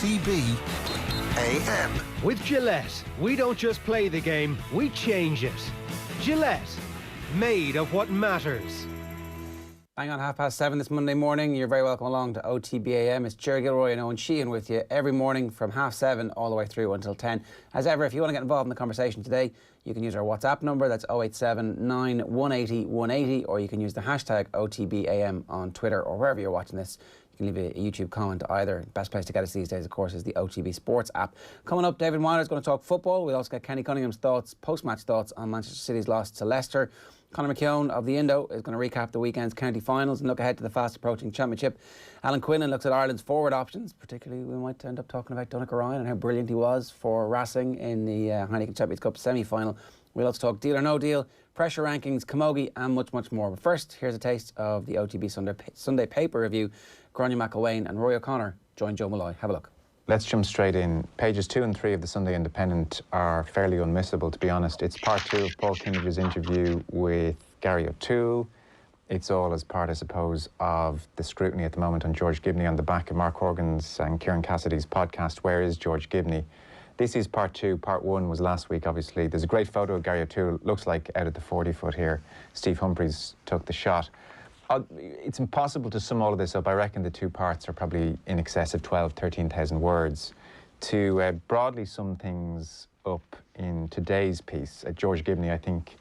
OTB AM. With Gillette, we don't just play the game, we change it. Gillette, made of what matters. Bang on 7:30 this Monday morning. You're very welcome along to OTB AM. It's Gilroy and Eoin Sheahan with you every morning from 7:30 all the way through until 10. As ever, if you want to get involved in the conversation today, you can use our WhatsApp number, that's 0879 180 180, or you can use the hashtag OTBAM on Twitter or wherever you're watching this. You can leave a YouTube comment either. The best place to get us these days, of course, is the OTB Sports app. Coming up, David Meyler is going to talk football. We'll also get Kenny Cunningham's thoughts, post-match thoughts on Manchester City's loss to Leicester. Conor McKeon of the Indo is going to recap the weekend's county finals and look ahead to the fast-approaching championship. Alan Quinlan looks at Ireland's forward options. Particularly, we might end up talking about Eoin and how brilliant he was for Racing in the Heineken Champions Cup semi-final. We'll also talk deal or no deal, pressure rankings, camogie and much, much more. But first, here's a taste of the OTB Sunday paper review. Gráinne McElwain and Roy O'Connor join Joe Malloy. Have a look. Let's jump straight in. Pages 2 and 3 of the Sunday Independent are fairly unmissable, to be honest. It's part 2 of Paul Kimmage's interview with Gary O'Toole. It's all as part, I suppose, of the scrutiny at the moment on George Gibney on the back of Mark Horgan's and Kieran Cassidy's podcast, Where is George Gibney? This is part 2. Part 1 was last week, obviously. There's a great photo of Gary O'Toole. Looks like out at the 40-foot here. Steve Humphries took the shot. It's impossible to sum all of this up. I reckon the two parts are probably in excess of 13,000 words. To broadly sum things up in today's piece, George Gibney, I think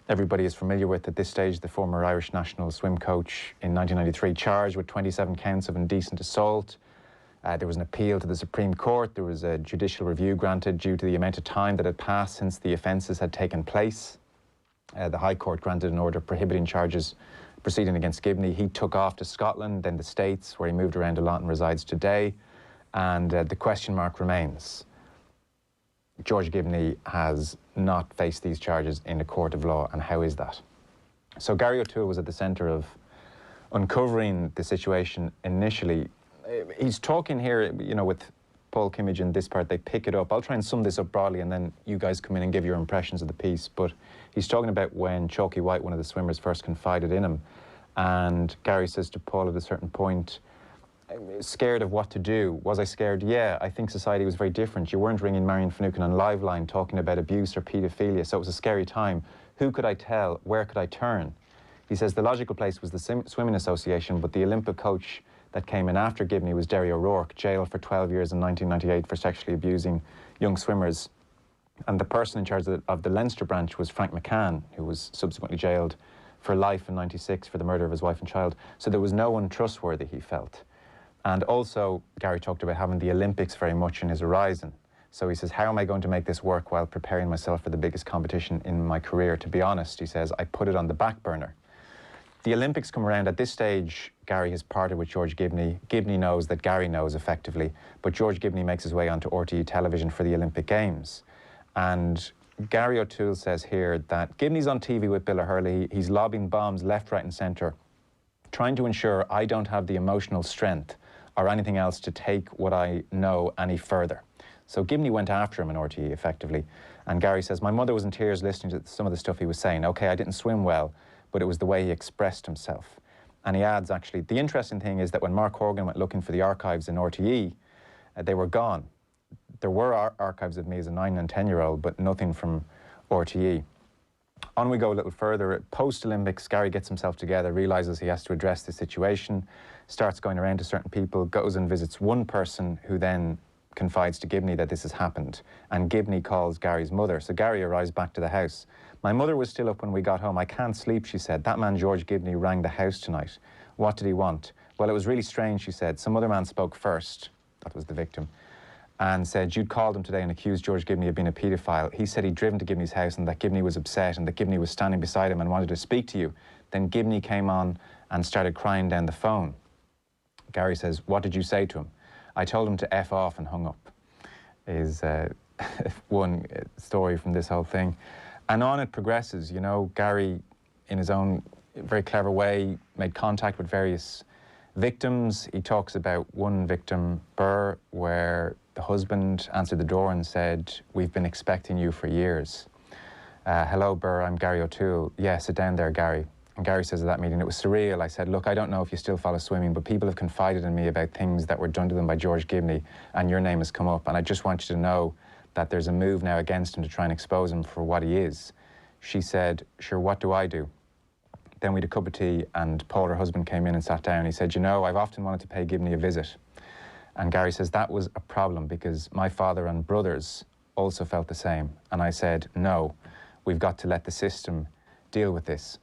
everybody is familiar with at this stage, the former Irish national swim coach in 1993, charged with 27 counts of indecent assault. There was an appeal to the Supreme Court. There was a judicial review granted due to the amount of time that had passed since the offences had taken place. The High Court granted an order prohibiting charges proceeding against Gibney. He took off to Scotland, then the States, where he moved around a lot and resides today. And the question mark remains. George Gibney has not faced these charges in a court of law, and how is that? So Gary O'Toole was at the centre of uncovering the situation initially. He's talking here, you know, with Paul Kimmage in this part, they pick it up. I'll try and sum this up broadly and then you guys come in and give your impressions of the piece. But he's talking about when Chalky White, one of the swimmers, first confided in him. And Gary says to Paul at a certain point, scared of what to do. Was I scared? Yeah, I think society was very different. You weren't ringing Marion Finucane on Liveline talking about abuse or paedophilia, so it was a scary time. Who could I tell? Where could I turn? He says the logical place was the Swimming Association, but the Olympic coach that came in after Gibney was Derry O'Rourke, jailed for 12 years in 1998 for sexually abusing young swimmers. And the person in charge of the Leinster branch was Frank McCann, who was subsequently jailed for life in 96 for the murder of his wife and child. So there was no one trustworthy, he felt. And also, Gary talked about having the Olympics very much in his horizon. So he says, how am I going to make this work while preparing myself for the biggest competition in my career? To be honest, he says, I put it on the back burner. The Olympics come around. At this stage, Gary has parted with George Gibney. Gibney knows that Gary knows, effectively. But George Gibney makes his way onto RTE television for the Olympic Games. And Gary O'Toole says here that Gibney's on TV with Bill O'Hurley. He's lobbing bombs left, right and centre, trying to ensure I don't have the emotional strength or anything else to take what I know any further. So Gibney went after him in RTE, effectively. And Gary says, my mother was in tears listening to some of the stuff he was saying. OK, I didn't swim well, but it was the way he expressed himself. And he adds, actually, the interesting thing is that when Mark Horgan went looking for the archives in RTE, they were gone. There were archives of me as a 9 and 10-year-old, but nothing from RTE. On we go a little further. Post-Olympics, Gary gets himself together, realises he has to address the situation, starts going around to certain people, goes and visits one person who then confides to Gibney that this has happened. And Gibney calls Gary's mother. So Gary arrives back to the house. My mother was still up when we got home. I can't sleep, she said. That man, George Gibney, rang the house tonight. What did he want? Well, it was really strange, she said. Some other man spoke first. That was the victim. And said, you'd called him today and accused George Gibney of being a paedophile. He said he'd driven to Gibney's house and that Gibney was upset and that Gibney was standing beside him and wanted to speak to you. Then Gibney came on and started crying down the phone. Gary says, what did you say to him? I told him to F off and hung up, is one story from this whole thing. And on it progresses. You know, Gary, in his own very clever way, made contact with various victims. He talks about one victim, Burr, where the husband answered the door and said, we've been expecting you for years. Hello, Burr, I'm Gary O'Toole. Yeah, sit down there, Gary. And Gary says at that meeting, it was surreal. I said, look, I don't know if you still follow swimming, but people have confided in me about things that were done to them by George Gibney, and your name has come up. And I just want you to know that there's a move now against him to try and expose him for what he is. She said, sure, what do I do? Then we had a cup of tea, and Paul, her husband, came in and sat down. He said, you know, I've often wanted to pay Gibney a visit. And Gary says, that was a problem because my father and brothers also felt the same. And I said, no, we've got to let the system deal with this.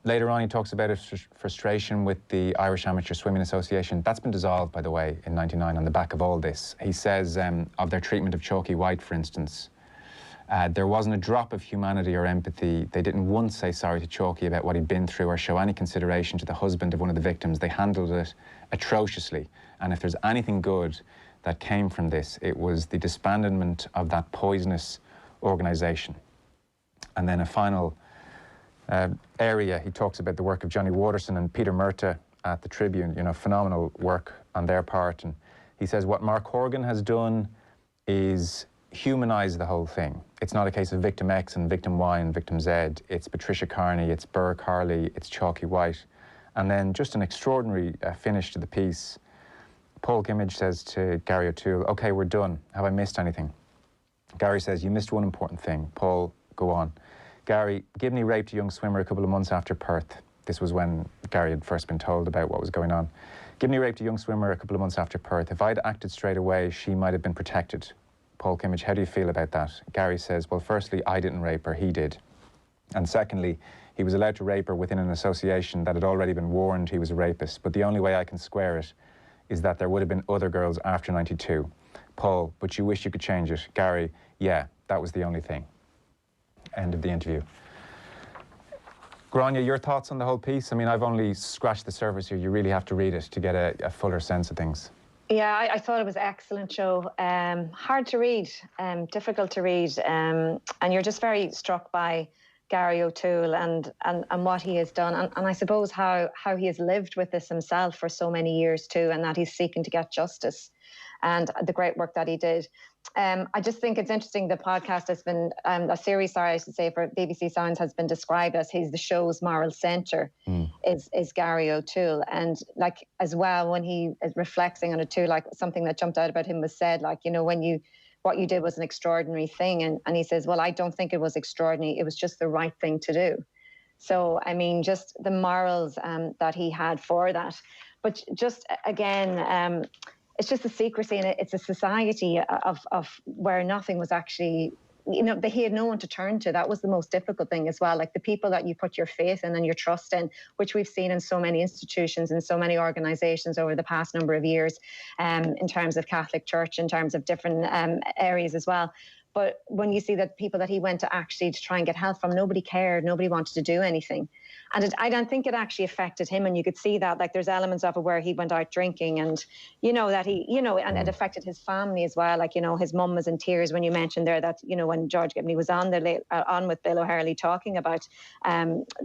Later on, he talks about his frustration with the Irish Amateur Swimming Association. That's been dissolved, by the way, in '99 on the back of all this. He says of their treatment of Chalky White, for instance, there wasn't a drop of humanity or empathy. They didn't once say sorry to Chalky about what he'd been through or show any consideration to the husband of one of the victims. They handled it atrociously. And if there's anything good that came from this, it was the disbandment of that poisonous organisation. And then a final area, he talks about the work of Johnny Waterson and Peter Murtagh at the Tribune, you know, phenomenal work on their part. And he says what Mark Horgan has done is humanise the whole thing. It's not a case of victim X and victim Y and victim Z. It's Patricia Carney, it's Burr Carley, it's Chalky White. And then just an extraordinary finish to the piece. Paul Kimmage says to Gary O'Toole, OK, we're done. Have I missed anything? Gary says, you missed one important thing. Paul, go on. Gary, Gibney raped a young swimmer a couple of months after Perth. This was when Gary had first been told about what was going on. Gibney raped a young swimmer a couple of months after Perth. If I'd acted straight away, she might have been protected. Paul Kimmage, how do you feel about that? Gary says, well, firstly, I didn't rape her, he did. And secondly, he was allowed to rape her within an association that had already been warned he was a rapist. But the only way I can square it is that there would have been other girls after '92. Paul, but you wish you could change it. Gary, yeah, that was the only thing. End of the interview. Grania, your thoughts on the whole piece? I mean, I've only scratched the surface here. You really have to read it to get a fuller sense of things. Yeah, I thought it was an excellent show. Hard to read, difficult to read, and you're just very struck by Gary O'Toole and what he has done, and I suppose how he has lived with this himself for so many years too, and that he's seeking to get justice, and the great work that he did. I just think it's interesting. The podcast has been a series, sorry, I should say, for BBC Sounds has been described as the show's moral centre is Gary O'Toole, and like as well when he is reflecting on it too, like something that jumped out about him was said, like, you know, what you did was an extraordinary thing. And he says, well, I don't think it was extraordinary. It was just the right thing to do. So, I mean, just the morals that he had for that. But just, again, it's just the secrecy, and it's a society of where nothing was actually, you know, he had no one to turn to. That was the most difficult thing as well. Like the people that you put your faith in and your trust in, which we've seen in so many institutions and so many organisations over the past number of years, in terms of Catholic Church, in terms of different areas as well. But when you see that people that he went to actually to try and get help from, nobody cared, nobody wanted to do anything. And I don't think it actually affected him. And you could see that, like, there's elements of it where he went out drinking and, you know, that he, you know, and it affected his family as well. Like, you know, his mum was in tears when you mentioned there that, you know, when George Gibney was on with Bill O'Harley talking about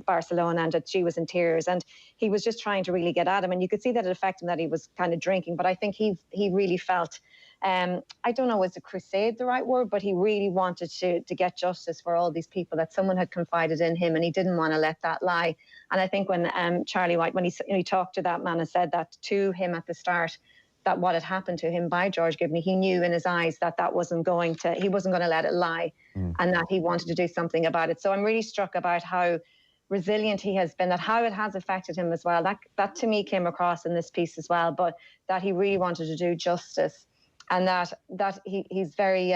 Barcelona, and that she was in tears. And he was just trying to really get at him. And you could see that it affected him, that he was kind of drinking. But I think he really felt, I don't know, is a crusade the right word, but he really wanted to get justice for all these people, that someone had confided in him and he didn't want to let that lie. And I think when Charlie White, when he talked to that man and said that to him at the start, that what had happened to him by George Gibney, he knew in his eyes that he wasn't going to let it lie, and that he wanted to do something about it. So I'm really struck about how resilient he has been, that how it has affected him as well. That to me came across in this piece as well, but that he really wanted to do justice. And that he's very,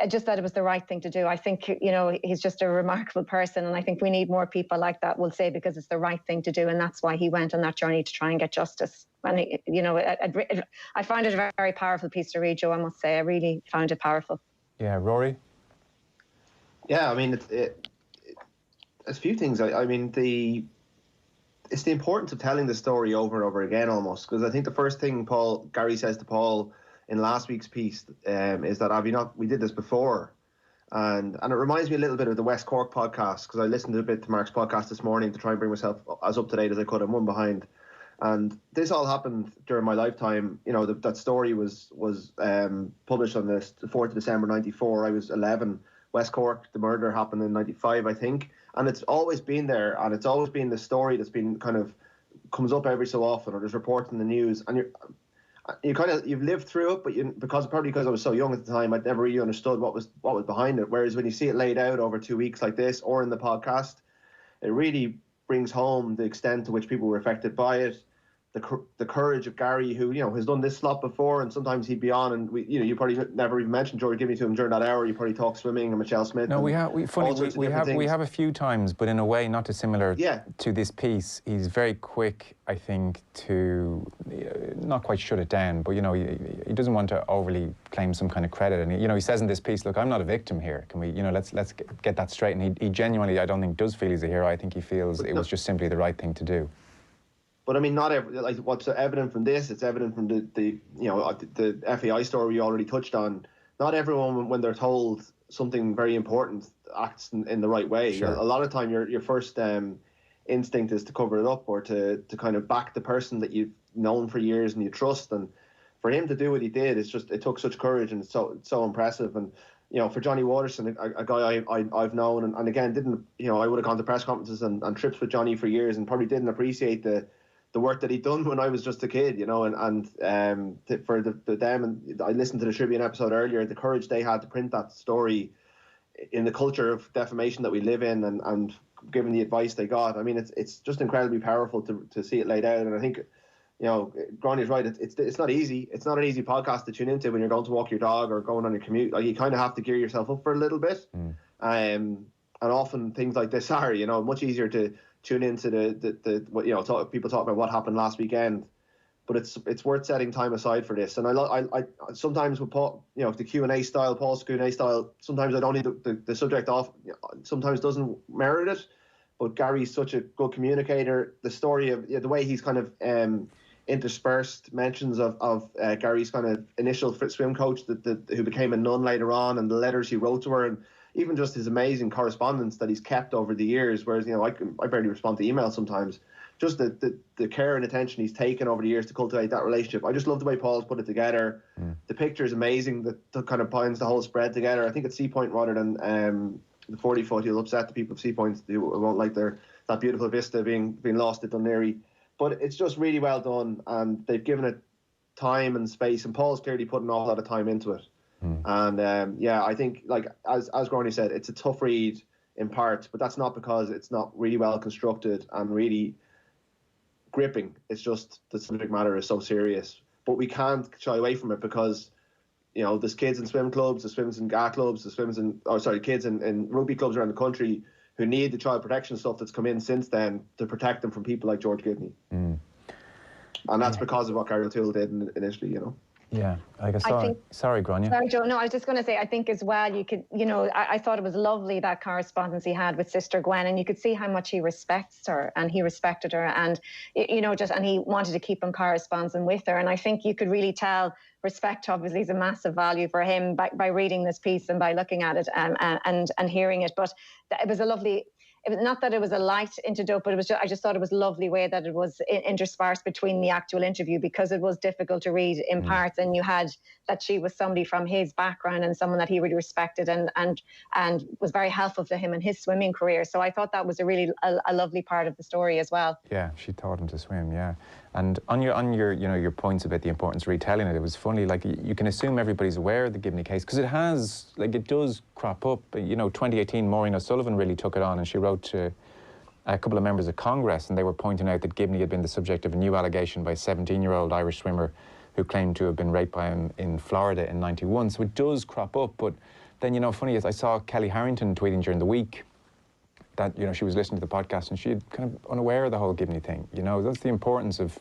just that it was the right thing to do. I think, you know, he's just a remarkable person. And I think we need more people like that, we'll say, because it's the right thing to do. And that's why he went on that journey to try and get justice. And, you know, I found it a very powerful piece to read, Joe, I must say. I really found it powerful. Yeah, Rory? Yeah, I mean, there's a few things. I mean, it's the importance of telling the story over and over again, almost. Because I think the first thing Gary says to Paul in last week's piece is that we did this before, and it reminds me a little bit of the West Cork podcast, because I listened a bit to Mark's podcast this morning to try and bring myself as up to date as I could. I'm one behind, and this all happened during my lifetime. You know, that story was published on the 4th of December '94. I was 11. West Cork, the murder happened in '95, I think, And it's always been there, and it's always been the story that's been kind of comes up every so often, or there's reports in the news, and you've lived through it, but because I was so young at the time, I'd never really understood what was behind it. Whereas when you see it laid out over 2 weeks like this, or in the podcast, it really brings home the extent to which people were affected by it. The courage of Gary, who has done this slot before, and sometimes he'd be on, and you probably never even mentioned George Gibney to him during that hour. You probably talked swimming and Michelle Smith. No, we have a few times, but in a way not dissimilar to this piece. He's very quick, I think, to not quite shut it down, but he doesn't want to overly claim some kind of credit. And he says in this piece, look, I'm not a victim here. Can we, let's get that straight. And he genuinely, I don't think, does feel he's a hero. I think he feels it was just simply the right thing to do. But I mean, not every, like what's evident from this, it's evident from the FAI story we already touched on. Not everyone, when they're told something very important, acts in the right way. Sure. A lot of time, your first instinct is to cover it up, or to kind of back the person that you've known for years and you trust. And for him to do what he did, it took such courage, and it's so impressive. And for Johnny Waterson, a guy I've known, and again I would have gone to press conferences and trips with Johnny for years, and probably didn't appreciate the work that he'd done when I was just a kid, for them, and I listened to the Tribune episode earlier, the courage they had to print that story in the culture of defamation that we live in, and given the advice they got. I mean, it's just incredibly powerful to see it laid out. And I think, Granny's right. It's not easy. It's not an easy podcast to tune into when you're going to walk your dog or going on your commute. Like, you kind of have to gear yourself up for a little bit. And often things like this are, much easier to tune into people talk about what happened last weekend, but it's worth setting time aside for this. And I sometimes with Paul, the Q&A style, Paul's Q&A style, sometimes I don't need the subject off, sometimes doesn't merit it, but Gary's such a good communicator. The story of the way he's kind of interspersed mentions of Gary's kind of initial swim coach who became a nun later on, and the letters he wrote to her, and even just his amazing correspondence that he's kept over the years, whereas I barely respond to emails sometimes. Just the care and attention he's taken over the years to cultivate that relationship. I just love the way Paul's put it together. The picture is amazing. That kind of binds the whole spread together. I think it's Sea Point rather than the 40-foot. He'll upset the people of Sea Point who won't like that beautiful vista being lost at Dunleary. But it's just really well done, and they've given it time and space, and Paul's clearly put an awful lot of time into it. And I think, like as Granny said, it's a tough read in parts, but that's not because it's not really well constructed and really gripping. It's just the subject matter is so serious. But we can't shy away from it because there's kids in swim clubs, there's swims in GAA clubs, there's kids in rugby clubs around the country who need the child protection stuff that's come in since then to protect them from people like George Gibney. And that's because of what Gary O'Toole did initially, Yeah, sorry, Grania. Sorry, Joe. No, I was just going to say, I think as well, you could, I thought it was lovely, that correspondence he had with Sister Gwen, and you could see how much he respects her, and he respected her, and, and he wanted to keep on corresponding with her. And I think you could really tell respect obviously is a massive value for him by reading this piece and by looking at it and hearing it. But it was a lovely... It was not that it was a light antidote, but I just thought it was a lovely way that it was interspersed between the actual interview, because it was difficult to read in parts, and you had that she was somebody from his background and someone that he really respected and was very helpful to him in his swimming career. So I thought that was a lovely part of the story as well. Yeah, she taught him to swim. Yeah, and on your points about the importance of retelling it, it was funny. Like, you can assume everybody's aware of the Gibney case because it does crop up. 2018, Maureen O'Sullivan really took it on, and she wrote to a couple of members of Congress, and they were pointing out that Gibney had been the subject of a new allegation by a 17-year-old Irish swimmer who claimed to have been raped by him in Florida in '91. So it does crop up. But then, funny is, I saw Kelly Harrington tweeting during the week that, she was listening to the podcast and she had kind of unaware of the whole Gibney thing. That's the importance of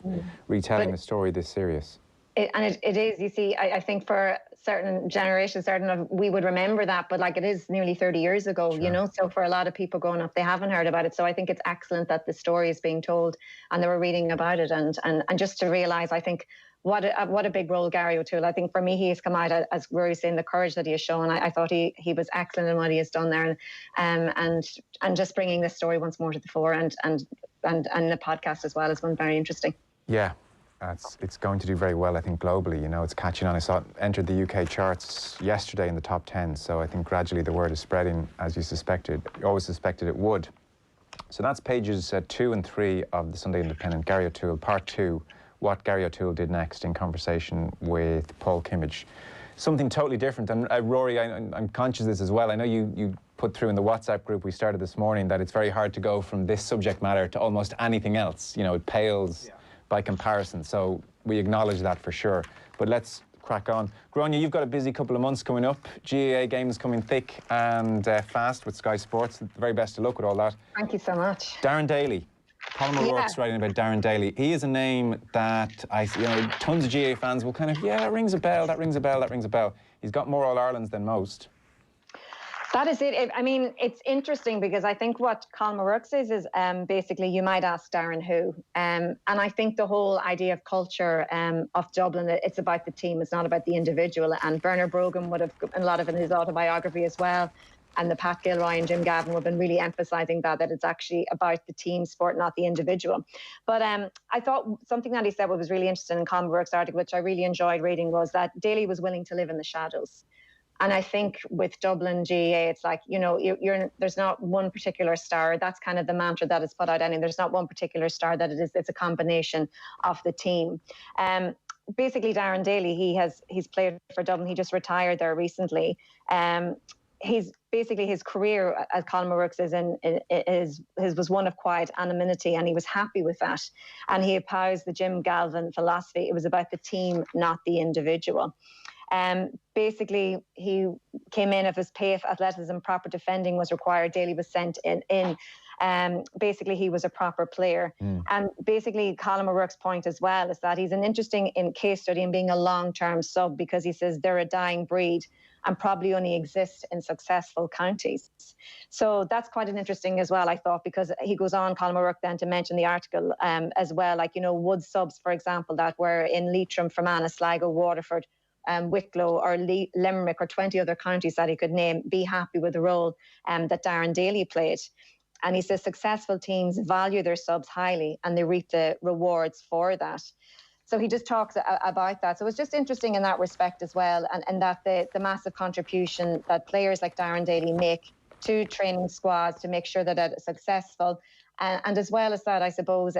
retelling a story this serious. It is, you see, I think for certain generations, we would remember that, but it is nearly 30 years ago, Sure. So for a lot of people growing up, they haven't heard about it. So I think it's excellent that the story is being told and they were reading about it, and just to realise, I think, what a big role Gary O'Toole. I think for me, he has come out, as Rory was saying, the courage that he has shown. I thought he was excellent in what he has done there, and just bringing this story once more to the fore, and the podcast as well has been very interesting. Yeah. It's going to do very well, I think, globally. It's catching on. I saw it entered the UK charts yesterday in the top 10. So I think gradually the word is spreading, as you always suspected it would. So that's pages 2 and 3 of the Sunday Independent. Gary O'Toole, part 2, what Gary O'Toole did next in conversation with Paul Kimmage. Something totally different. And Rory, I'm conscious of this as well. I know you put through in the WhatsApp group we started this morning that it's very hard to go from this subject matter to almost anything else. You know, it pales by comparison. So we acknowledge that for sure. But let's crack on. Gráinne, you've got a busy couple of months coming up. GAA games coming thick and fast with Sky Sports. The very best of luck with all that. Thank you so much. Darren Daly. Colin O'Rourke's writing about Darren Daly. He is a name that tons of GAA fans will kind of, that rings a bell, that rings a bell, that rings a bell. He's got more All-Irelands than most. That is it. I mean, it's interesting because I think what Colin O'Rourke says is basically you might ask Darren who. And I think the whole idea of culture of Dublin, it's about the team, it's not about the individual. And Bernard Brogan would have a lot of it in his autobiography as well. And the Pat Gilroy and Jim Gavin have been really emphasising that it's actually about the team sport, not the individual. But I thought something that he said was really interesting in Colin O'Rourke's article, which I really enjoyed reading, was that Daly was willing to live in the shadows. And I think with Dublin GAA, it's like, there's not one particular star. That's kind of the mantra that is put out. There's not one particular star that it is. It's a combination of the team. Basically, Darren Daly, he's played for Dublin. He just retired there recently. He's basically his career, as Colin O'Rourke says, was one of quiet anonymity, and he was happy with that. And he espoused the Jim Galvin philosophy. It was about the team, not the individual. Basically, he came in if his pay, athleticism, proper defending was required. Daly was sent in. Basically, he was a proper player. And basically, Colin O'Rourke's point as well is that he's an interesting case study in being a long-term sub, because he says they're a dying breed and probably only exist in successful counties. So that's quite an interesting as well, I thought, because he goes on, Colin O'Rourke, then to mention the article as well, like, Wood subs, for example, that were in Leitrim, Fermanagh, Sligo, Waterford, Wicklow or Limerick or 20 other counties that he could name, be happy with the role that Darren Daly played. And he says successful teams value their subs highly and they reap the rewards for that. So he just talks about that. So it's just interesting in that respect as well, and that the massive contribution that players like Darren Daly make to training squads to make sure that it's successful. And as well as that, I suppose,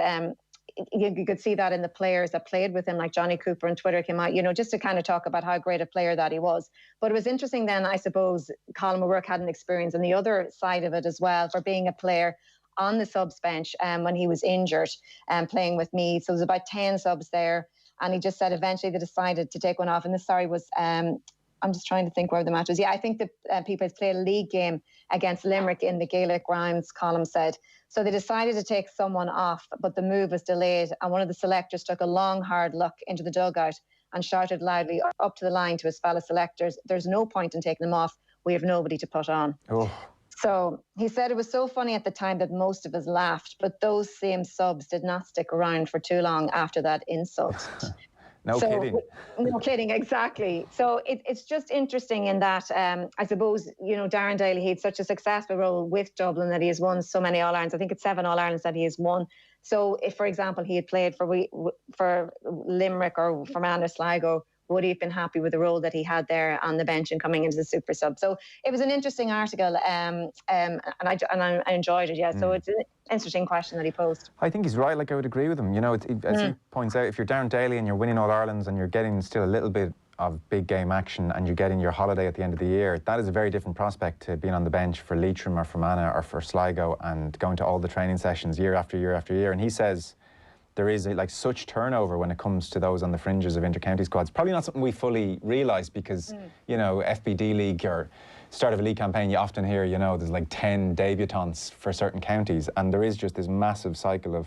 you could see that in the players that played with him, like Johnny Cooper on Twitter came out, just to kind of talk about how great a player that he was. But it was interesting then, I suppose, Colin O'Rourke had an experience on the other side of it as well, for being a player on the subs bench when he was injured and playing with me. So there was about 10 subs there. And he just said eventually they decided to take one off. And this, was, I'm just trying to think where the match was. Yeah, I think the people had played a league game against Limerick in the Gaelic grounds, Colin said. So they decided to take someone off, but the move was delayed. And one of the selectors took a long, hard look into the dugout and shouted loudly up to the line to his fellow selectors, "There's no point in taking them off. We have nobody to put on." Oh. So he said it was so funny at the time that most of us laughed, but those same subs did not stick around for too long after that insult. Kidding. No kidding, exactly. So it's just interesting in that, I suppose, Darren Daly, he had such a successful role with Dublin that he has won so many All-Irelands. I think it's 7 All-Irelands that he has won. So if, for example, he had played for Limerick or for Fermanagh, Sligo, would he have been happy with the role that he had there on the bench and coming into the super sub? So it was an interesting article, and I enjoyed it. Yeah, so it's an interesting question that he posed. I think he's right. Like, I would agree with him. As he points out, if you're Darren Daly and you're winning All Irelands and you're getting still a little bit of big game action and you're getting your holiday at the end of the year, that is a very different prospect to being on the bench for Leitrim or Fermanagh or for Sligo and going to all the training sessions year after year after year. And he says there is such turnover when it comes to those on the fringes of inter-county squads. Probably not something we fully realise because, FBD League or start of a league campaign, you often hear, there's 10 debutants for certain counties, and there is just this massive cycle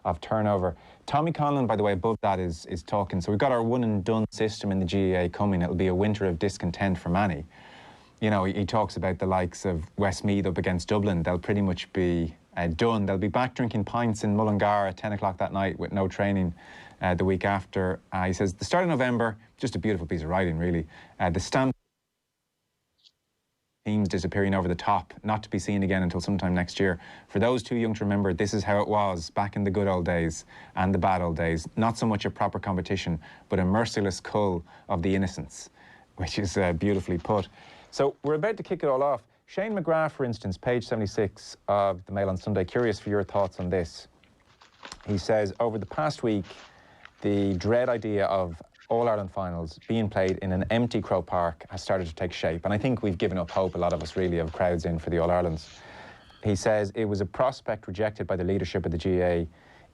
of turnover. Tommy Conlon, by the way, above that is talking. So we've got our one and done system in the GAA coming. It'll be a winter of discontent for many. He talks about the likes of Westmeath up against Dublin. They'll pretty much be done. They'll be back drinking pints in Mullingar at 10 o'clock that night with no training the week after. He says the start of November, just a beautiful piece of writing really. The stamp teams disappearing over the top, not to be seen again until sometime next year. For those too young to remember, this is how it was back in the good old days and the bad old days. Not so much a proper competition, but a merciless cull of the innocents, which is beautifully put. So we're about to kick it all off. Shane McGrath, for instance, page 76 of the Mail on Sunday, curious for your thoughts on this. He says, over the past week, the dread idea of All-Ireland finals being played in an empty Croke Park has started to take shape. And I think we've given up hope, a lot of us really, of crowds in for the All-Irelands. He says it was a prospect rejected by the leadership of the GAA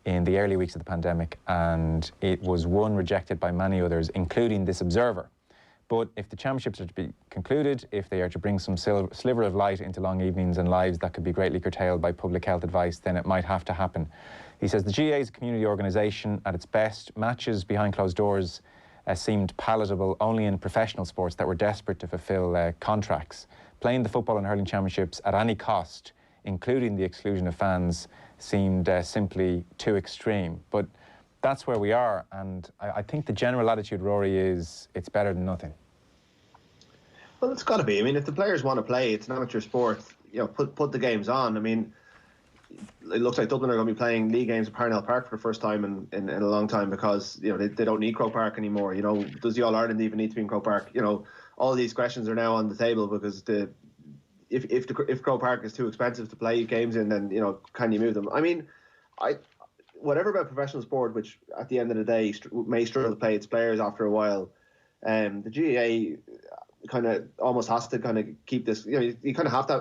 in the early weeks of the pandemic, and it was one rejected by many others, including this observer. But if the championships are to be concluded, if they are to bring some sliver of light into long evenings and lives that could be greatly curtailed by public health advice, then it might have to happen. He says the GAA is a community organisation at its best. Matches behind closed doors seemed palatable only in professional sports that were desperate to fulfil contracts. Playing the football and hurling championships at any cost, including the exclusion of fans, seemed simply too extreme. But that's where we are, and I think the general attitude, Rory, is it's better than nothing. Well, it's got to be. I mean, if the players want to play, it's an amateur sport. You know, put the games on. I mean, it looks like Dublin are going to be playing league games at Parnell Park for the first time in a long time, because you know they don't need Croke Park anymore. You know, does the All Ireland even need to be in Croke Park? You know, all these questions are now on the table, because if Croke Park is too expensive to play games in, then you know, can you move them? I mean, whatever about professional sport, which at the end of the day may struggle to play its players after a while, the GAA kind of almost has to kind of keep this. You know, you kind of have to.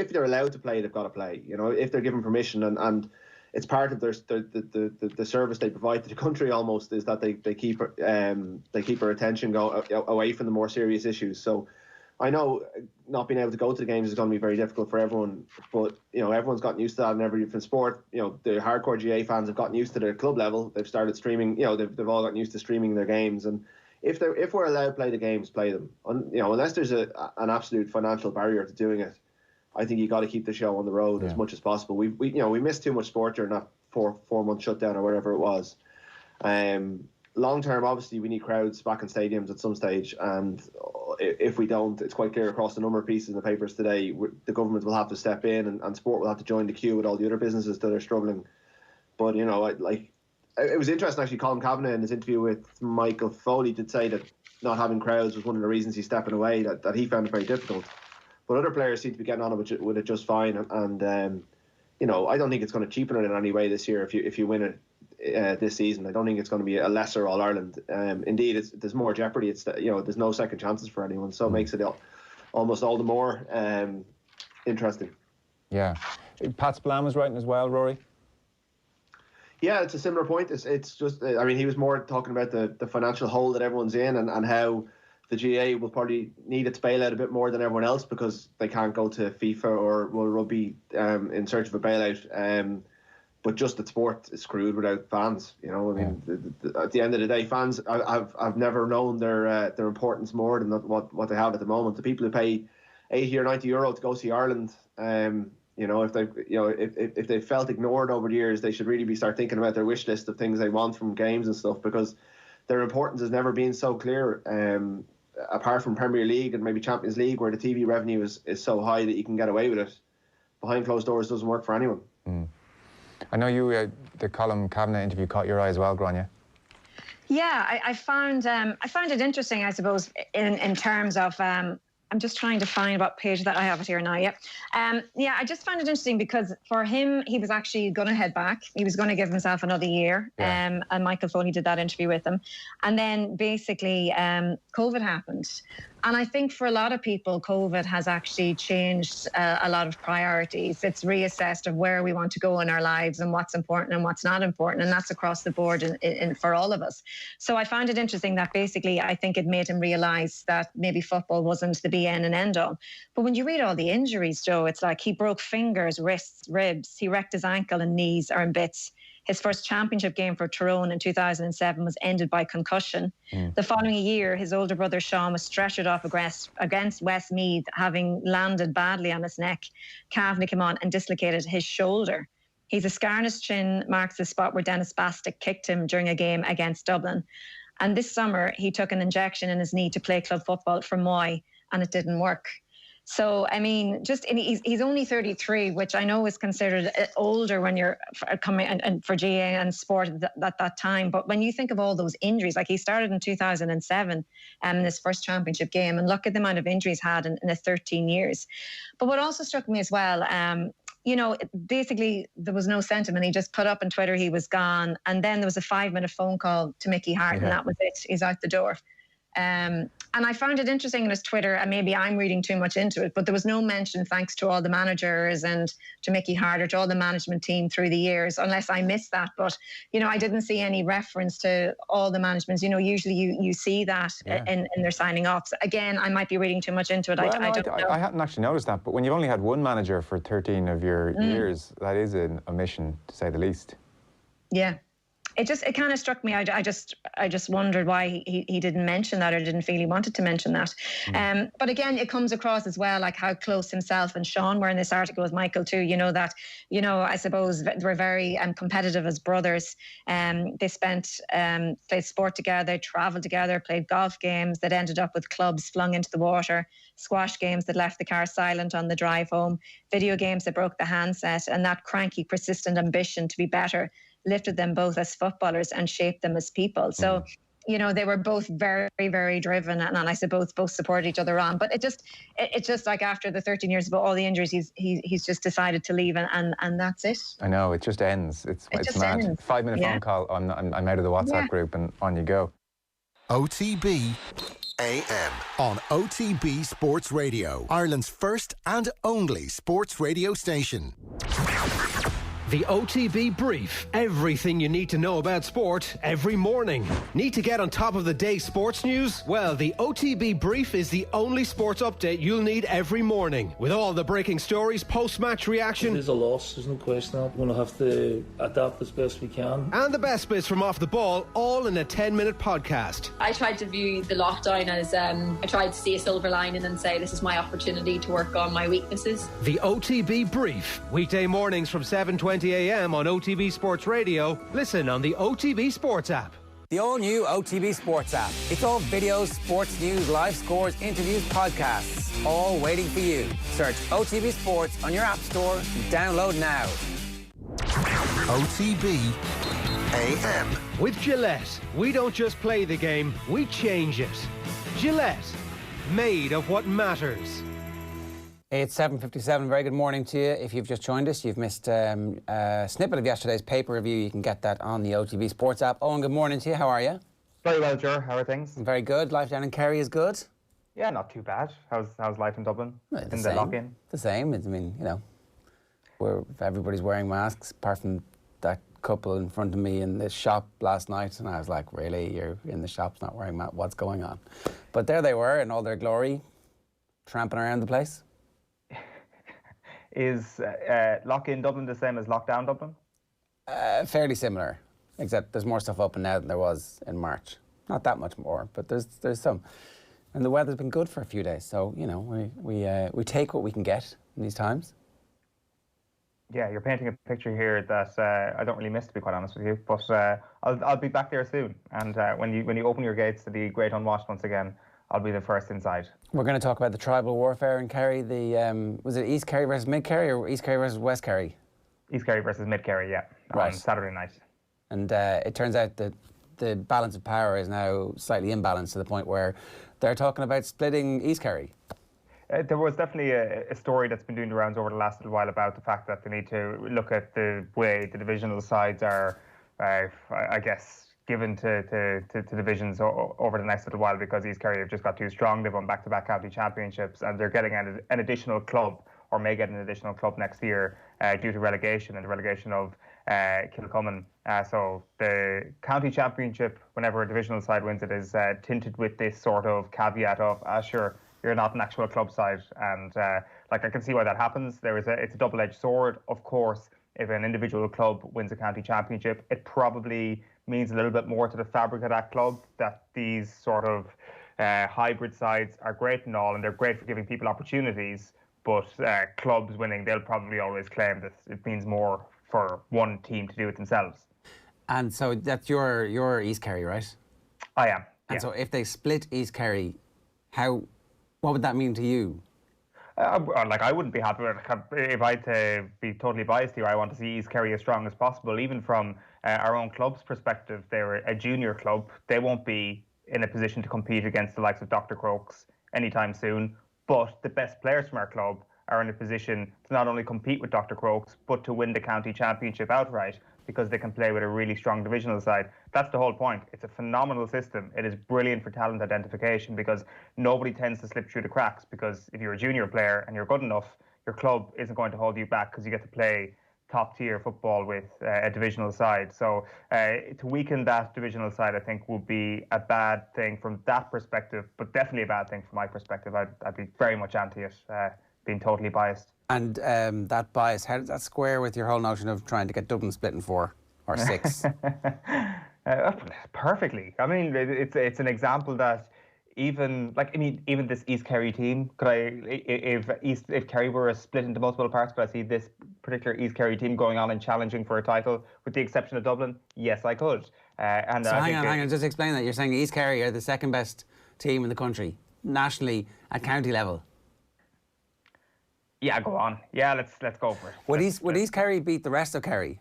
If they're allowed to play, they've got to play. You know, if they're given permission, and it's part of the service they provide to the country. Almost is that they keep our attention away from the more serious issues. So I know not being able to go to the games is going to be very difficult for everyone, but you know, everyone's gotten used to that in every different sport. You know, the hardcore GAA fans have gotten used to the club level. They've started streaming. You know, they've all gotten used to streaming their games, and if we're allowed to play the games, play them. You know, unless there's an absolute financial barrier to doing it, I think you got to keep the show on the road as much as possible. We missed too much sport during that four-month shutdown or whatever it was. Long term, obviously, we need crowds back in stadiums at some stage, and if we don't, it's quite clear across the number of pieces in the papers today, the government will have to step in, and sport will have to join the queue with all the other businesses that are struggling. But you know, it was interesting actually. Colin Kavanagh in his interview with Michael Foley did say that not having crowds was one of the reasons he's stepping away. That he found it very difficult. But other players seem to be getting on with it just fine, and you know, I don't think it's going to cheapen it in any way this year if you win it. This season, I don't think it's going to be a lesser All Ireland. Indeed, there's more jeopardy. It's there's no second chances for anyone, so it makes it almost all the more interesting. Yeah, Pat Spillane was writing as well, Rory. Yeah, it's a similar point. It's just, I mean, he was more talking about the financial hole that everyone's in, and how the GAA will probably need its bailout a bit more than everyone else, because they can't go to FIFA or World Rugby in search of a bailout. But just that sport is screwed without fans. You know, I mean, at the end of the day, fans, I've never known their importance more than what they have at the moment. The people who pay €80 or €90 to go see Ireland, you know, if they felt ignored over the years, they should really start thinking about their wish list of things they want from games and stuff, because their importance has never been so clear. Apart from Premier League and maybe Champions League, where the TV revenue is so high that you can get away with it, behind closed doors doesn't work for anyone. I know you, the Colin Kavanagh interview caught your eye as well, Grania. Yeah, I found it interesting, I suppose, in terms of I'm just trying to find what page that I have it here now. Yeah, I just found it interesting because for him, he was actually going to head back. He was going to give himself another year. And Michael Foley did that interview with him, and then basically COVID happened. And I think for a lot of people, COVID has actually changed a lot of priorities. It's reassessed of where we want to go in our lives and what's important and what's not important. And that's across the board for all of us. So I found it interesting that basically I think it made him realise that maybe football wasn't the be and end all. But when you read all the injuries, Joe, it's like he broke fingers, wrists, ribs. He wrecked his ankle and knees are in bits. His first championship game for Tyrone in 2007 was ended by concussion. The following year, his older brother Sean was stretchered off against Westmeath, having landed badly on his neck. Kavanagh came on and dislocated his shoulder. He's a scar on his chin, marks the spot where Dennis Bastick kicked him during a game against Dublin. And this summer, he took an injection in his knee to play club football for Moy, and it didn't work. So, I mean, and he's only 33, which I know is considered older when you're coming and for GAA and sport at that time. But when you think of all those injuries, like he started in 2007 in his first championship game, and look at the amount of injuries had in his 13 years. But what also struck me as well, basically there was no sentiment. He just put up on Twitter he was gone. And then there was a 5-minute phone call to Mickey Hart, and that was it. He's out the door. And I found it interesting in his Twitter, and maybe I'm reading too much into it, but there was no mention thanks to all the managers and to Mickey Hart or to all the management team through the years, unless I missed that. But, I didn't see any reference to all the managements. Usually you see that in their signing offs. Again, I might be reading too much into it. Well, I don't know. I hadn't actually noticed that, but when you've only had one manager for 13 of your years, that is an omission, to say the least. Yeah. It kind of struck me. I just wondered why he didn't mention that, or didn't feel he wanted to mention that. But again, it comes across as well, like how close himself and Sean were in this article with Michael too. I suppose they were very competitive as brothers. They played sport together, travelled together, played golf games that ended up with clubs flung into the water, squash games that left the car silent on the drive home, video games that broke the handset, and that cranky, persistent ambition to be better lifted them both as footballers and shaped them as people. So, they were both very, very driven, and I suppose both supported each other on. But it's just like after the 13 years of all the injuries, he's just decided to leave, and that's it. I know, it just ends. It's mad. Ends. 5-minute phone call, I'm out of the WhatsApp group, and on you go. OTB AM on OTB Sports Radio, Ireland's first and only sports radio station. The OTB Brief. Everything you need to know about sport every morning. Need to get on top of the day's sports news? Well, the OTB Brief is the only sports update you'll need every morning. With all the breaking stories, post-match reaction. It is a loss, there's no question that. We're going to have to adapt as best we can. And the best bits from off the ball, all in a 10-minute podcast. I tried to view the lockdown as I tried to see a silver lining and say this is my opportunity to work on my weaknesses. The OTB Brief. Weekday mornings from 7:20 a.m. on OTB Sports Radio. Listen on the OTB Sports app. The all-new OTB Sports app. It's all videos, sports news, live scores, interviews, podcasts, all waiting for you. Search OTB Sports on your app store and download now. OTB AM. With Gillette, we don't just play the game, we change it. Gillette, made of what matters. It's 7:57. Very good morning to you. If you've just joined us, you've missed a snippet of yesterday's paper review. You can get that on the OTB Sports app. Eoin, good morning to you. How are you? Very well, Ger. How are things? Very good. Life down in Kerry is good? Yeah, not too bad. How's life in Dublin? Well, in the lock-in? The same. Everybody's wearing masks, apart from that couple in front of me in the shop last night, and I was like, really? You're in the shops not wearing masks? What's going on? But there they were in all their glory, tramping around the place. Is lock-in Dublin the same as lockdown Dublin? Fairly similar, except there's more stuff open now than there was in March. Not that much more, but there's some. And the weather's been good for a few days, so we take what we can get in these times. Yeah, you're painting a picture here that I don't really miss, to be quite honest with you. But I'll be back there soon, and when you open your gates to the Great Unwashed once again, I'll be the first inside. We're going to talk about the tribal warfare in Kerry. Was it East Kerry versus Mid Kerry or East Kerry versus West Kerry? East Kerry versus Mid Kerry, yeah, right. On Saturday night. And it turns out that the balance of power is now slightly imbalanced to the point where they're talking about splitting East Kerry. There was definitely a story that's been doing the rounds over the last little while about the fact that they need to look at the way the divisional sides are, I guess, given to divisions over the next little while, because East Kerry have just got too strong. They've won back-to-back county championships, and they're getting an additional club, or may get an additional club next year due to relegation and the relegation of Kilcummin. So the county championship, whenever a divisional side wins it, is tinted with this sort of caveat of, sure, you're not an actual club side. And I can see why that happens. It's a double-edged sword. Of course, if an individual club wins a county championship, it probably means a little bit more to the fabric of that club, that these sort of hybrid sides are great and all, and they're great for giving people opportunities, but clubs winning, they'll probably always claim that it means more for one team to do it themselves. And so that's your East Kerry, right? I am. And yeah. so if they split East Kerry, what would that mean to you? I wouldn't be happy with it. If I had to be totally biased here, I want to see East Kerry as strong as possible. Even from our own club's perspective, they're a junior club. They won't be in a position to compete against the likes of Dr. Crokes anytime soon. But the best players from our club are in a position to not only compete with Dr. Crokes, but to win the county championship outright, because they can play with a really strong divisional side. That's the whole point. It's a phenomenal system. It is brilliant for talent identification, because nobody tends to slip through the cracks, because if you're a junior player and you're good enough, your club isn't going to hold you back because you get to play top-tier football with a divisional side. So to weaken that divisional side, I think, would be a bad thing from that perspective, but definitely a bad thing from my perspective. I'd be very much anti it, being totally biased. And that bias, how does that square with your whole notion of trying to get Dublin split in 4 or 6? Perfectly. I mean, it's an example that even this East Kerry team, if Kerry were split into multiple parts, could I see this particular East Kerry team going on and challenging for a title, with the exception of Dublin? Yes, I could. So hang on, just explain that. You're saying East Kerry are the second best team in the country, nationally, at county level? Yeah, go on. Yeah, let's go for it. Would East Kerry beat the rest of Kerry?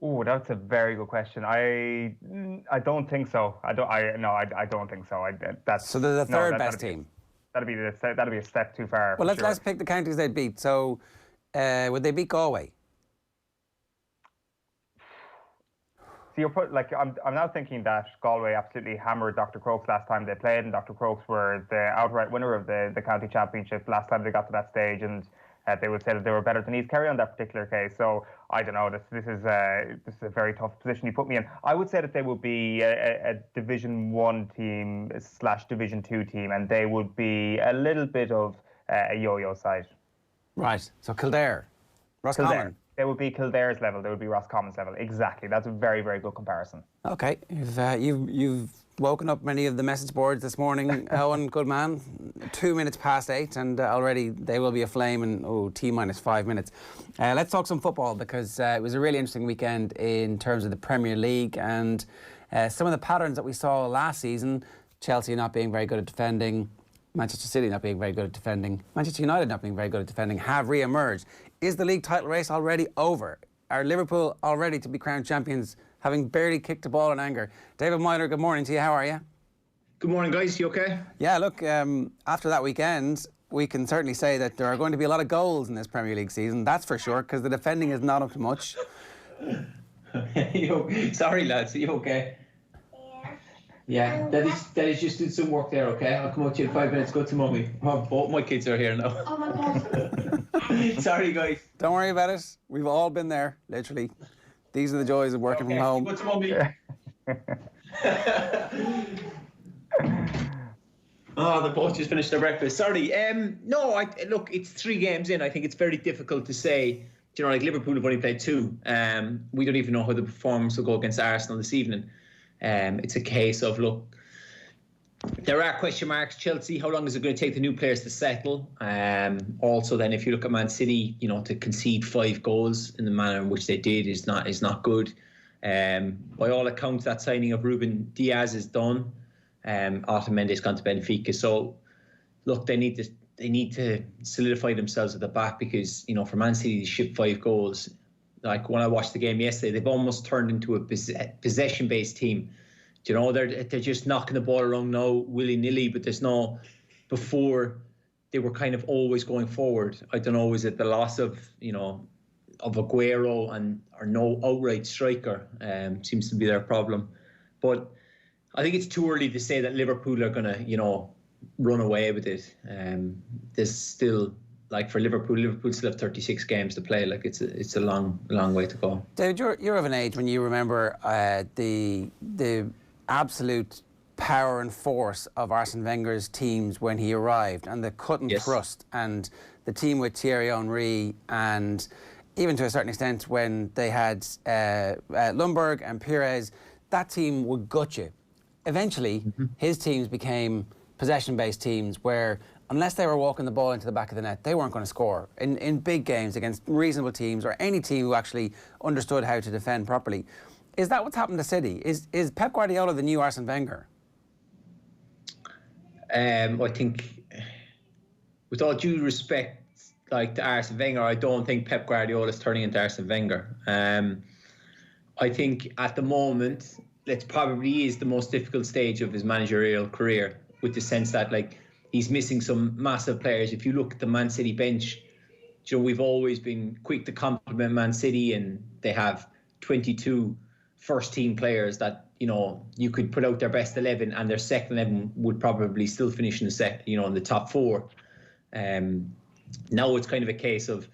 Oh, that's a very good question. I don't think so. I don't think so. So they're the third best team. That'd be a step too far. Well, let's pick the counties they'd beat. So, would they beat Galway? So I'm now thinking that Galway absolutely hammered Dr. Crokes last time they played, and Dr. Crokes were the outright winner of the county championship last time they got to that stage, and they would say that they were better than East Kerry on that particular case. So I don't know. This is a very tough position you put me in. I would say that they would be a Division 1 team / Division 2 team, and they would be a little bit of a yo-yo side. Right. So Kildare, Roscommon. They would be Kildare's level. They would be Roscommon's level. Exactly. That's a very, very good comparison. Okay. You've woken up many of the message boards this morning, Eoin, good man. 2 minutes past 8, and already they will be aflame in T-minus 5 minutes. Let's talk some football, because it was a really interesting weekend in terms of the Premier League, and some of the patterns that we saw last season. Chelsea not being very good at defending, Manchester City not being very good at defending, Manchester United not being very good at defending, have re-emerged. Is the league title race already over? Are Liverpool already to be crowned champions, having barely kicked a ball in anger? David Meyler, good morning to you. How are you? Good morning, guys. You okay? Yeah, look, after that weekend, we can certainly say that there are going to be a lot of goals in this Premier League season. That's for sure, because the defending is not up to much. Sorry, lads. Are you okay? Yeah, Daddy's just did some work there, okay? I'll come out to you in 5 minutes. Go to Mummy. Both my kids are here now. Oh, my God. Sorry, guys. Don't worry about it. We've all been there, literally. These are the joys of working from home. Go to Mummy. Oh, they both just finished their breakfast. Sorry. Look, it's 3 games in. I think it's very difficult to say. Like Liverpool have only played 2. We don't even know how the performance will go against Arsenal this evening. It's a case of, look, there are question marks. Chelsea, how long is it going to take the new players to settle? Also, then, if you look at Man City, to concede 5 goals in the manner in which they did is not good. By all accounts, that signing of Ruben Diaz is done. Otamendi has gone to Benfica. So, look, they need to solidify themselves at the back, because for Man City to ship 5 goals. Like when I watched the game yesterday, they've almost turned into a possession-based team. They're just knocking the ball around now willy-nilly, but there's no. Before, they were kind of always going forward. I don't know, is it the loss of of Aguero or no outright striker seems to be their problem. But I think it's too early to say that Liverpool are going to run away with it. There's still. Like for Liverpool still have 36 games to play. Like it's a long way to go. David, you're of an age when you remember the absolute power and force of Arsene Wenger's teams when he arrived, and the cut and thrust, and the team with Thierry Henry, and even to a certain extent when they had Ljungberg and Pires, that team would gut you. Eventually, his teams became possession-based teams where, unless they were walking the ball into the back of the net, they weren't going to score in big games against reasonable teams or any team who actually understood how to defend properly. Is that what's happened to City? Is Pep Guardiola the new Arsene Wenger? I think with all due respect, like to Arsene Wenger, I don't think Pep Guardiola is turning into Arsene Wenger. I think at the moment, it probably is the most difficult stage of his managerial career, with the sense that like he's missing some massive players. If you look at the Man City bench, you know, we've always been quick to compliment Man City, and they have 22 first-team players that, you know, you could put out their best 11, and their second 11 would probably still finish in in the top 4. Now it's kind of a case of,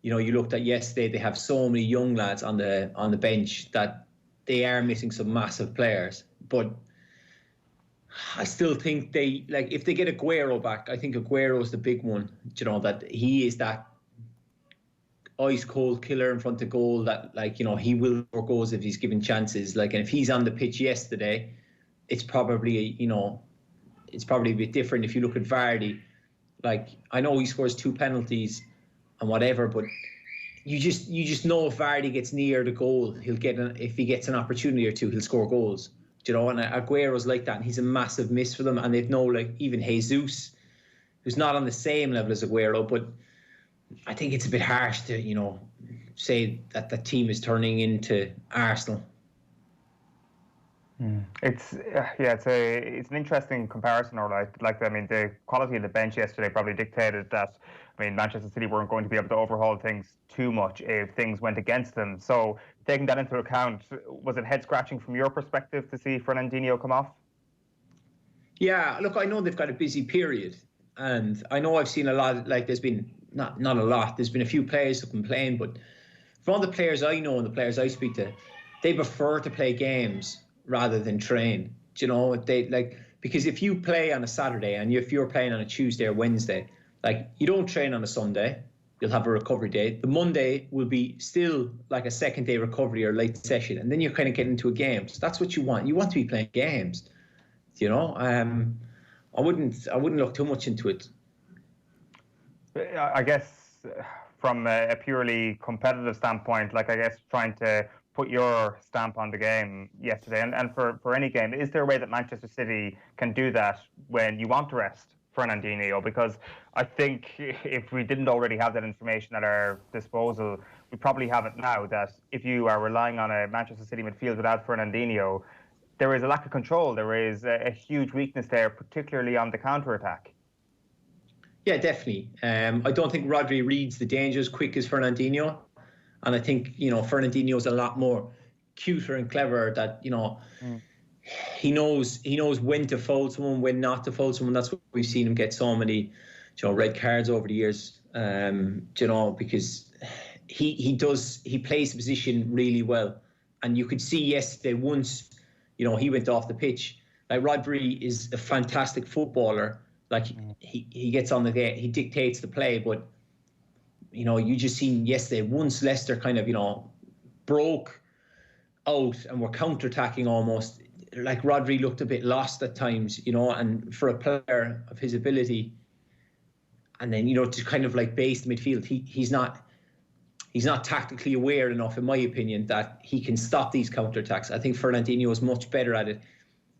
you know, you looked at yesterday, they have so many young lads on the bench that they are missing some massive players. But I still think they, like, if they get Aguero back, I think Aguero is the big one. You know, that he is that ice cold killer in front of goal that, like, you know, he will score goals if he's given chances. Like, and if he's on the pitch yesterday, it's probably, you know, it's probably a bit different. If you look at Vardy, like, I know he scores 2 penalties and whatever, but you just know if Vardy gets near the goal, he'll get if he gets an opportunity or two, he'll score goals. You know, and Aguero's like that, and he's a massive miss for them. And they've know, like, even Jesus, who's not on the same level as Aguero, but I think it's a bit harsh to, you know, say that the team is turning into Arsenal. It's an interesting comparison, or I mean, the quality of the bench yesterday probably dictated that. I mean, Manchester City weren't going to be able to overhaul things too much if things went against them. So, taking that into account, was it head scratching from your perspective to see Fernandinho come off? Yeah, look, I know they've got a busy period, and I know I've seen a lot. Like, there's been not a lot. There's been a few players who complain, but from all the players I know and the players I speak to, they prefer to play games rather than train. Do you know, they like, because if you play on a Saturday and if you're playing on a Tuesday or Wednesday, like, you don't train on a Sunday, you'll have a recovery day. The Monday will be still like a second day recovery or late session, and then you're kind of getting into a game. So that's what you want. You want to be playing games. You know, I wouldn't look too much into it. I guess from a purely competitive standpoint, like, I guess trying to put your stamp on the game yesterday, and for any game, is there a way that Manchester City can do that when you want to rest Fernandinho? Because I think if we didn't already have that information at our disposal, we probably have it now, that if you are relying on a Manchester City midfield without Fernandinho, there is a lack of control. There is a huge weakness there, particularly on the counter-attack. Yeah, definitely. I don't think Rodri reads the danger as quick as Fernandinho. And I think, you know, Fernandinho is a lot more cuter and clever, that, you know, he knows when to foul someone, when not to foul someone. That's why we've seen him get so many, you know, red cards over the years, you know, because he plays the position really well. And you could see yesterday, once, you know, he went off the pitch, like, Rodri is a fantastic footballer. Like, he gets on the game, he dictates the play, but, you know, you just seen yesterday, once Leicester kind of, you know, broke out and were counter-attacking almost, like, Rodri looked a bit lost at times, you know, and for a player of his ability, and then, you know, to kind of like base the midfield, he's not tactically aware enough, in my opinion, that he can stop these counter-attacks. I think Fernandinho is much better at it,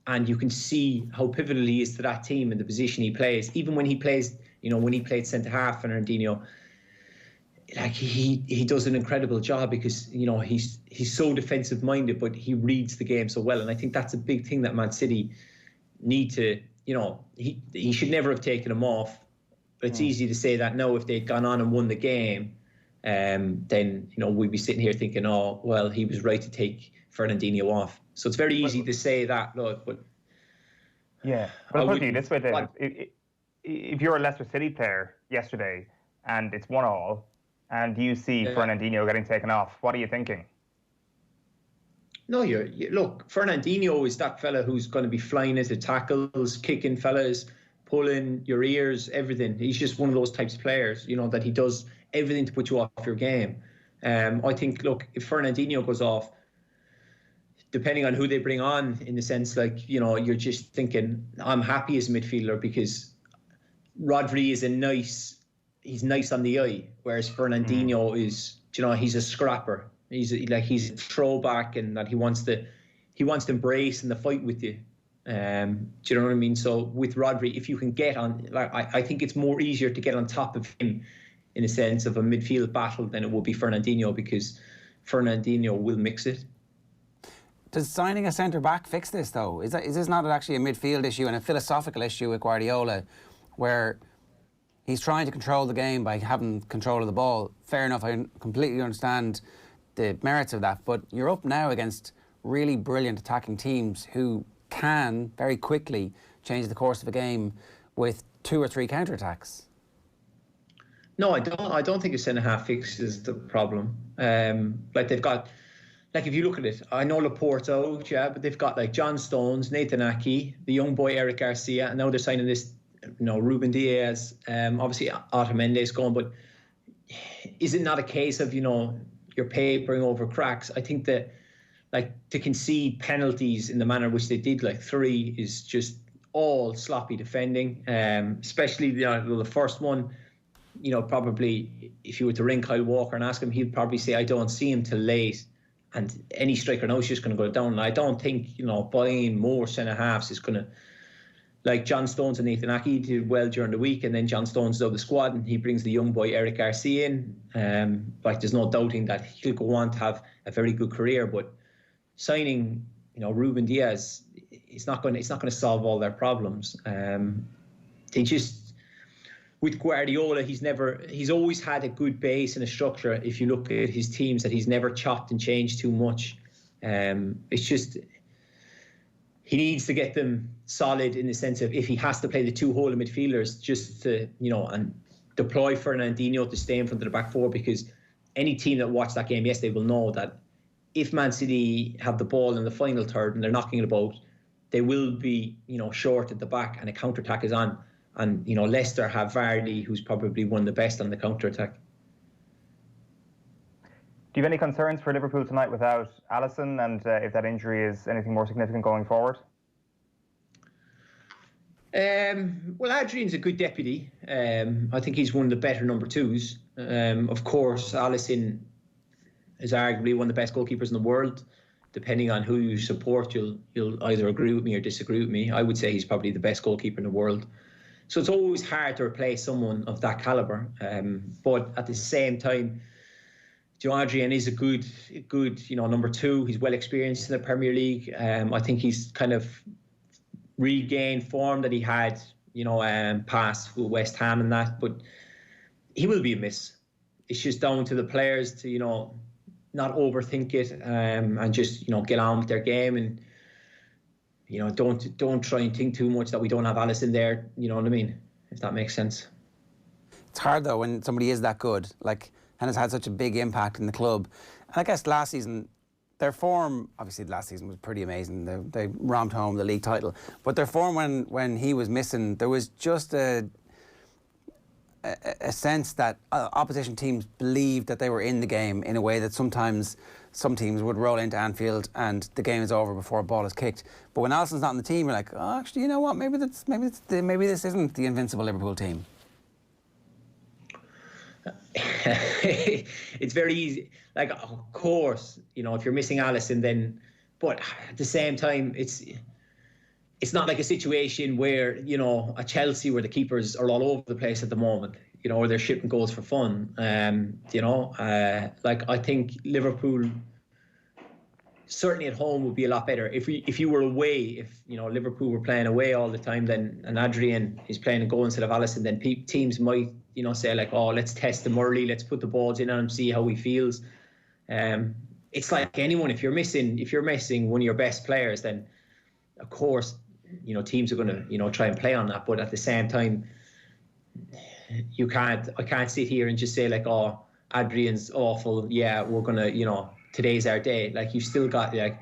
and you can see how pivotal he is to that team and the position he plays. Even when he plays, you know, when he played centre-half, Fernandinho, like, he does an incredible job, because, you know, he's so defensive minded, but he reads the game so well. And I think that's a big thing that Man City need to, you know, he should never have taken him off. But it's easy to say that now. If they'd gone on and won the game, then, you know, we'd be sitting here thinking, oh, well, he was right to take Fernandinho off. So it's very easy to say that, look, but yeah. But I'll put it this way, David. If you're a Leicester City player yesterday and it's 1-1, and you see Fernandinho getting taken off, what are you thinking? No, look, Fernandinho is that fella who's going to be flying into tackles, kicking fellas, pulling your ears, everything. He's just one of those types of players, you know, that he does everything to put you off your game. I think, look, if Fernandinho goes off, depending on who they bring on, in the sense, like, you know, you're just thinking, I'm happy as a midfielder, because Rodri is he's nice on the eye, whereas Fernandinho is, you know, he's a scrapper. He's a throwback, and that he wants to embrace in the fight with you. Do you know what I mean? So with Rodri, if you can get on, like I think it's more easier to get on top of him in a sense of a midfield battle than it would be Fernandinho, because Fernandinho will mix it. Does signing a centre-back fix this, though? Is this not actually a midfield issue and a philosophical issue with Guardiola, where he's trying to control the game by having control of the ball? Fair enough, I completely understand the merits of that, but you're up now against really brilliant attacking teams who can very quickly change the course of a game with 2 or 3 counter-attacks. No, I don't think a centre-half fixes the problem. Like they've got, like if you look at it, I know Laporte's out, yeah, but they've got like John Stones, Nathan Aki, the young boy Eric Garcia, and now they're signing this, Ruben Diaz, obviously Otamendi's gone, but is it not a case of, you're papering over cracks? I think that, like, to concede penalties in the manner which they did, like 3, is just all sloppy defending, especially the first one. Probably if you were to ring Kyle Walker and ask him, he'd probably say, I don't see him till late. And any striker knows he's just going to go down. And I don't think, buying more centre-halves is going to... Like John Stones and Nathan Aki did well during the week, and then John Stones is out of the squad and he brings the young boy Eric Garcia in. Like there's no doubting that he'll go on to have a very good career. But signing, Ruben Diaz, it's not going to solve all their problems. They just... With Guardiola, he's always had a good base and a structure. If you look at his teams, that he's never chopped and changed too much. It's just, he needs to get them solid in the sense of, if he has to play the 2 holding midfielders, just to, and deploy Fernandinho to stay in front of the back 4, because any team that watched that game yesterday will know that if Man City have the ball in the final third and they're knocking it about, they will be, short at the back and a counter-attack is on. And, Leicester have Vardy, who's probably one of the best on the counter-attack. Do you have any concerns for Liverpool tonight without Alisson, and if that injury is anything more significant going forward? Well, Adrian's a good deputy. I think he's one of the better number 2s. Of course, Alisson is arguably one of the best goalkeepers in the world. Depending on who you support, you'll either agree with me or disagree with me. I would say he's probably the best goalkeeper in the world. So it's always hard to replace someone of that caliber. But at the same time, Adrian is a good, number 2. He's well experienced in the Premier League. I think he's kind of regained form that he had, past West Ham and that. But he will be a miss. It's just down to the players to, not overthink it, and just, get on with their game, and don't try and think too much that we don't have Alisson there. You know what I mean? If that makes sense. It's hard though when somebody is that good, and has had such a big impact in the club. And I guess last season, their form, obviously last season was pretty amazing. They romped home the league title. But their form when he was missing, there was just a sense that opposition teams believed that they were in the game in a way that sometimes some teams would roll into Anfield and the game is over before a ball is kicked. But when Alisson's not in the team, you're like, oh, actually, you know what? Maybe this isn't the invincible Liverpool team. It's very easy. Like, of course, if you're missing Alisson, then, but at the same time, it's not like a situation where, a Chelsea where the keepers are all over the place at the moment, or they're shipping goals for fun. I think Liverpool, certainly at home, would be a lot better. If you were away, if, Liverpool were playing away all the time, then, and Adrian is playing a goal instead of Alisson, then teams might, say like, oh, let's test him early, let's put the balls in on him, see how he feels. It's like anyone, if you're missing one of your best players, then, of course, teams are going to, try and play on that. But at the same time, I can't sit here and just say like, oh, Adrian's awful. Yeah, we're going to, today's our day. Like, you've still got like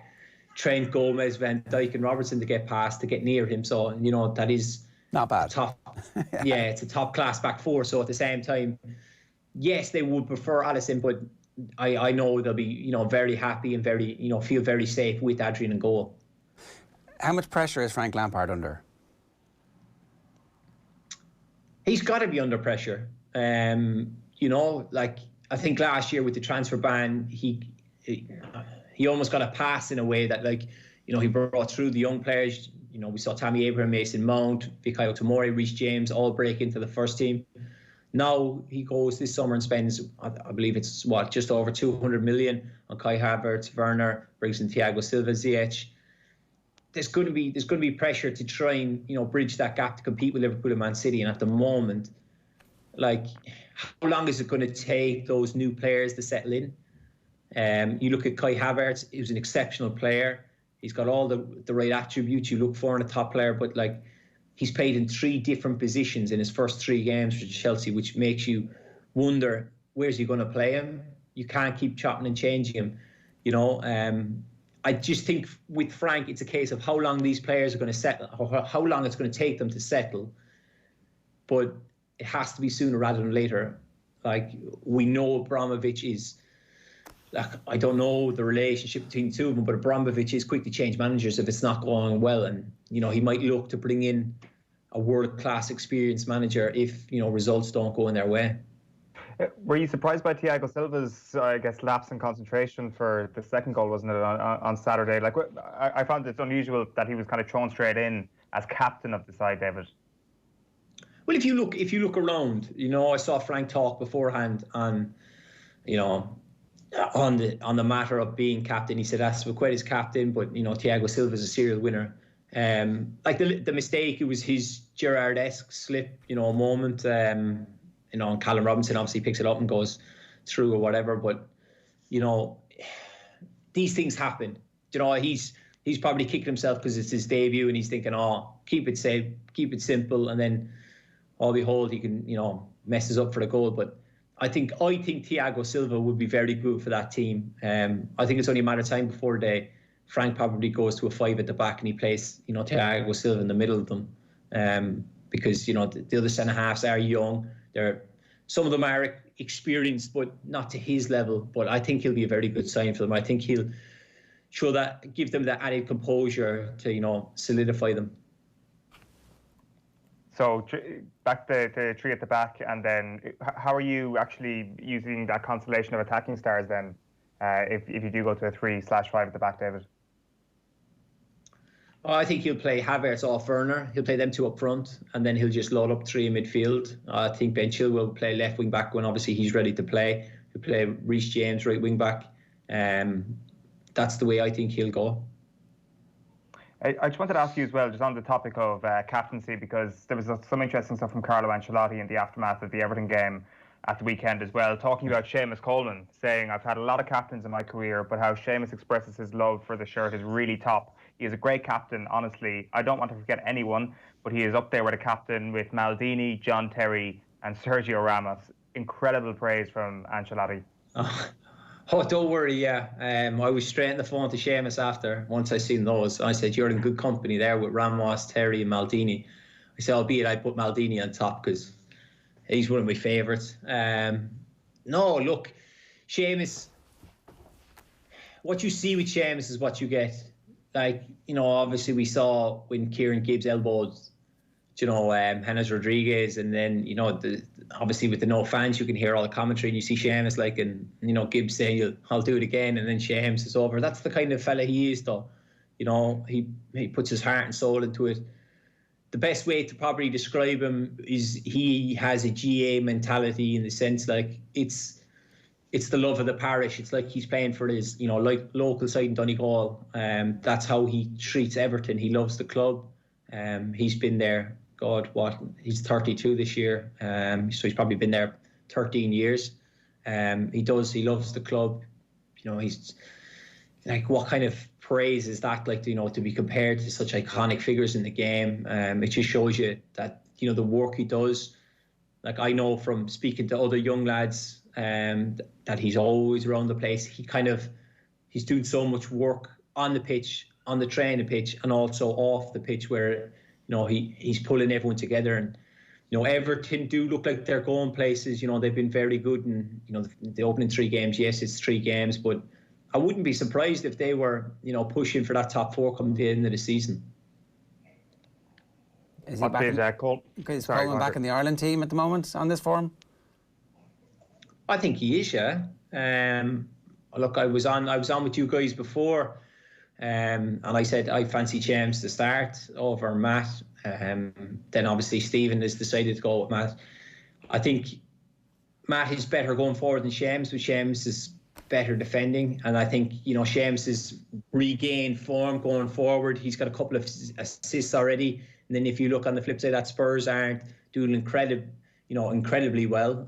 Trent, Gomez, Van Dijk and Robertson to get past, to get near him. So, that is not bad. Top. Yeah, it's a top class back 4. So at the same time, yes, they would prefer Alisson, but I know they'll be, very happy and very, feel very safe with Adrian in goal. How much pressure is Frank Lampard under? He's got to be under pressure. I think last year with the transfer ban, he almost got a pass in a way that, he brought through the young players, You know, we saw Tammy Abraham, Mason Mount, Fikayo Tomori, Reece James all break into the first team. Now he goes this summer and spends, I believe it's just over 200 million on Kai Havertz, Werner, brings in Thiago Silva, Ziyech. There's going to be pressure to try and, you know, bridge that gap to compete with Liverpool and Man City. And at the moment, like, how long is it going to take those new players to settle in? You look at Kai Havertz, he was an exceptional player. He's got all the right attributes you look for in a top player, but like, he's played in 3 different positions in his first 3 games for Chelsea, which makes you wonder, where's he going to play him? You can't keep chopping and changing him. You know, I just think with Frank, it's a case of how long these players are going to settle, or how long it's going to take them to settle. But it has to be sooner rather than later. Like, we know Abramovich is, like, I don't know the relationship between the two of them, but Abramovich is quick to change managers if it's not going well. And, you know, he might look to bring in a world-class experienced manager if, you know, results don't go in their way. Were you surprised by Thiago Silva's, I guess, lapse in concentration for the second goal, wasn't it, on Saturday? Like, I found it unusual that he was kind of thrown straight in as captain of the side, David. Well, if you look around, you know, I saw Frank talk beforehand on, you know, on the matter of being captain. He said Azpilicueta is captain, but, you know, Thiago Silva is a serial winner. Like the mistake, it was his Gerrard-esque slip, you know, a moment. You know, and Callum Robinson obviously picks it up and goes through or whatever. But, you know, these things happen. You know, he's probably kicking himself because it's his debut and he's thinking, oh, keep it safe, keep it simple, and then, oh, behold, he can, you know, messes up for the goal. But I think Thiago Silva would be very good for that team. I think it's only a matter of time before Frank probably goes to a 5 at the back and he plays, you know, Thiago Silva in the middle of them. Because, you know, the other centre-halves are young. Some of them are experienced, but not to his level. But I think he'll be a very good sign for them. I think he'll give them that added composure to, you know, solidify them. So back to 3 at the back, and then how are you actually using that constellation of attacking stars then, if you do go to a 3/5 at the back, David? Oh, I think he'll play Havertz off Werner. He'll play them 2 up front, and then he'll just load up 3 in midfield. I think Ben Chilwell will play left wing back when obviously he's ready to play. He'll play Reece James right wing back. That's the way I think he'll go. I just wanted to ask you as well, just on the topic of captaincy, because there was some interesting stuff from Carlo Ancelotti in the aftermath of the Everton game at the weekend as well, talking about Seamus Coleman, saying, I've had a lot of captains in my career, but how Seamus expresses his love for the shirt is really top. He is a great captain, honestly. I don't want to forget anyone, but he is up there with a captain with Maldini, John Terry and Sergio Ramos. Incredible praise from Ancelotti. Oh, don't worry, yeah. I was straight on the phone to Seamus after, once I seen those. I said, you're in good company there with Ramos, Terry and Maldini. I said, albeit I put Maldini on top because he's one of my favourites. No, look, Seamus, what you see with Seamus is what you get. Like, you know, obviously we saw when Kieran Gibbs elbowed, you know, James Rodriguez, and then, you know, obviously with the no fans, you can hear all the commentary and you see Seamus like, and, you know, Gibbs saying, I'll do it again, and then Seamus is over. That's the kind of fella he is, though. You know, he puts his heart and soul into it. The best way to probably describe him is he has a GAA mentality, in the sense, like, it's the love of the parish. It's like he's playing for his, you know, like local side in Donegal. That's how he treats Everton. He loves the club. He's been there, he's 32 this year. So he's probably been there 13 years. He loves the club. You know, he's like, what kind of praise is that, like, you know, to be compared to such iconic figures in the game? It just shows you that, you know, the work he does. Like, I know from speaking to other young lads, that he's always around the place. He's doing so much work on the pitch, on the training pitch, and also off the pitch, where, you know, he's pulling everyone together. And, you know, Everton do look like they're going places. You know, they've been very good, and, you know, the opening 3 games, yes, it's 3 games, but I wouldn't be surprised if they were, you know, pushing for that top 4 coming to the end of the season. Is he back Coleman back in the Ireland team at the moment on this form? I think he is, yeah. Look, I was on with you guys before And I said I fancy James to start over Matt. Then obviously Stephen has decided to go with Matt. I think Matt is better going forward than James, but James is better defending. And I think, James has regained form going forward. He's got a couple of assists already. And then if you look on the flip side, that Spurs aren't doing incredibly well.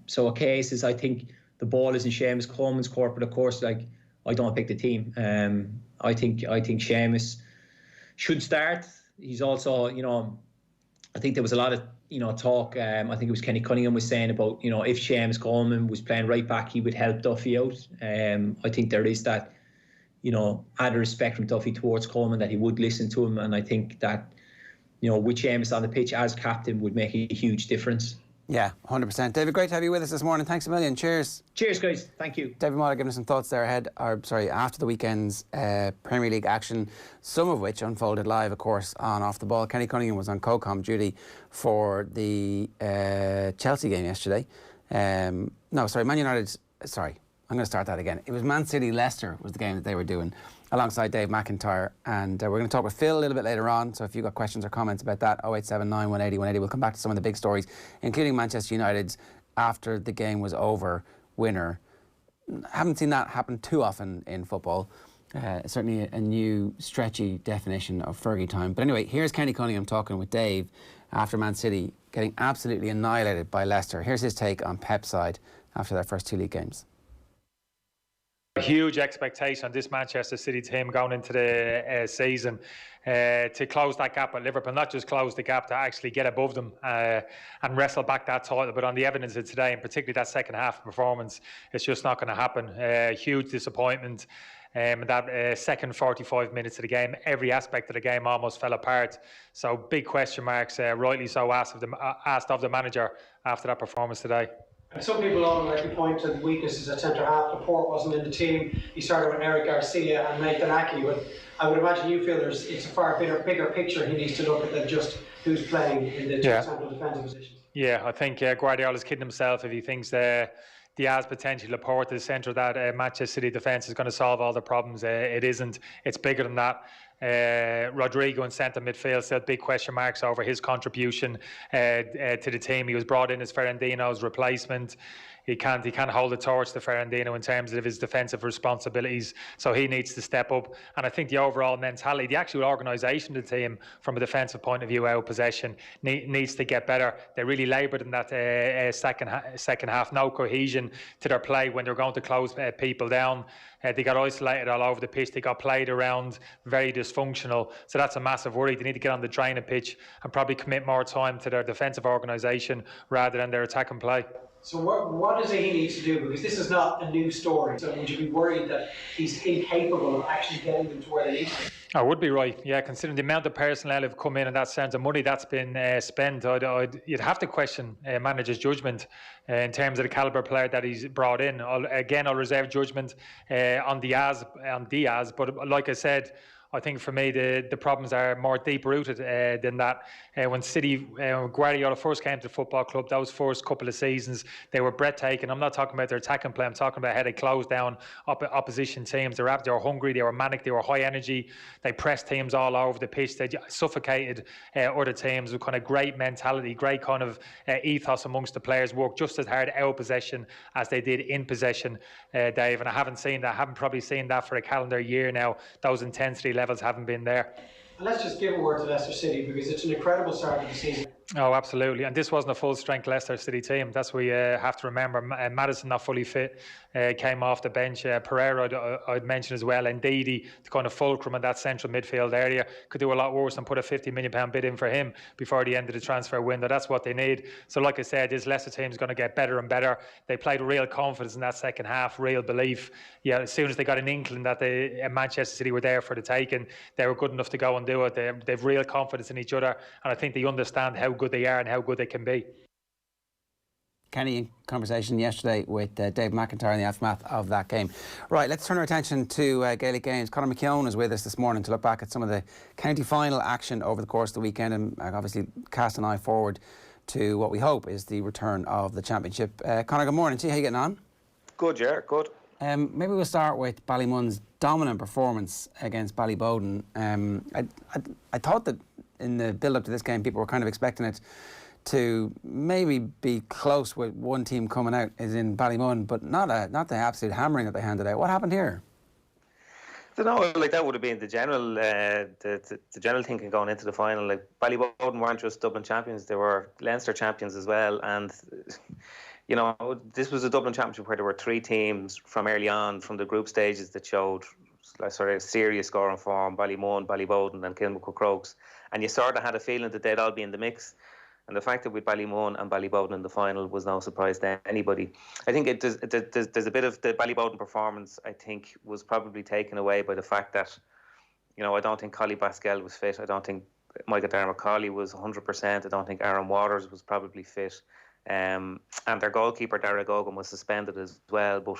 So a case is, I think the ball is in Seamus Coleman's court, but of course, I don't pick the team. I think Seamus should start. He's also, I think there was a lot of talk. I think it was Kenny Cunningham was saying about if Seamus Coleman was playing right back, he would help Duffy out. I think there is that added respect from Duffy towards Coleman, that he would listen to him, and I think that with Seamus on the pitch as captain would make a huge difference. Yeah, 100%. David, great to have you with us this morning. Thanks a million. Cheers. Cheers, guys. Thank you. David Meyler giving us some thoughts there after the weekend's Premier League action, some of which unfolded live, of course, on Off the Ball. Kenny Cunningham was on co-com duty for the Chelsea game yesterday. Man United. Sorry, I'm going to start that again. It was Man City Leicester was the game that they were doing, alongside Dave McIntyre, and we're going to talk with Phil a little bit later on, so if you've got questions or comments about that, 0879 180 180. We'll come back to some of the big stories, including Manchester United's after the game was over winner. Haven't seen that happen too often in football. Certainly a new stretchy definition of Fergie time. But anyway, here's Kenny Cunningham talking with Dave after Man City getting absolutely annihilated by Leicester. Here's his take on Pep's side after their first two league games. Huge expectation on this Manchester City team going into the season to close that gap at Liverpool, not just close the gap, to actually get above them and wrestle back that title. But on the evidence of today, and particularly that second half performance, it's just not going to happen. Huge disappointment. That second 45 minutes of the game, every aspect of the game almost fell apart. So big question marks, rightly so, asked of the manager after that performance today. Some people automatically point to the weaknesses at centre half. Laporte wasn't in the team. He started with Eric Garcia and Nathan Aki. But I would imagine you feel it's a far bigger picture he needs to look at than just who's playing in the two central defensive positions. Yeah, I think Guardiola's kidding himself if he thinks Diaz, potentially Laporte, the centre of that Manchester City defence is going to solve all the problems. It isn't. It's bigger than that. Rodrigo in centre midfield, still big question marks over his contribution to the team. He was brought in as Ferrandino's replacement. He can't hold the torch to Ferrandino in terms of his defensive responsibilities, so he needs to step up. And I think the overall mentality, the actual organisation of the team from a defensive point of view, out of possession, needs to get better. They really laboured in that second half. No cohesion to their play when they're going to close people down. They got isolated all over the pitch. They got played around, very dysfunctional. So that's a massive worry. They need to get on the training pitch and probably commit more time to their defensive organisation rather than their attacking play. So what does he need to do? Because this is not a new story. So would you be worried that he's incapable of actually getting them to where they need to be? I would be right, yeah, considering the amount of personnel have come in and that sense of money that's been spent. You'd have to question manager's judgment in terms of the calibre player that he's brought in. I'll reserve judgment on Diaz, but like I said, I think for me the problems are more deep-rooted than that. When Guardiola first came to the football club, those first couple of seasons, they were breathtaking. I'm not talking about their attacking play, I'm talking about how they closed down opposition teams. They were hungry, they were manic, they were high energy. They pressed teams all over the pitch. They suffocated other teams with kind of great mentality, great kind of ethos amongst the players. Worked just as hard out of possession as they did in possession, Dave. And I haven't probably seen that for a calendar year now. Those intensity levels haven't been there. And let's just give a word to Leicester City, because it's an incredible start to the season. Oh, absolutely. And this wasn't a full-strength Leicester City team. That's what we have to remember. Maddison not fully fit, came off the bench. Pereira, I'd mention as well. And Ndidi, the kind of fulcrum in that central midfield area, could do a lot worse and put a £50 million bid in for him before the end of the transfer window. That's what they need. So like I said, this Leicester team is going to get better and better. They played with real confidence in that second half, real belief. Yeah, as soon as they got an inkling that Manchester City were there for the taking, they were good enough to go and do it. They've real confidence in each other, and I think they understand how good they are and how good they can be. Kenny, conversation yesterday with Dave McIntyre in the aftermath of that game. Right, let's turn our attention to Gaelic games. Conor McKeon is with us this morning to look back at some of the county final action over the course of the weekend and obviously cast an eye forward to what we hope is the return of the championship. Conor, good morning. See how you getting on? Good, yeah, good. Maybe we'll start with Ballymun's dominant performance against Ballybowden. I thought that in the build-up to this game, people were kind of expecting it to maybe be close with one team coming out, as in Ballymun, but not the absolute hammering that they handed out. What happened here? I don't know, like that would have been the general the general thinking going into the final. Like Ballybowden weren't just Dublin champions; they were Leinster champions as well. And you know, this was a Dublin championship where there were 3 teams from early on, from the group stages, that showed sort of serious scoring form: Ballymun, Ballybowden, and Kilmacud Crokes. And you sort of had a feeling that they'd all be in the mix. And the fact that with Ballymun and Ballybowden in the final was no surprise to anybody. I think there's a bit of the Ballybowden performance, I think, was probably taken away by the fact that, you know, I don't think Collie Basquel was fit. I don't think Michael Darragh-McCauley was 100%. I don't think Aaron Waters was probably fit. And their goalkeeper, Darragh Gogan, was suspended as well. But,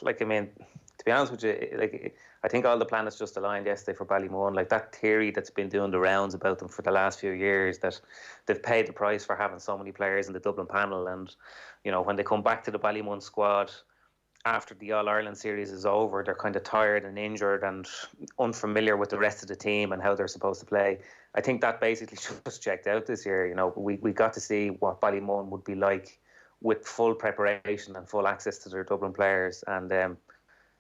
like, I mean, to be honest with you, like, I think all the planets just aligned yesterday for Ballymun. Like, that theory that's been doing the rounds about them for the last few years, that they've paid the price for having so many players in the Dublin panel. And, you know, when they come back to the Ballymun squad after the All-Ireland series is over, they're kind of tired and injured and unfamiliar with the rest of the team and how they're supposed to play. I think that basically just checked out this year. You know, we got to see what Ballymun would be like with full preparation and full access to their Dublin players. And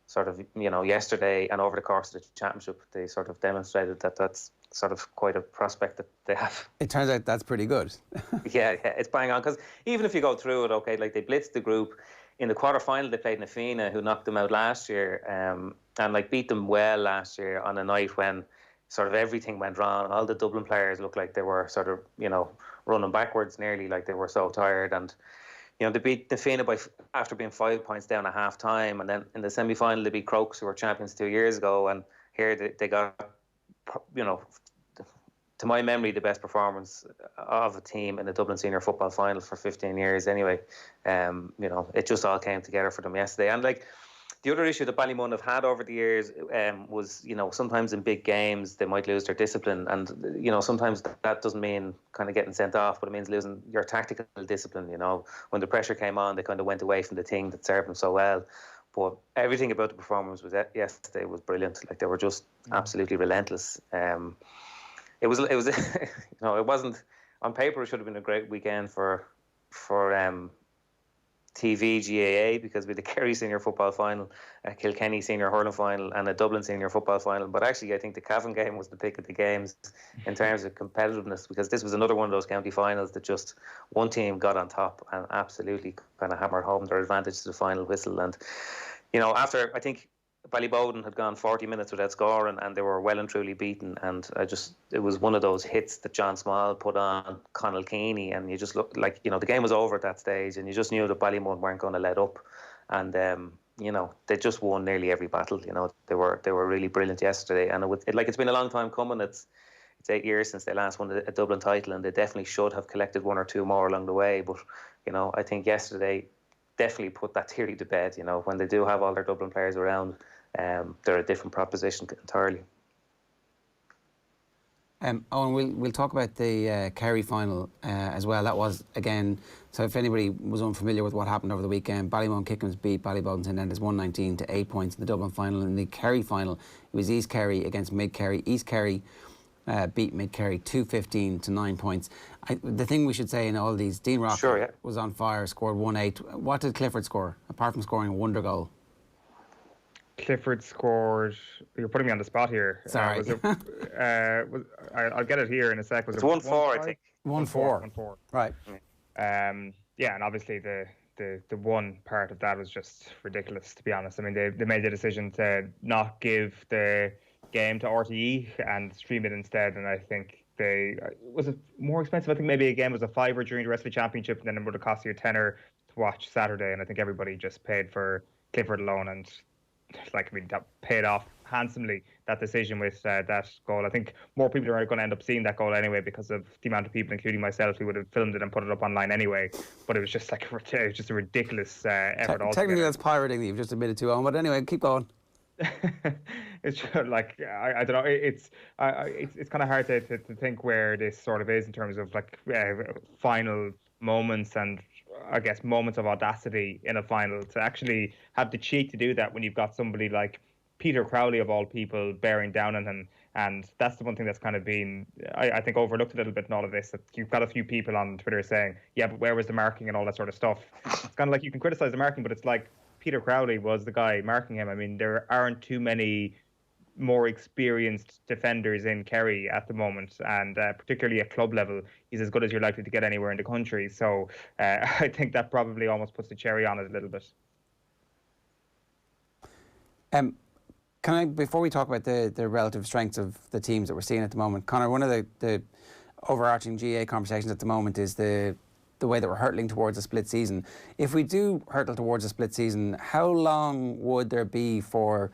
sort of, you know, yesterday and over the course of the championship, they sort of demonstrated that that's sort of quite a prospect that they have. It turns out that's pretty good. yeah, it's bang on. Because even if you go through it, okay, like they blitzed the group. In the quarter-final, they played Nafina, who knocked them out last year, and like beat them well last year on a night when sort of everything went wrong. All the Dublin players looked like they were sort of, you know, running backwards nearly, like they were so tired. And, you know, they beat Nafina after being 5 points down at half-time. And then in the semi-final, they beat Crokes, who were champions 2 years ago. And here they got, you know, to my memory, the best performance of a team in the Dublin senior football final for 15 years anyway. You know, it just all came together for them yesterday. And like the other issue that Ballymun have had over the years was, you know, sometimes in big games they might lose their discipline. And, you know, sometimes that doesn't mean kind of getting sent off, but it means losing your tactical discipline. You know, when the pressure came on, they kind of went away from the thing that served them so well. But everything about the performance was yesterday was brilliant. Like they were just absolutely relentless. It was, you know, it wasn't on paper. It should have been a great weekend for TV GAA, because we had the Kerry senior football final, a Kilkenny senior hurling final, and a Dublin senior football final. But actually, I think the Cavan game was the pick of the games in terms of competitiveness, because this was another one of those county finals that just one team got on top and absolutely kind of hammered home their advantage to the final whistle. And, you know, after, I think Ballybowden had gone 40 minutes without scoring and they were well and truly beaten, and it was one of those hits that John Small put on Conall Keeney, and you just looked like, you know, the game was over at that stage and you just knew that Ballymun weren't going to let up. And you know, they just won nearly every battle. You know, they were really brilliant yesterday, and it's been a long time coming. It's 8 years since they last won a Dublin title, and they definitely should have collected one or two more along the way. But, you know, I think yesterday definitely put that theory to bed. You know, when they do have all their Dublin players around, they're a different proposition entirely. Eoin, we'll talk about the Kerry final as well. That was, again, so if anybody was unfamiliar with what happened over the weekend, Ballymun Kickham's beat Ballybowden St Enda's 119 to 8 points in the Dublin final. In the Kerry final, it was East Kerry against Mid Kerry. East Kerry beat Mid Kerry 215 to 9 points. The thing we should say in all these, Dean Rock was on fire, scored 1-8. What did Clifford score, apart from scoring a wonder goal? Clifford scored. You're putting me on the spot here. Sorry. I'll get it here in a sec. Was it 1-4? I think 1-4. 1-4. Right. Yeah, and obviously the one part of that was just ridiculous, to be honest. I mean, they made the decision to not give the game to RTE and stream it instead, and I think was it more expensive? I think maybe a game was a $5 during the rest of the championship, and then it would have cost you a $10 to watch Saturday, and I think everybody just paid for Clifford alone, and like, I mean, that paid off handsomely, that decision with that goal. I think more people are going to end up seeing that goal anyway because of the amount of people, including myself, who would have filmed it and put it up online anyway. But it was just like a ridiculous effort. Technically, that's pirating that you've just admitted to, Eoin. But anyway, keep going. It's just, like, I don't know. It's kind of hard to think where this sort of is in terms of like final moments, and I guess, moments of audacity in a final, to actually have the cheek to do that when you've got somebody like Peter Crowley, of all people, bearing down on him. And that's the one thing that's kind of been, I think, overlooked a little bit in all of this. That you've got a few people on Twitter saying, yeah, but where was the marking and all that sort of stuff? It's kind of like you can criticise the marking, but it's like Peter Crowley was the guy marking him. I mean, there aren't too many more experienced defenders in Kerry at the moment, and particularly at club level, he's as good as you're likely to get anywhere in the country. So I think that probably almost puts the cherry on it a little bit. Can I, before we talk about the relative strengths of the teams that we're seeing at the moment, Conor, one of the overarching GAA conversations at the moment is the way that we're hurtling towards a split season. If we do hurtle towards a split season, how long would there be for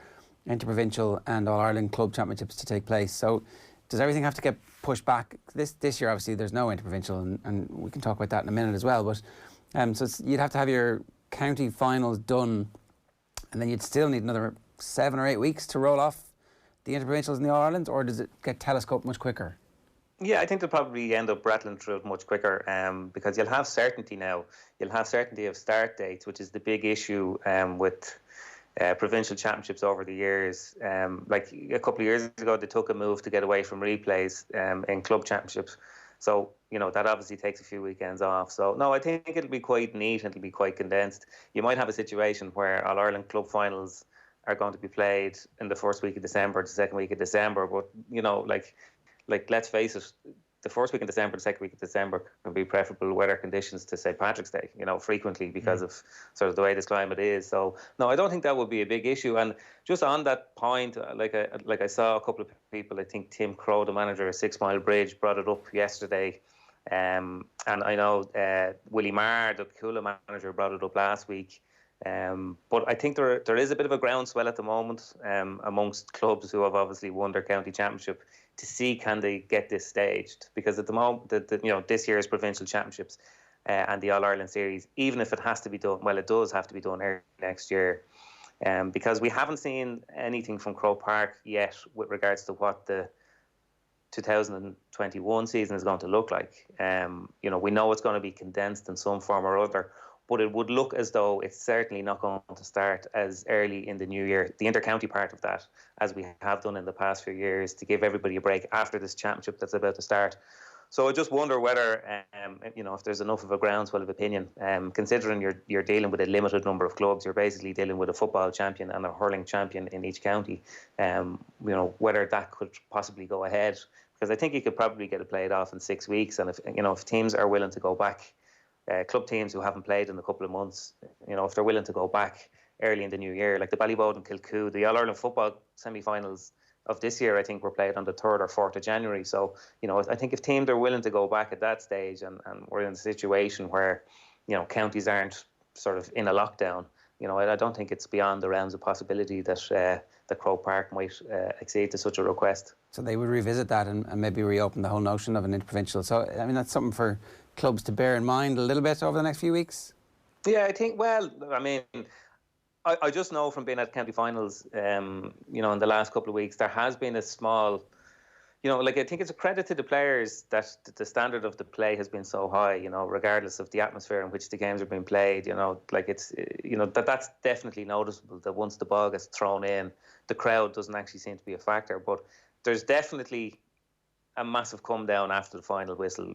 Interprovincial and All-Ireland club championships to take place? So does everything have to get pushed back? This year, obviously, there's no Interprovincial, and we can talk about that in a minute as well. But so you'd have to have your county finals done, and then you'd still need another 7 or 8 weeks to roll off the Interprovincials in the All-Ireland, or does it get telescoped much quicker? Yeah, I think they'll probably end up rattling through it much quicker because you'll have certainty now. You'll have certainty of start dates, which is the big issue with provincial championships over the years. Like a couple of years ago, they took a move to get away from replays in club championships. So, that obviously takes a few weekends off. So, no, I think it'll be quite neat and it'll be quite condensed. You might have a situation where All-Ireland club finals are going to be played in the first week of December, the second week of December. But, like let's face it, the first week in December, the second week of December can be preferable weather conditions to St. Patrick's Day, frequently because of sort of the way this climate is. So, no, I don't think that would be a big issue. And just on that point, like I saw a couple of people, I think Tim Crow, the manager of 6 Mile Bridge, brought it up yesterday. And I know Willie Marr, the Coola manager, brought it up last week. But I think there is a bit of a groundswell at the moment amongst clubs who have obviously won their county championship to see can they get this staged, because at the moment this year's provincial championships and the All-Ireland series, even if it has to be done, well, it does have to be done early next year, because we haven't seen anything from Croke Park yet with regards to what the 2021 season is going to look like. We know it's going to be condensed in some form or other, but it would look as though it's certainly not going to start as early in the new year, the inter-county part of that, as we have done in the past few years, to give everybody a break after this championship that's about to start. So I just wonder whether, if there's enough of a groundswell of opinion, considering you're dealing with a limited number of clubs, you're basically dealing with a football champion and a hurling champion in each county, whether that could possibly go ahead. Because I think you could probably get it played off in 6 weeks, and if teams are willing to go back, club teams who haven't played in a couple of months, if they're willing to go back early in the new year, like the Ballybowden Kilcoo, the All-Ireland football semi-finals of this year, I think were played on the 3rd or 4th of January. So, I think if teams are willing to go back at that stage, and we're in a situation where, counties aren't sort of in a lockdown, I don't think it's beyond the realms of possibility that Croke Park might accede to such a request. So they would revisit that and maybe reopen the whole notion of an interprovincial. So, I mean, that's something for clubs to bear in mind a little bit over the next few weeks? Yeah, I think, I just know from being at county finals, in the last couple of weeks, there has been a small, I think it's a credit to the players that the standard of the play has been so high, regardless of the atmosphere in which the games are being played, that's definitely noticeable, that once the ball gets thrown in, the crowd doesn't actually seem to be a factor. But there's definitely a massive come down after the final whistle,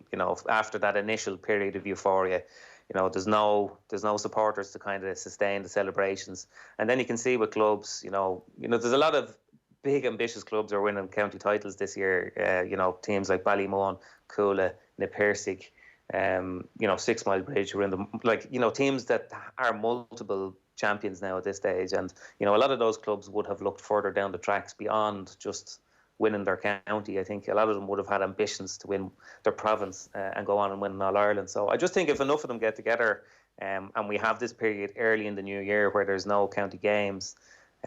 after that initial period of euphoria. There's no supporters to kind of sustain the celebrations. And then you can see with clubs, there's a lot of big ambitious clubs are winning county titles this year. Teams like Ballymun, Coola, Napirsig, 6 Mile Bridge were in the, teams that are multiple champions now at this stage. And, a lot of those clubs would have looked further down the tracks beyond just winning their county. I think a lot of them would have had ambitions to win their province and go on and win All-Ireland. So I just think if enough of them get together and we have this period early in the new year where there's no county games,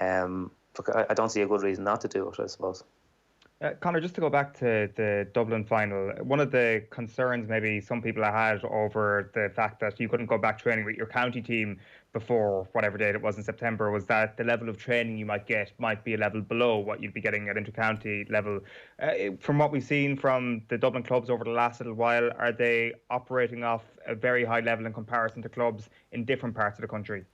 I don't see a good reason not to do it, I suppose. Conor, just to go back to the Dublin final, one of the concerns maybe some people had over the fact that you couldn't go back training with your county team before whatever date it was in September was that the level of training you might get might be a level below what you'd be getting at intercounty level. From what we've seen from the Dublin clubs over the last little while, are they operating off a very high level in comparison to clubs in different parts of the country?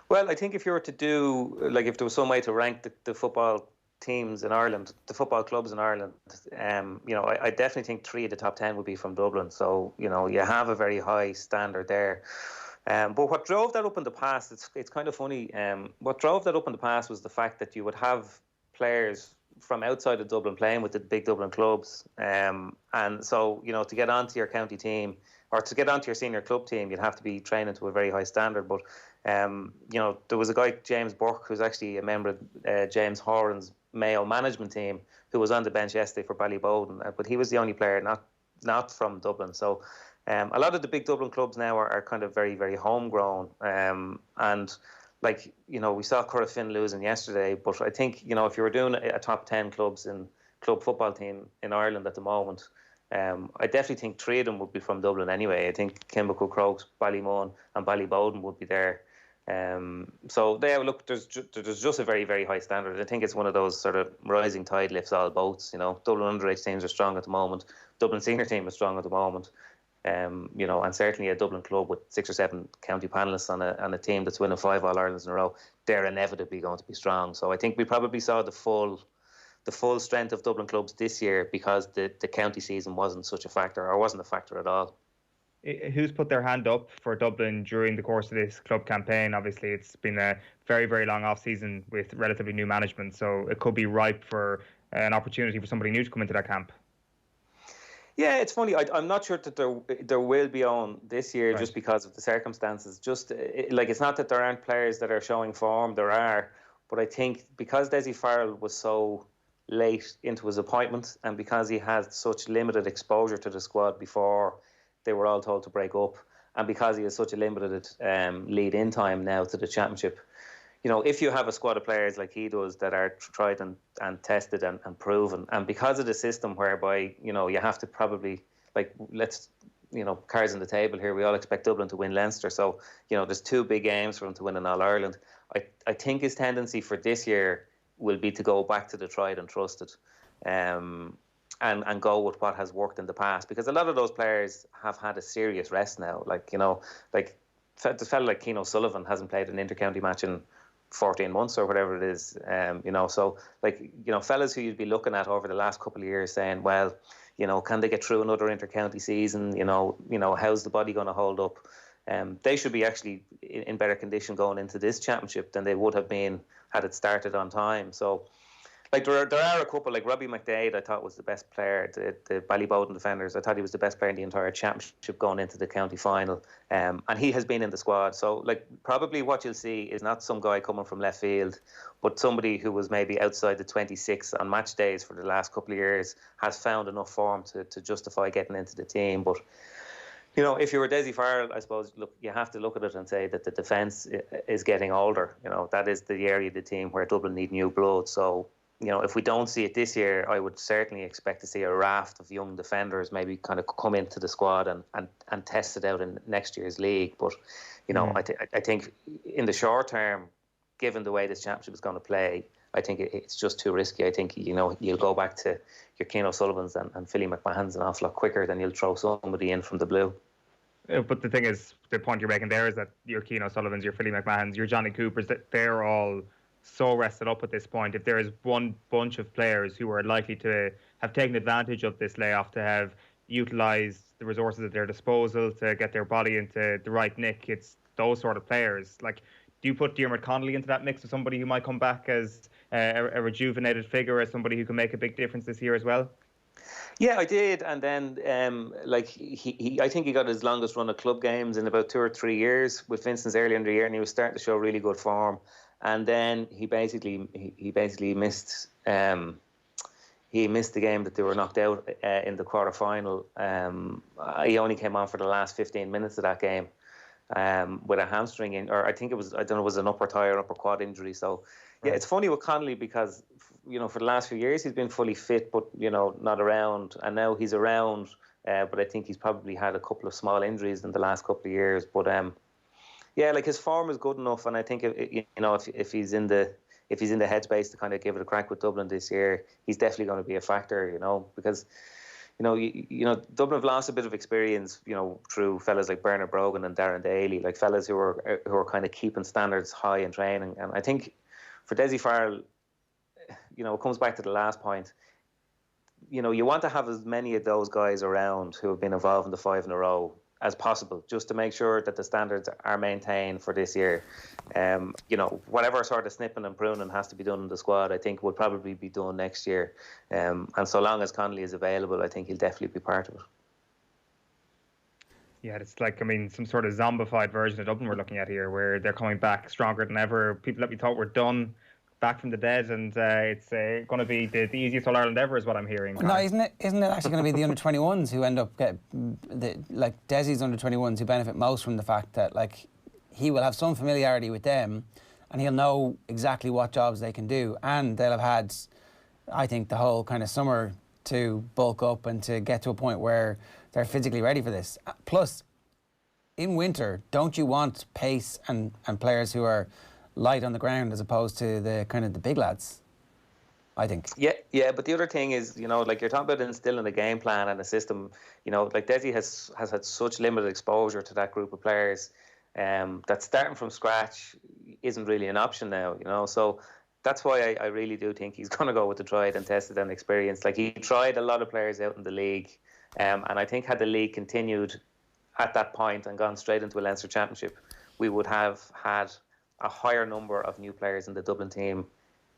Well, I think if you were to do, like, if there was some way to rank the football teams in Ireland, the football clubs in Ireland, I definitely think 3 of the top 10 would be from Dublin. So, you have a very high standard there. But what drove that up in the past, it's kind of funny, what drove that up in the past was the fact that you would have players from outside of Dublin playing with the big Dublin clubs. And so, to get onto your county team or to get onto your senior club team, you'd have to be training to a very high standard. But, there was a guy, James Burke, who's actually a member of James Horan's Mayo management team, who was on the bench yesterday for Ballybowden. But he was the only player not from Dublin. So, a lot of the big Dublin clubs now are kind of very, very homegrown. And we saw Corofin losing yesterday, but I think, if you were doing a top 10 clubs in club football team in Ireland at the moment, I definitely think 3 of them would be from Dublin anyway. I think Kimberley, Crokes, Ballymun and Ballybowden would be there. So there's just a very, very high standard. I think it's one of those sort of rising tide lifts all boats. Dublin underage teams are strong at the moment. Dublin senior team is strong at the moment. And certainly a Dublin club with 6 or 7 county panellists on a team that's winning 5 All-Irelands in a row, they're inevitably going to be strong. So I think we probably saw the full strength of Dublin clubs this year because the county season wasn't such a factor, or wasn't a factor at all. Who's put their hand up for Dublin during the course of this club campaign? Obviously, it's been a very, very long off-season with relatively new management, so it could be ripe for an opportunity for somebody new to come into that camp. Yeah, it's funny. I'm not sure that there will be on this year, right, just because of the circumstances. It's not that there aren't players that are showing form. There are, but I think because Dessie Farrell was so late into his appointment, and because he had such limited exposure to the squad before they were all told to break up, and because he has such a limited lead-in time now to the championship, if you have a squad of players like he does that are tried and tested and proven, and because of the system whereby, you have to probably, cards on the table here, we all expect Dublin to win Leinster. So, there's 2 big games for him to win in All-Ireland. I think his tendency for this year will be to go back to the tried and trusted. And go with what has worked in the past, because a lot of those players have had a serious rest now. The fella like Keane O'Sullivan hasn't played an intercounty match in 14 months or whatever it is. So fellas who you'd be looking at over the last couple of years saying, well, can they get through another intercounty season? How's the body going to hold up? They should be actually in better condition going into this championship than they would have been had it started on time. So, there are a couple, like Robbie McDade, I thought was the best player, the Ballybowden defenders. I thought he was the best player in the entire championship going into the county final. And he has been in the squad. So, probably what you'll see is not some guy coming from left field, but somebody who was maybe outside the 26 on match days for the last couple of years, has found enough form to justify getting into the team. But, if you were Dessie Farrell, I suppose, you have to look at it and say that the defence is getting older. That is the area of the team where Dublin need new blood. So, if we don't see it this year, I would certainly expect to see a raft of young defenders maybe kind of come into the squad and test it out in next year's league. But, I think in the short term, given the way this championship is going to play, I think it's just too risky. I think, you'll go back to your Keane O'Sullivans and Philly McMahon's an awful lot quicker than you'll throw somebody in from the blue. But the thing is, the point you're making there is that your Keane O'Sullivans, your Philly McMahon's, your Johnny Coopers, that they're all so rested up at this point. If there is one bunch of players who are likely to have taken advantage of this layoff, to have utilised the resources at their disposal to get their body into the right nick, it's those sort of players. Do you put Diarmuid Connolly into that mix of somebody who might come back as a rejuvenated figure, as somebody who can make a big difference this year as well? Yeah, I did, and then I think he got his longest run of club games in about 2 or 3 years with Vincent's earlier in the year, and he was starting to show really good form. And then he basically missed the game that they were knocked out in the quarter final. He only came on for the last 15 minutes of that game with a hamstring or I think it was an upper thigh or upper quad injury. So yeah, It's funny with Connolly because for the last few years he's been fully fit, but not around, and now he's around. But I think he's probably had a couple of small injuries in the last couple of years. But Yeah, like his form is good enough, and I think if he's in the headspace to kind of give it a crack with Dublin this year, he's definitely going to be a factor. Because Dublin have lost a bit of experience, through fellas like Bernard Brogan and Darren Daly, like fellas who are kind of keeping standards high in training. And I think for Dessie Farrell, it comes back to the last point. You want to have as many of those guys around who have been involved in the 5 in a row as possible, just to make sure that the standards are maintained for this year. Whatever sort of snipping and pruning has to be done in the squad, I think will probably be done next year. And so long as Connolly is available, I think he'll definitely be part of it. Yeah, it's like, some sort of zombified version of Dublin we're looking at here, where they're coming back stronger than ever. People that we thought were done, back from the dead, and it's going to be the easiest All-Ireland ever, is what I'm hearing. No, isn't it actually going to be the under-21s who end up Desi's under-21s who benefit most from the fact that he will have some familiarity with them, and he'll know exactly what jobs they can do, and they'll have had, I think, the whole kind of summer to bulk up and to get to a point where they're physically ready for this. Plus, in winter, don't you want pace and players who are light on the ground as opposed to the kind of the big lads, I think. Yeah, but the other thing is, you're talking about instilling a game plan and a system, Desi has had such limited exposure to that group of players, that starting from scratch isn't really an option now, so that's why I really do think he's going to go with the tried and tested and experienced. He tried a lot of players out in the league, and I think had the league continued at that point and gone straight into a Leinster Championship, we would have had a higher number of new players in the Dublin team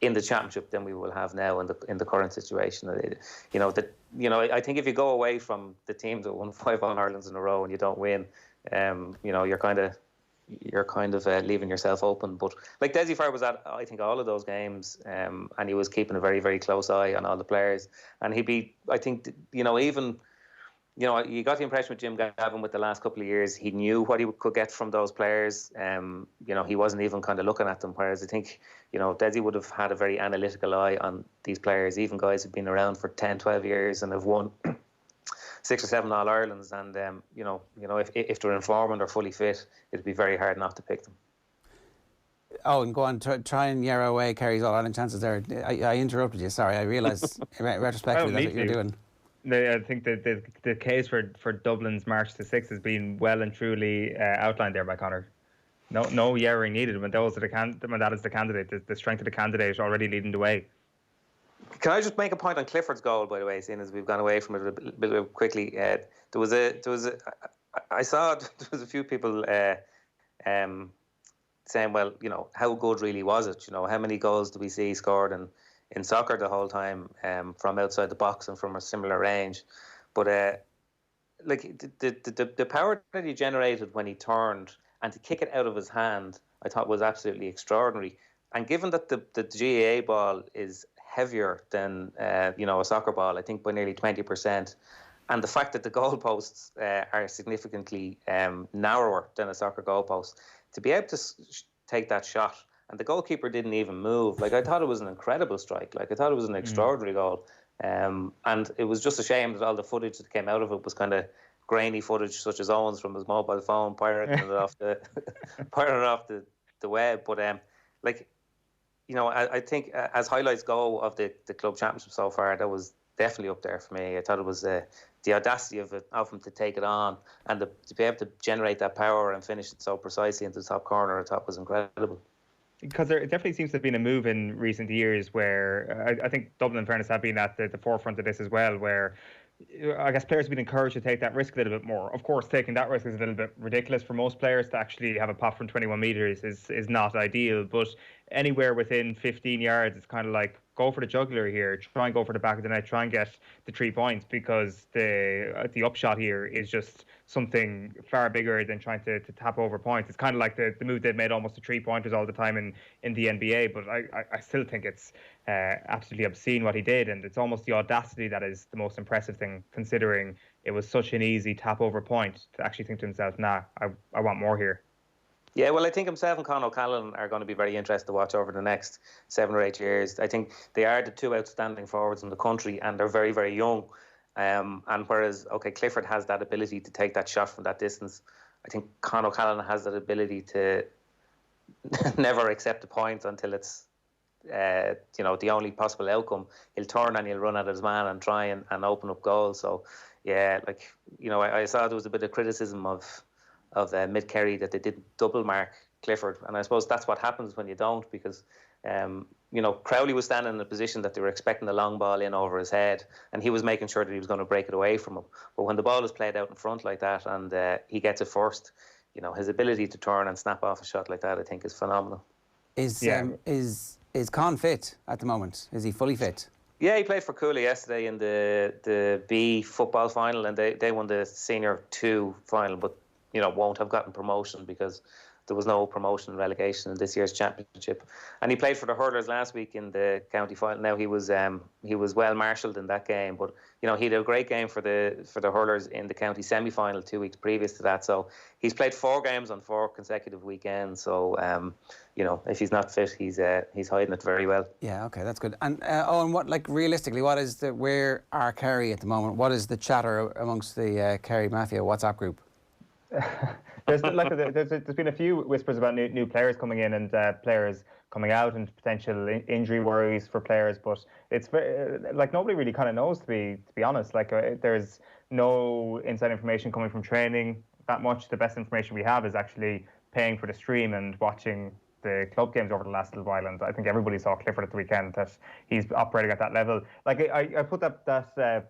in the Championship than we will have now in the current situation. I think if you go away from the teams that won 5 All-Irelands in a row and you don't win, you're kind of leaving yourself open. But Dessie Farrell was at, I think, all of those games, and he was keeping a very, very close eye on all the players. And he'd be, I think, even. You got the impression with Jim Gavin with the last couple of years, he knew what he could get from those players. He wasn't even kind of looking at them. Whereas I think, Desi would have had a very analytical eye on these players, even guys who've been around for 10, 12 years and have won 6 or 7 All-Irelands. And, if they're informed or fully fit, it'd be very hard not to pick them. Oh, and go on, try and yarrow away Kerry's All-Ireland chances there. I interrupted you, sorry. I realise retrospectively that's what you're doing. I think the case for Dublin's March the 6th has been well and truly outlined there by Conor. No yarring needed when that is the candidate. The strength of the candidate already leading the way. Can I just make a point on Clifford's goal, by the way, seeing as we've gone away from it a bit quickly? I saw there was a few people saying, well, how good really was it? How many goals do we see scored in soccer the whole time, from outside the box and from a similar range? But the power that he generated when he turned and to kick it out of his hand, I thought was absolutely extraordinary. And given that the GAA ball is heavier than a soccer ball, I think by nearly 20%, and the fact that the goalposts are significantly narrower than a soccer goalpost, to be able to take that shot. And the goalkeeper didn't even move. I thought it was an incredible strike. I thought it was an extraordinary goal. And it was just a shame that all the footage that came out of it was kind of grainy footage, such as Eoin's from his mobile phone, pirating it off the web. But I think as highlights go of the club championship so far, that was definitely up there for me. I thought it was the audacity of him to take it on and to be able to generate that power and finish it so precisely into the top corner, I thought was incredible. Because there definitely seems to have been a move in recent years where I think Dublin, in fairness, have been at the forefront of this as well, where I guess players have been encouraged to take that risk a little bit more. Of course, taking that risk is a little bit ridiculous for most players. To actually have a pop from 21 metres is not ideal, but anywhere within 15 yards, it's kind of like, go for the jugular here, try and go for the back of the net, try and get the 3 points, because the upshot here is just something far bigger than trying to tap over points. It's kind of like the move they've made almost to 3-pointers all the time in the NBA, but I still think it's absolutely obscene what he did, and it's almost the audacity that is the most impressive thing, considering it was such an easy tap over point to actually think to himself, I want more here. Yeah, well, I think himself and Conor O'Callaghan are going to be very interested to watch over the next 7 or 8 years. I think they are the 2 outstanding forwards in the country, and they're very, very young. And whereas, Clifford has that ability to take that shot from that distance, I think Conor McKeon has that ability to never accept a point until it's the only possible outcome. He'll turn and he'll run at his man and try and open up goals. So yeah, I saw there was a bit of criticism of Mid Kerry that they didn't double mark Clifford, and I suppose that's what happens when you don't, because Crowley was standing in a position that they were expecting the long ball in over his head, and he was making sure that he was going to break it away from him. But when the ball is played out in front like that and he gets it first, his ability to turn and snap off a shot like that, I think, is phenomenal. Is Con fit at the moment? Is he fully fit? Yeah, he played for Cooley yesterday in the B football final, and they won the Senior 2 final, but won't have gotten promotion because there was no promotion and relegation in this year's championship. And he played for the Hurlers last week in the county final. Now he was well marshalled in that game, but he had a great game for the Hurlers in the county semi-final 2 weeks previous to that. So he's played 4 games on 4 consecutive weekends. So if he's not fit, he's hiding it very well. Yeah, okay, that's good. And Eoin, realistically, where are Kerry at the moment? What is the chatter amongst the Kerry Mafia WhatsApp group? There's been a few whispers about new players coming in and players coming out and potential injury worries for players, but it's very, nobody really kind of knows, to be honest. There's no inside information coming from training that much. The best information we have is actually paying for the stream and watching the club games over the last little while, and I think everybody saw Clifford at the weekend, that he's operating at that level. I put that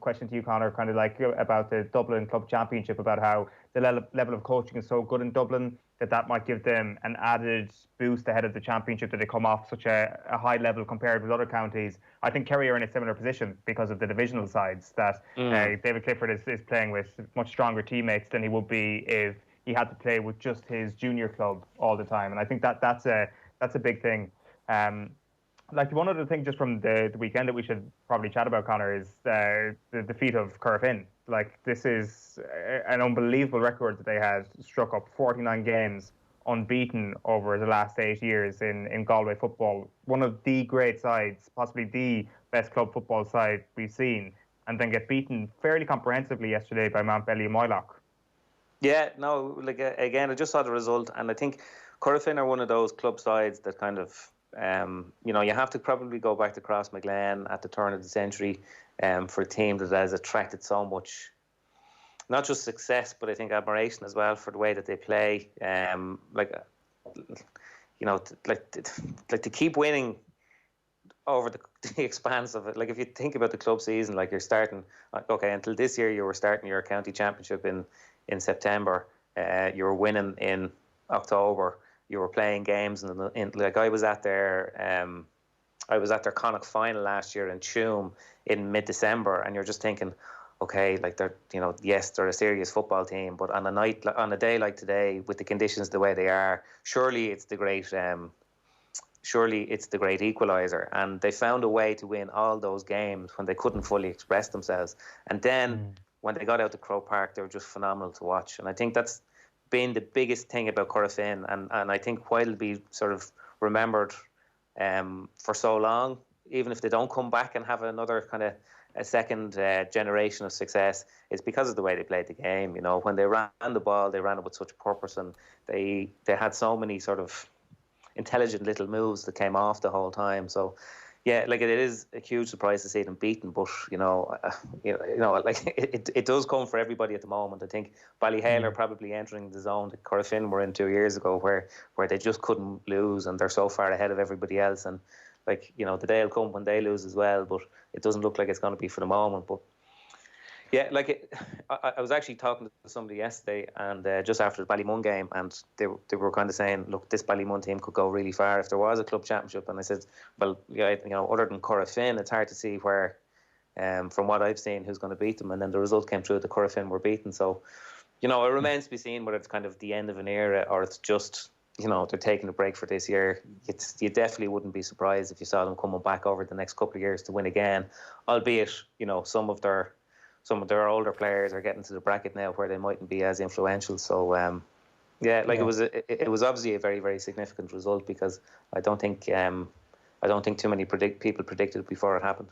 question to you, Conor, kind of about the Dublin Club Championship, about how the level of coaching is so good in Dublin that might give them an added boost ahead of the championship, that they come off such a high level compared with other counties. I think Kerry are in a similar position because of the divisional sides, that David Clifford is playing with much stronger teammates than he would be if he had to play with just his junior club all the time. And I think that's a big thing. One other thing just from the weekend that we should probably chat about, Conor, is the defeat of Corofin. This is an unbelievable record that they had struck up, 49 games unbeaten over the last 8 years in Galway football. One of the great sides, possibly the best club football side we've seen, and then get beaten fairly comprehensively yesterday by Mountbelly and Moylock. Yeah, no, Again, I just saw the result, and I think Corofin are one of those club sides that kind of, you have to probably go back to Crossmaglen at the turn of the century for a team that has attracted so much, not just success, but I think admiration as well for the way that they play. To keep winning over the expanse of it. If you think about the club season, you're starting, until this year you were starting your county championship in September, you were winning in October. You were playing games I was at their Connacht final last year in Tuam in mid-December, and you're just thinking, they're a serious football team, but on a day like today, with the conditions the way they are, surely it's the great equaliser. And they found a way to win all those games when they couldn't fully express themselves. And then when they got out to Croke Park, they were just phenomenal to watch. And I think that's been the biggest thing about Corofin, and I think why it'll be sort of remembered for so long, even if they don't come back and have another kind of a second generation of success, is because of the way they played the game. When they ran the ball, they ran it with such purpose, and they had so many sort of intelligent little moves that came off the whole time. So yeah, it is a huge surprise to see them beaten, but it does come for everybody at the moment. I think Ballyhale are probably entering the zone that Corofin were in 2 years ago, where they just couldn't lose, and they're so far ahead of everybody else. And the day will come when they lose as well, but it doesn't look like it's going to be for the moment. But yeah, I was actually talking to somebody yesterday, and just after the Ballymun game, and they were kind of saying, look, this Ballymun team could go really far if there was a club championship. And I said, well, other than Corofin, it's hard to see where, from what I've seen, who's going to beat them. And then the result came through that Corofin were beaten. So, it remains to be seen whether it's kind of the end of an era or it's just, they're taking a break for this year. You definitely wouldn't be surprised if you saw them coming back over the next couple of years to win again, albeit, some of their older players are getting to the bracket now where they mightn't be as influential. So, it was obviously a very, very significant result, because I don't think too many people predicted it before it happened.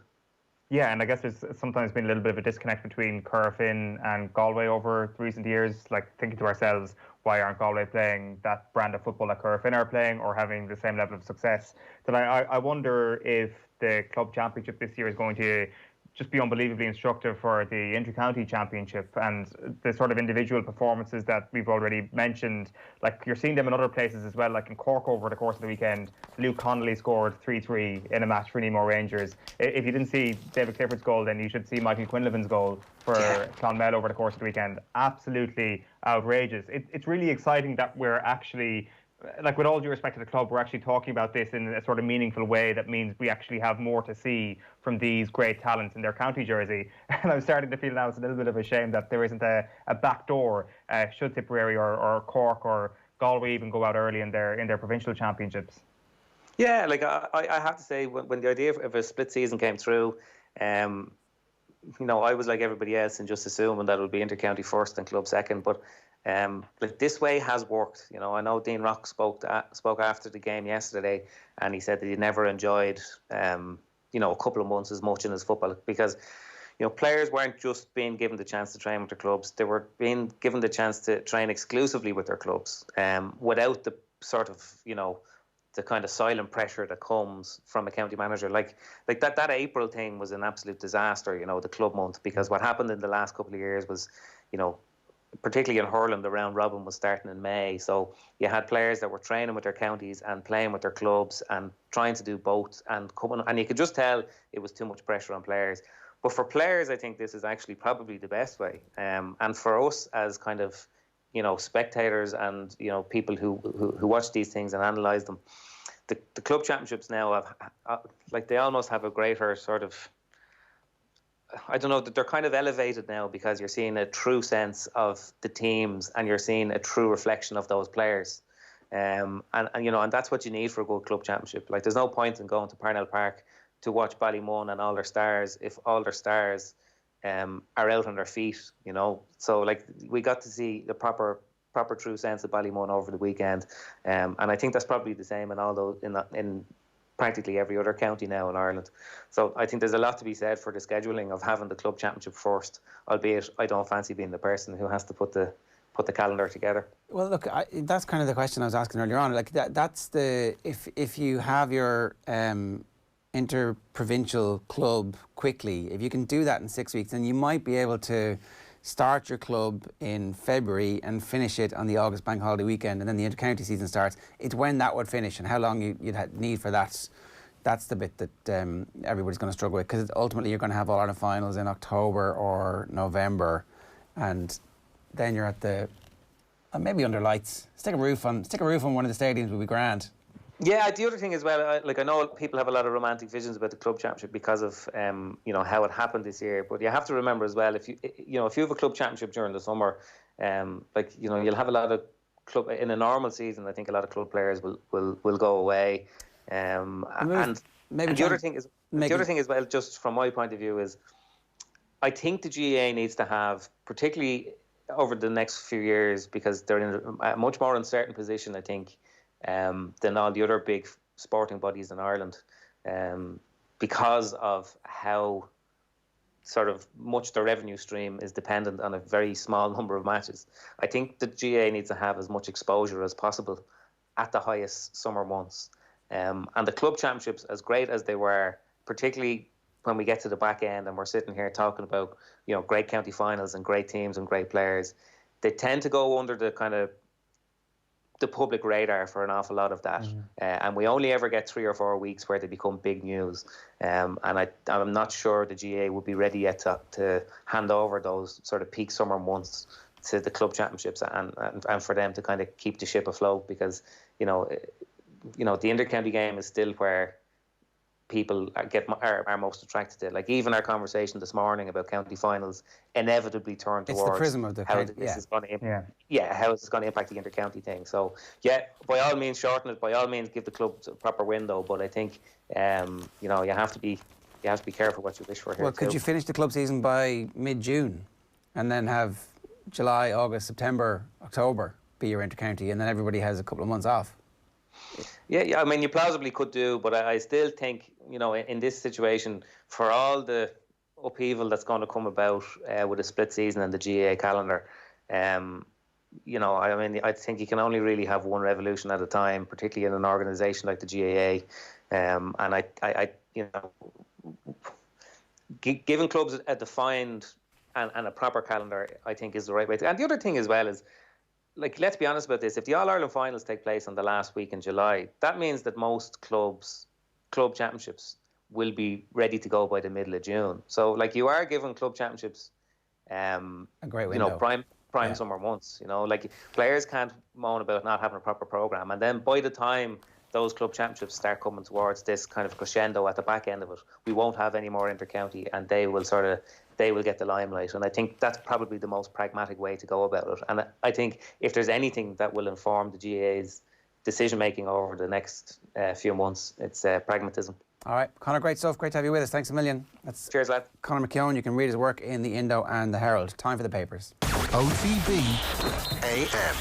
Yeah, and I guess there's sometimes been a little bit of a disconnect between Corofin and Galway over the recent years, like thinking to ourselves, why aren't Galway playing that brand of football that Corofin are playing or having the same level of success? That I wonder if the club championship this year is going to just be unbelievably instructive for the inter-county championship and the sort of individual performances that we've already mentioned. Like, you're seeing them in other places as well, like in Cork over the course of the weekend. Luke Connolly scored 3-3 in a match for Nemo Rangers. If you didn't see David Clifford's goal, then you should see Michael Quinlan's goal for Clonmel over the course of the weekend. Absolutely outrageous. It's really exciting that we're actually, like, with all due respect to the club, we're actually talking about this in a sort of meaningful way that means we actually have more to see from these great talents in their county jersey. And I'm starting to feel now it's a little bit of a shame that there isn't a back door should Tipperary or Cork or Galway even go out early in their provincial championships. Yeah, like I have to say, when the idea of a split season came through, I was like everybody else and just assuming that it would be inter-county first and club second, but like, this way has worked. I know Dean Rock spoke after the game yesterday, and he said that he never enjoyed a couple of months as much in his football because players weren't just being given the chance to train with their clubs; they were being given the chance to train exclusively with their clubs, without the sort of the kind of silent pressure that comes from a county manager. Like that April thing was an absolute disaster. The club month, because what happened in the last couple of years was, particularly in hurling, the round robin was starting in May. So you had players that were training with their counties and playing with their clubs and trying to do both and coming, and you could just tell it was too much pressure on players. But for players, I think this is actually probably the best way. And for us as kind of, spectators and, people who watch these things and analyse them, the club championships now have, they almost have a greater sort of, I don't know, that they're kind of elevated now because you're seeing a true sense of the teams and you're seeing a true reflection of those players. And that's what you need for a good club championship. Like, there's no point in going to Parnell Park to watch Ballymun and all their stars if all their stars are out on their feet, So, like, we got to see the proper true sense of Ballymun over the weekend. And I think that's probably the same in all those, in practically every other county now in Ireland. So I think there's a lot to be said for the scheduling of having the club championship first, albeit I don't fancy being the person who has to put the calendar together. Well, look, that's kind of the question I was asking earlier on. Like, that's the, if you have your inter-provincial club quickly, if you can do that in 6 weeks, then you might be able to start your club in February and finish it on the August bank holiday weekend, and then the inter-county season starts. It's when that would finish and how long you'd need for that. That's the bit that everybody's going to struggle with, because ultimately you're going to have All-Ireland finals in October or November, and then you're at the maybe under lights. Stick a roof on one of the stadiums would be grand. Yeah, the other thing as well, I know people have a lot of romantic visions about the club championship because of how it happened this year. But you have to remember as well, if you have a club championship during the summer, you'll have a lot of club in a normal season. I think a lot of club players will go away. And the other thing as well, just from my point of view, is I think the GAA needs to have, particularly over the next few years, because they're in a much more uncertain position, I think, than all the other big sporting bodies in Ireland, because of how sort of much the revenue stream is dependent on a very small number of matches. I think the GAA needs to have as much exposure as possible at the highest summer months. And the club championships, as great as they were, particularly when we get to the back end and we're sitting here talking about, great county finals and great teams and great players, they tend to go under the kind of the public radar for an awful lot of that. And we only ever get 3 or 4 weeks where they become big news. And I'm not sure the GAA would be ready yet to hand over those sort of peak summer months to the club championships and for them to kind of keep the ship afloat, because, the inter-county game is still where people are most attracted to. Like, even our conversation this morning about county finals inevitably turned towards the prism of the how this is going to how it's going to impact the inter-county thing. So by all means shorten it, by all means give the clubs a proper window, but I think you have to be careful what you wish for here. Well, could you finish the club season by mid-June and then have July, August, September, October be your inter-county, and then everybody has a couple of months off? Yeah, I mean, you plausibly could do, but I still think, in this situation, for all the upheaval that's going to come about with a split season and the GAA calendar. You know, I mean, I think you can only really have one revolution at a time, particularly in an organisation like the GAA. And I you know, giving clubs a defined and a proper calendar, I think, is the right way to. And the other thing as well is, like, let's be honest about this. If the All-Ireland finals take place on the last week in July, that means that most club championships will be ready to go by the middle of June. So, like, you are giving club championships, a great window. You know, prime summer months. You know, like, players can't moan about not having a proper programme. And then by the time those club championships start coming towards this kind of crescendo at the back end of it, we won't have any more inter-county, and they will get the limelight. And I think that's probably the most pragmatic way to go about it. And I think if there's anything that will inform the GAA's decision-making over the next few months, it's pragmatism. All right, Conor, great stuff. Great to have you with us. Thanks a million. Cheers, lad. Conor McKeon. You can read his work in the Indo and the Herald. Time for the papers. OTB AM.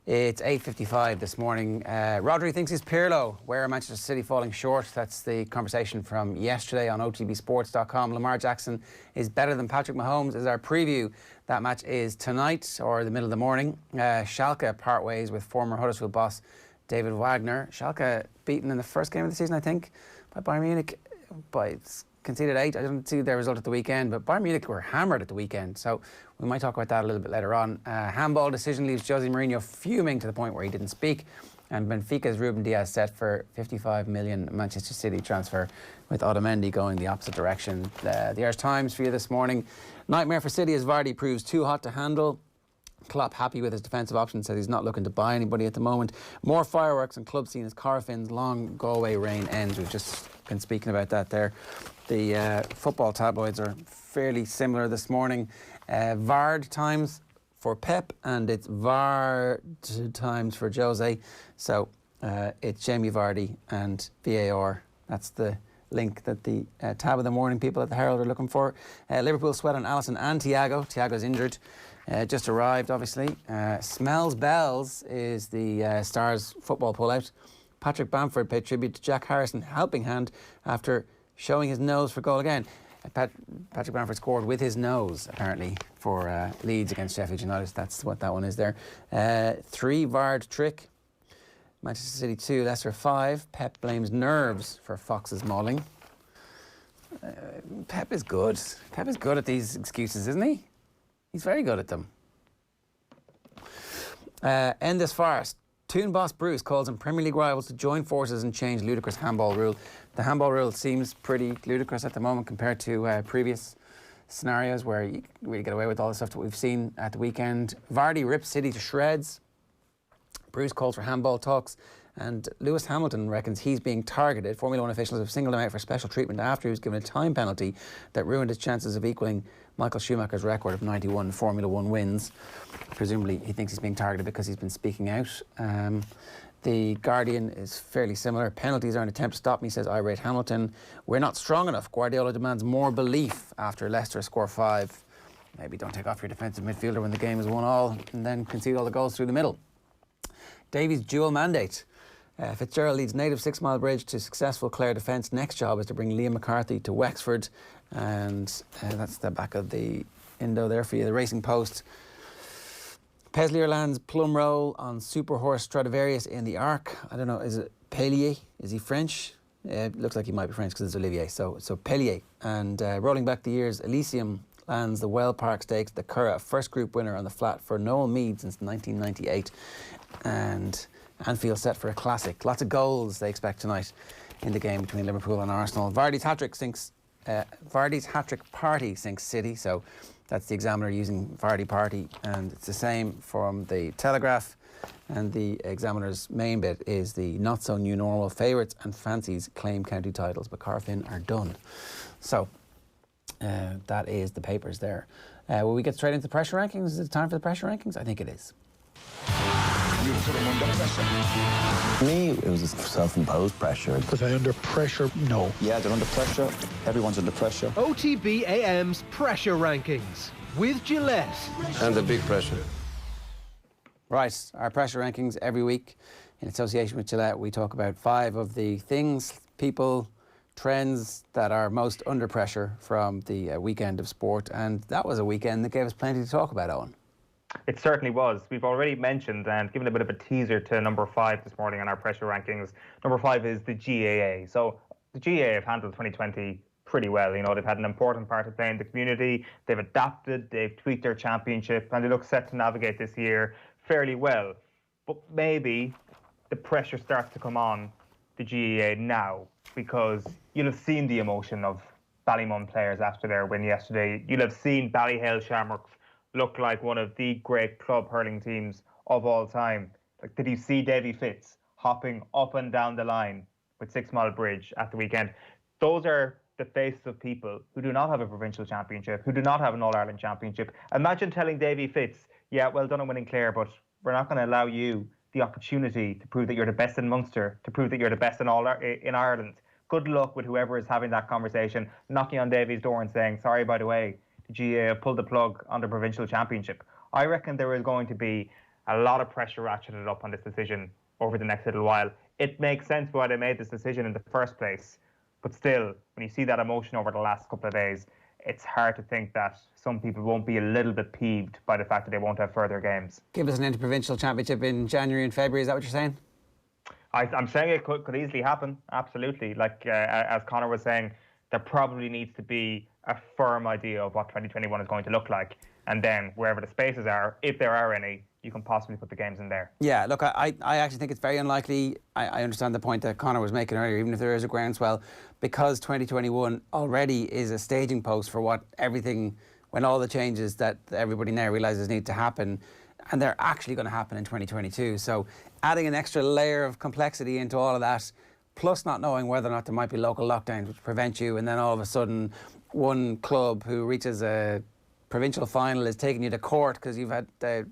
It's 8:55 this morning. Rodri thinks he's Pirlo. Where are Manchester City falling short? That's the conversation from yesterday on OTBsports.com. Lamar Jackson is better than Patrick Mahomes is our preview. That match is tonight or the middle of the morning. Schalke part ways with former Huddersfield boss David Wagner. Schalke beaten in the first game of the season, I think, by Bayern Munich. Conceded 8. I didn't see their result at the weekend, but Bayern Munich were hammered at the weekend, so we might talk about that a little bit later on. Handball decision leaves Jose Mourinho fuming to the point where he didn't speak, and Benfica's Ruben Diaz set for 55 million Manchester City transfer, with Otamendi going the opposite direction. The Irish Times for you this morning. Nightmare for City as Vardy proves too hot to handle. Klopp happy with his defensive options, says he's not looking to buy anybody at the moment. More fireworks and club scene as Corrifin's long Galway reign ends. We've just been speaking about that there. The football tabloids are fairly similar this morning. Vard times for Pep, and it's Vard times for Jose. So it's Jamie Vardy and VAR. That's the link that the tab of the morning people at the Herald are looking for. Liverpool sweat on Alisson and Thiago. Thiago's injured. Just arrived, obviously. Smells Bells is the Stars football pullout. Patrick Bamford paid tribute to Jack Harrison helping hand after showing his nose for goal again. Patrick Bamford scored with his nose, apparently, for Leeds against Sheffield United. That's what that one is there. 3 Vard trick. Manchester City 2, Leicester 5. Pep blames nerves for Fox's mauling. Pep is good. Pep is good at these excuses, isn't he? He's very good at them. End this farce. Toon boss Bruce calls on Premier League rivals to join forces and change ludicrous handball rule. The handball rule seems pretty ludicrous at the moment compared to previous scenarios where you really get away with all the stuff that we've seen at the weekend. Vardy rips City to shreds. Bruce calls for handball talks. And Lewis Hamilton reckons he's being targeted. Formula One officials have singled him out for special treatment after he was given a time penalty that ruined his chances of equalling Michael Schumacher's record of 91 Formula One wins. Presumably he thinks he's being targeted because he's been speaking out. The Guardian is fairly similar. Penalties are an attempt to stop me, says irate Hamilton. We're not strong enough. Guardiola demands more belief after Leicester score 5. Maybe don't take off your defensive midfielder when the game is 1-1 and then concede all the goals through the middle. Davies' dual mandate. Fitzgerald leads native 6 Mile Bridge to successful Clare defence. Next job is to bring Liam McCarthy to Wexford. And that's the back of the Indo there for you. The Racing Post. Peslier lands plum roll on Super Horse Stradivarius in the Arc. I don't know, is it Pellier? Is he French? It looks like he might be French because it's Olivier. So Pellier. And rolling back the years, Elysium lands the Well Park Stakes, the Curragh, first group winner on the flat for Noel Meade since 1998. And Anfield set for a classic. Lots of goals they expect tonight in the game between Liverpool and Arsenal. Vardy's hat-trick party sinks City, so that's the Examiner using Vardy party, and it's the same from the Telegraph. And the Examiner's main bit is the not-so-new normal favourites and fancies claim county titles, but Corrifin are done. So that is the papers there. Will we get straight into the pressure rankings? Is it time for the pressure rankings? I think it is. You put them under pressure. For me, it was a self-imposed pressure. Was I under pressure? No. Yeah, they're under pressure. Everyone's under pressure. OTB AM's pressure rankings with Gillette. And the big pressure. Right, our pressure rankings every week in association with Gillette. We talk about 5 of the things, people, trends that are most under pressure from the weekend of sport, and that was a weekend that gave us plenty to talk about, Eoin. It certainly was. We've already mentioned and given a bit of a teaser to number 5 this morning on our pressure rankings. Number 5 is the GAA. So the GAA have handled 2020 pretty well. You know, they've had an important part to play in the community. They've adapted, they've tweaked their championship, and they look set to navigate this year fairly well. But maybe the pressure starts to come on the GAA now, because you'll have seen the emotion of Ballymun players after their win yesterday. You'll have seen Ballyhale Shamrocks look like one of the great club hurling teams of all time. Like, did you see Davy Fitz hopping up and down the line with 6 Mile Bridge at the weekend? Those are the faces of people who do not have a provincial championship, who do not have an All-Ireland championship. Imagine telling Davy Fitz, yeah, well done on winning Clare, but we're not going to allow you the opportunity to prove that you're the best in Munster, to prove that you're the best in Ireland. Good luck with whoever is having that conversation, knocking on Davy's door and saying, sorry, by the way, the GAA pulled the plug on the provincial championship. I reckon there is going to be a lot of pressure ratcheted up on this decision over the next little while. It makes sense why they made this decision in the first place, but still, when you see that emotion over the last couple of days, it's hard to think that some people won't be a little bit peeved by the fact that they won't have further games. Give us an interprovincial championship in January and February, is that what you're saying? I'm saying it could easily happen, absolutely. Like, as Conor was saying, there probably needs to be a firm idea of what 2021 is going to look like. And then wherever the spaces are, if there are any, you can possibly put the games in there. Yeah, look, I actually think it's very unlikely. I understand the point that Conor was making earlier, even if there is a groundswell, because 2021 already is a staging post for what everything, when all the changes that everybody now realises need to happen, and they're actually going to happen in 2022. So adding an extra layer of complexity into all of that, plus not knowing whether or not there might be local lockdowns which prevent you, and then all of a sudden one club who reaches a provincial final is taking you to court because you've had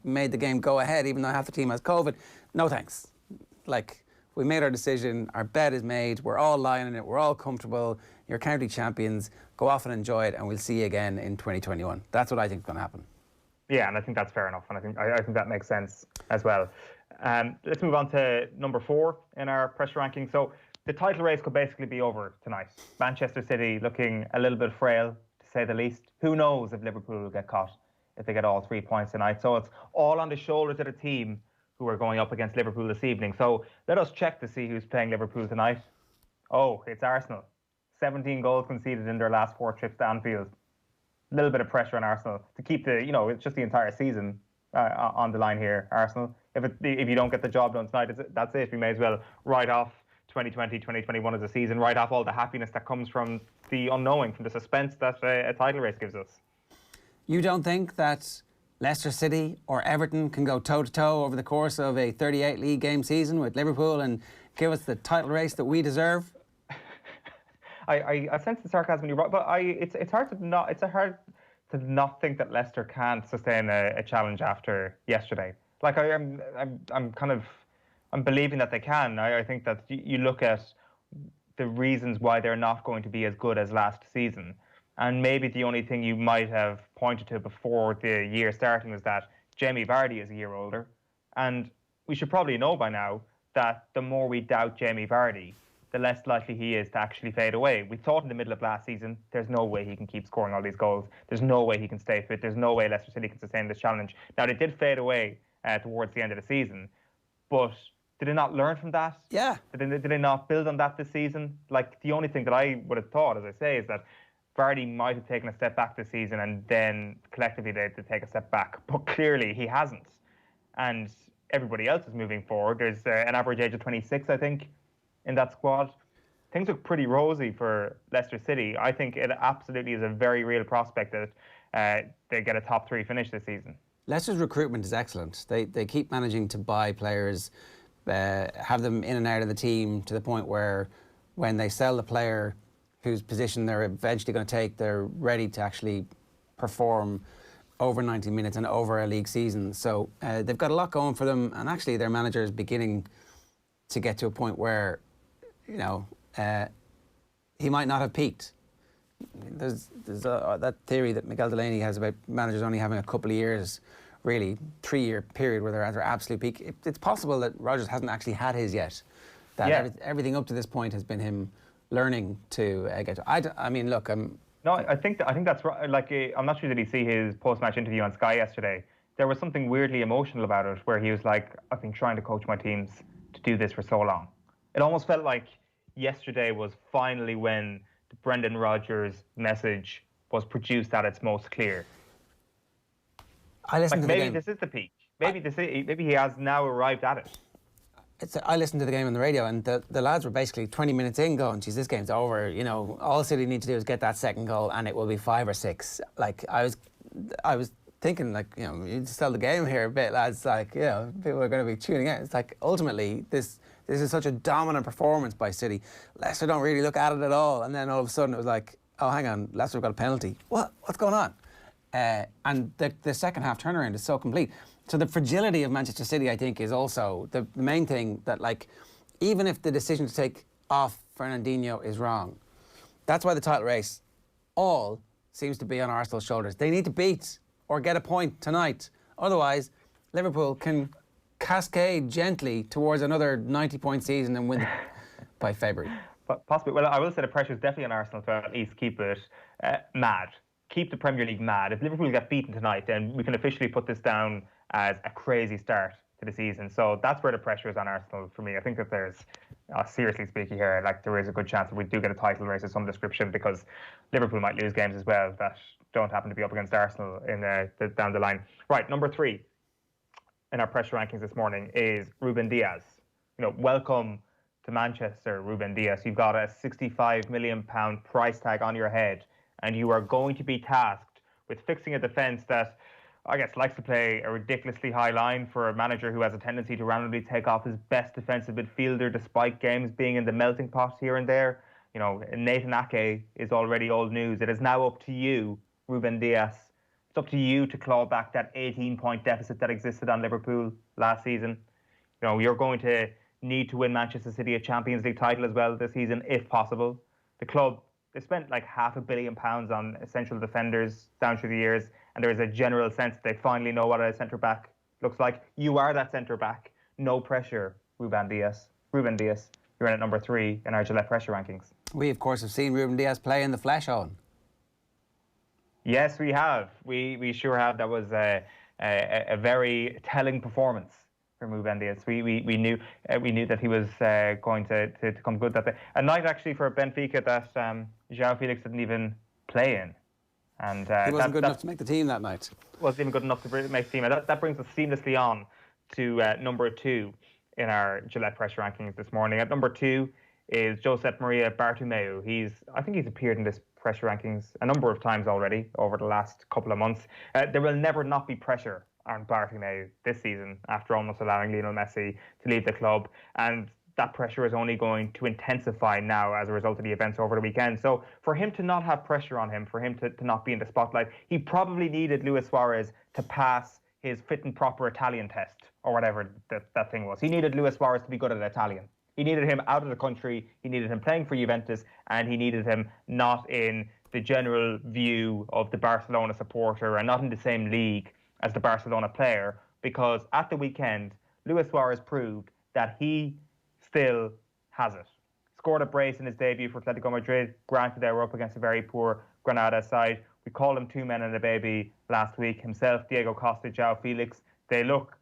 made the game go ahead even though half the team has COVID. No thanks. Like, we made our decision, our bet is made, we're all lying in it, we're all comfortable, you're county champions, go off and enjoy it, and we'll see you again in 2021. That's what I think is going to happen. Yeah, and I think that's fair enough, and I think that makes sense as well. Let's move on to number 4 in our pressure ranking. So the title race could basically be over tonight. Manchester City looking a little bit frail, to say the least. Who knows if Liverpool will get caught if they get all 3 points tonight. So it's all on the shoulders of the team who are going up against Liverpool this evening. So let us check to see who's playing Liverpool tonight. Oh, it's Arsenal. 17 goals conceded in their last 4 trips to Anfield. A little bit of pressure on Arsenal to keep the, it's just the entire season on the line here, Arsenal. If you don't get the job done tonight, that's it. We may as well write off 2020, 2021 as a season, write off all the happiness that comes from the unknowing, from the suspense that a title race gives us. You don't think that Leicester City or Everton can go toe-to-toe over the course of a 38 league game season with Liverpool and give us the title race that we deserve? I sense the sarcasm when you brought, but it's hard to not think that Leicester can't sustain a challenge after yesterday. Like, I'm believing that they can. I think that you look at the reasons why they're not going to be as good as last season, and maybe the only thing you might have pointed to before the year starting was that Jamie Vardy is a year older, and we should probably know by now that the more we doubt Jamie Vardy, the less likely he is to actually fade away. We thought in the middle of last season, there's no way he can keep scoring all these goals. There's no way he can stay fit. There's no way Leicester City can sustain this challenge. Now, they did fade away towards the end of the season, but did they not learn from that? Yeah. Did they not build on that this season? Like, the only thing that I would have thought, as I say, is that Vardy might have taken a step back this season and then collectively they had to take a step back. But clearly he hasn't. And everybody else is moving forward. There's an average age of 26, I think, in that squad. Things look pretty rosy for Leicester City. I think it absolutely is a very real prospect that they get a top 3 finish this season. Leicester's recruitment is excellent. They keep managing to buy players, have them in and out of the team to the point where when they sell the player whose position they're eventually going to take, they're ready to actually perform over 90 minutes and over a league season. So they've got a lot going for them, and actually their manager is beginning to get to a point where, he might not have peaked. There's that theory that Miguel Delaney has about managers only having a couple of years, really 3-year period where they're at their absolute peak. It's possible that Rodgers hasn't actually had his yet. That everything up to this point has been him learning to get to. I mean, look, No, I think that's right. Like, I'm not sure, did he see his post-match interview on Sky yesterday? There was something weirdly emotional about it, where he was like, I've been trying to coach my teams to do this for so long. It almost felt like yesterday was finally when the Brendan Rodgers message was produced at its most clear. I listened to the game. Maybe this is the peak. Maybe he has now arrived at it. I listened to the game on the radio, and the lads were basically 20 minutes in going, geez, this game's over. You know, all City need to do is get that second goal and it will be 5 or 6. Like, I was thinking, like, you know, you just sell the game here a bit, lads. Like, you know, people are going to be tuning out. It's like, ultimately, this is such a dominant performance by City. Leicester don't really look at it at all. And then all of a sudden it was like, oh, hang on, Leicester have got a penalty. What's going on? And the second half turnaround is so complete. So the fragility of Manchester City, I think, is also the main thing that, like, even if the decision to take off Fernandinho is wrong, that's why the title race all seems to be on Arsenal's shoulders. They need to beat or get a point tonight. Otherwise, Liverpool can cascade gently towards another 90-point season and win by February. Possibly. Well, I will say the pressure is definitely on Arsenal to at least keep it mad. Keep the Premier League mad. If Liverpool get beaten tonight, then we can officially put this down as a crazy start to the season. So that's where the pressure is on Arsenal for me. I think that there's, seriously speaking here, like, there is a good chance that we do get a title race of some description, because Liverpool might lose games as well that don't happen to be up against Arsenal in down the line. Right, number 3 in our pressure rankings this morning is Ruben Dias. You know, welcome to Manchester, Ruben Dias. You've got a £65 million price tag on your head, and you are going to be tasked with fixing a defence that, I guess, likes to play a ridiculously high line for a manager who has a tendency to randomly take off his best defensive midfielder despite games being in the melting pot here and there. You know, Nathan Ake is already old news. It is now up to you, Ruben Dias. It's up to you to claw back that 18-point deficit that existed on Liverpool last season. You know, you're going to need to win Manchester City a Champions League title as well this season, if possible. The club, they spent like £500 million on essential defenders down through the years, and there is a general sense that they finally know what a centre-back looks like. You are that centre-back. No pressure, Ruben Dias. Ruben Dias, you're in at number 3 in our Gillette Pressure Rankings. We, of course, have seen Ruben Dias play in the flesh, Eoin. Yes, we have. We sure have. That was a very telling performance for Ruben Dias. We knew that he was going to come good that day. A night actually for Benfica that João Felix didn't even play in. And he wasn't good enough to make the team that night. Wasn't even good enough to make the team. And that brings us seamlessly on to number 2 in our Gillette Pressure Rankings this morning. At number 2 is Josep Maria Bartomeu. I think he's appeared in this Pressure Rankings a number of times already over the last couple of months. There will never not be pressure on Bartomeu this season after almost allowing Lionel Messi to leave the club. And that pressure is only going to intensify now as a result of the events over the weekend. So for him to not have pressure on him, for him to not be in the spotlight, he probably needed Luis Suarez to pass his fit and proper Italian test, or whatever that thing was. He needed Luis Suarez to be good at Italian. He needed him out of the country, he needed him playing for Juventus, and he needed him not in the general view of the Barcelona supporter and not in the same league as the Barcelona player, because at the weekend, Luis Suarez proved that he still has it. Scored a brace in his debut for Atletico Madrid. Granted, they were up against a very poor Granada side. We called him 2 men and a baby last week. Himself, Diego Costa, João Felix. They look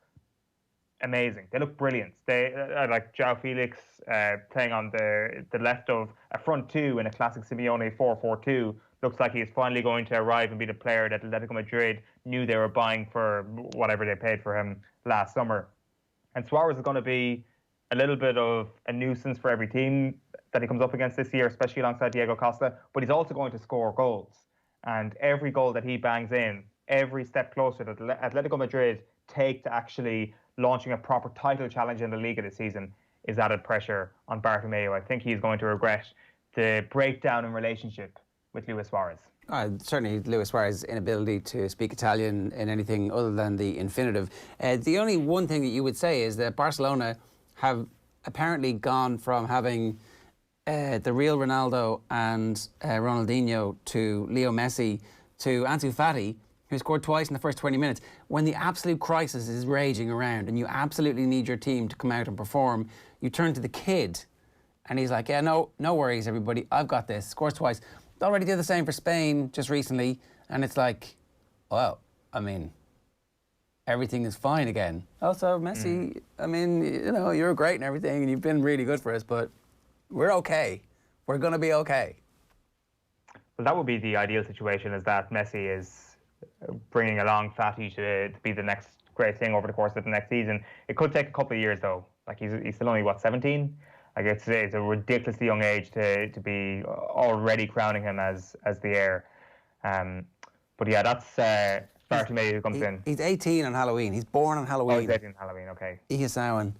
amazing. They look brilliant. They like João Felix playing on the left of a front 2 in a classic Simeone 4-4-2. Looks like he is finally going to arrive and be the player that Atletico Madrid knew they were buying for whatever they paid for him last summer. And Suarez is going to be a little bit of a nuisance for every team that he comes up against this year, especially alongside Diego Costa, but he's also going to score goals. And every goal that he bangs in, every step closer that Atletico Madrid take to actually launching a proper title challenge in the Liga this season is added pressure on Bartomeu. I think he's going to regret the breakdown in relationship with Luis Suarez. Certainly Luis Suarez's inability to speak Italian in anything other than the infinitive. The only one thing that you would say is that Barcelona have apparently gone from having the real Ronaldo and Ronaldinho to Leo Messi to Ansu Fati, who scored twice in the first 20 minutes. When the absolute crisis is raging around and you absolutely need your team to come out and perform, you turn to the kid And he's like, yeah, no worries, everybody. I've got this. Scores twice. Already did the same for Spain just recently. And it's like, well, I mean, everything is fine again. Also, Messi, I mean, you know, you're great and everything, and you've been really good for us, but we're okay. We're going to be okay. Well, that would be the ideal situation, is that Messi is bringing along Fati to be the next great thing over the course of the next season. It could take a couple of years, though. Like, he's still only, 17? Like, it's a ridiculously young age to be already crowning him as the heir. But yeah, that's Bartomeu who comes in. He's 18 on Halloween. He's born on Halloween. Oh, he's 18 on Halloween, okay. Eoin.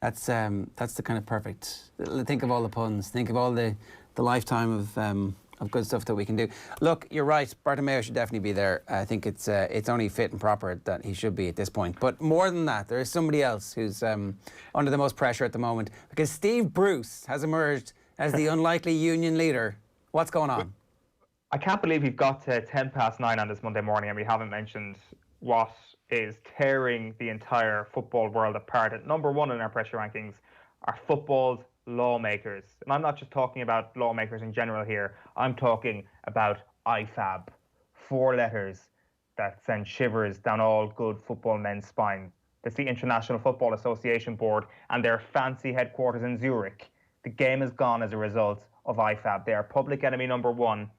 That's the kind of perfect. Think of all the puns. Think of all the lifetime of good stuff that we can do. Look, you're right. Bartomeu should definitely be there. I think it's only fit and proper that he should be at this point. But more than that, there is somebody else who's under the most pressure at the moment, because Steve Bruce has emerged as the unlikely union leader. What's going on? I can't believe we've got to 9:10 on this Monday morning and we haven't mentioned what is tearing the entire football world apart. At number one in our pressure rankings are football's lawmakers. And I'm not just talking about lawmakers in general here. I'm talking about IFAB. 4 letters that send shivers down all good football men's spines. That's the International Football Association Board and their fancy headquarters in Zurich. The game is gone as a result of IFAB. They are public enemy number one.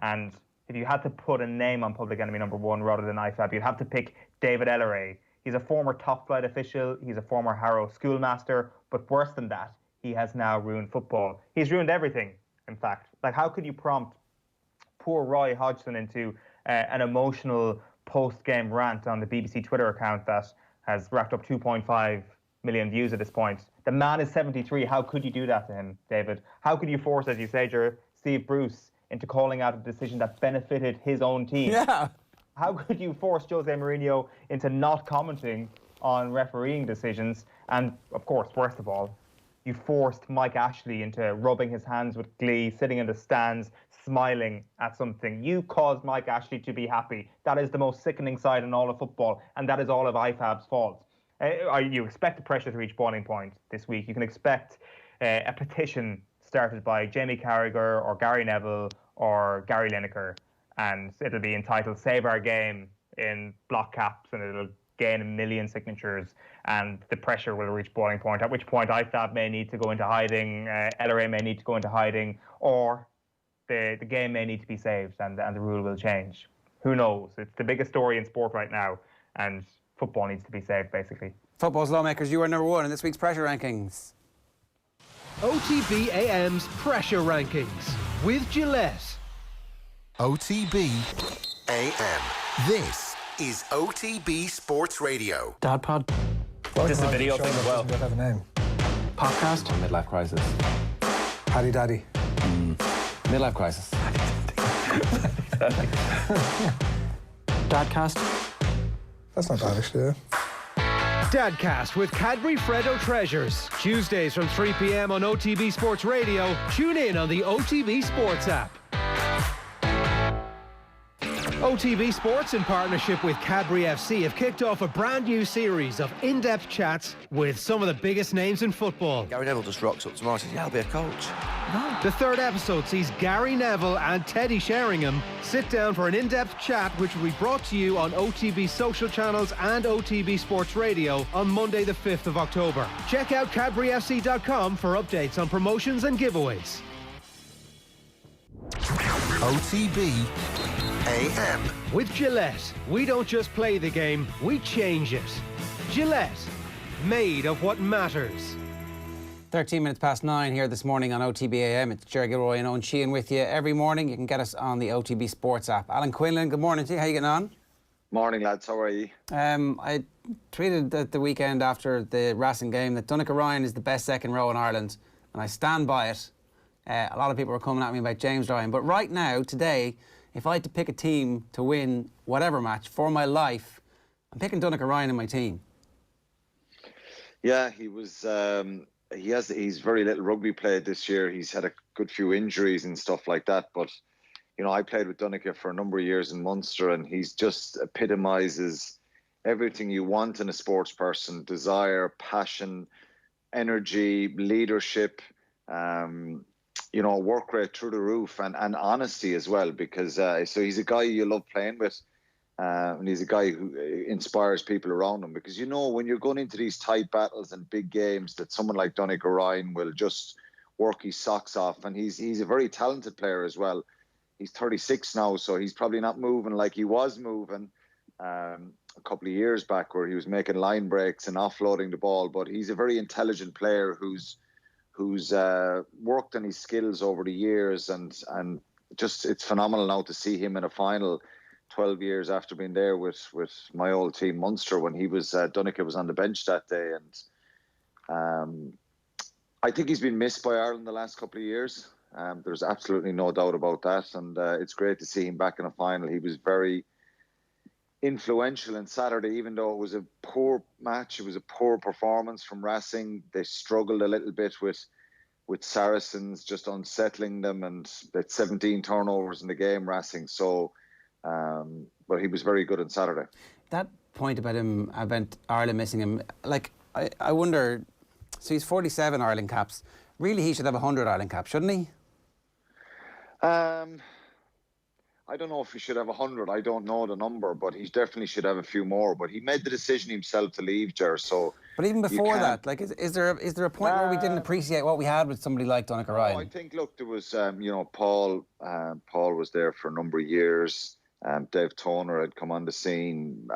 And if you had to put a name on public enemy number one rather than IFAB, you'd have to pick David Meyler. He's a former top-flight official. He's a former Harrow schoolmaster. But worse than that, he has now ruined football. He's ruined everything, in fact. Like, how could you prompt poor Roy Hodgson into an emotional post-game rant on the BBC Twitter account that has racked up 2.5 million views at this point? The man is 73. How could you do that to him, David? How could you force, as you say, Steve Bruce into calling out a decision that benefited his own team? Yeah. How could you force Jose Mourinho into not commenting on refereeing decisions? And, of course, worst of all, you forced Mike Ashley into rubbing his hands with glee, sitting in the stands, smiling at something. You caused Mike Ashley to be happy. That is the most sickening side in all of football, and that is all of IFAB's fault. You expect the pressure to reach boiling point this week. You can expect a petition started by Jamie Carragher or Gary Neville or Gary Lineker, and it'll be entitled Save Our Game in block caps, and it'll gain 1 million signatures, and the pressure will reach boiling point, at which point IFAB may need to go into hiding, LRA may need to go into hiding, or the game may need to be saved and the rule will change. Who knows? It's the biggest story in sport right now, and football needs to be saved, basically. Football's lawmakers, you are number one in this week's pressure rankings. OTB AM's Pressure Rankings with Gillette. OTB AM. This is OTB Sports Radio. Dad Pod. This is a video thing as well. Have a name. Podcast. Midlife crisis. Paddy Daddy. Midlife crisis. Dadcast. That's not bad, actually, yeah. Dadcast with Cadbury Freddo Treasures. Tuesdays from 3 p.m. on OTB Sports Radio. Tune in on the OTB Sports app. OTB Sports, in partnership with Cadbury FC, have kicked off a brand new series of in-depth chats with some of the biggest names in football. Gary Neville just rocks up tomorrow and says, yeah, I'll be a coach. No. The third episode sees Gary Neville and Teddy Sheringham sit down for an in-depth chat, which will be brought to you on OTB social channels and OTB Sports Radio on Monday the 5th of October. Check out CadburyFC.com for updates on promotions and giveaways. OTB AM. With Gillette, we don't just play the game, we change it. Gillette, made of what matters. 13 minutes past 9 here this morning on OTB AM. It's Gilroy and Eoin Sheahan with you every morning. You can get us on the OTB Sports app. Alan Quinlan, good morning to you. How are you getting on? Morning, lads. How are you? I tweeted at the weekend after the Racing game that Donnacha Ryan is the best second row in Ireland, and I stand by it. A lot of people are coming at me about James Ryan, but right now, today, if I had to pick a team to win whatever match for my life, I'm picking Donnacha Ryan in my team. Yeah, he was. He's very little rugby played this year. He's had a good few injuries and stuff like that. But you know, I played with Donnacha for a number of years in Munster, and he's just epitomises everything you want in a sports person: desire, passion, energy, leadership. work rate through the roof, and honesty as well, because so he's a guy you love playing with, and he's a guy who inspires people around him, because when you're going into these tight battles and big games, that someone like Eoin will just work his socks off, and he's a very talented player as well. He's 36 now, so he's probably not moving like he was moving a couple of years back, where he was making line breaks and offloading the ball. But he's a very intelligent player who's worked on his skills over the years, and just it's phenomenal now to see him in a final 12 years after being there with my old team Munster, when he was Donncha was on the bench that day. And I think he's been missed by Ireland the last couple of years. There's absolutely no doubt about that, and it's great to see him back in a final. He was very influential on Saturday, even though it was a poor match. It was a poor performance from Racing. They struggled a little bit with Saracens, just unsettling them, and they had 17 turnovers in the game, Racing. So, but he was very good on Saturday. That point about him, about Ireland missing him, I wonder, so he's 47 Ireland caps. Really, he should have 100 Ireland caps, shouldn't he? I don't know if he should have 100. I don't know the number, but he definitely should have a few more. But he made the decision himself to leave, Ger. So, but even before that, is there a point where we didn't appreciate what we had with somebody like Donncha Ryan? I think, look, there was Paul. Paul was there for a number of years. Dave Toner had come on the scene.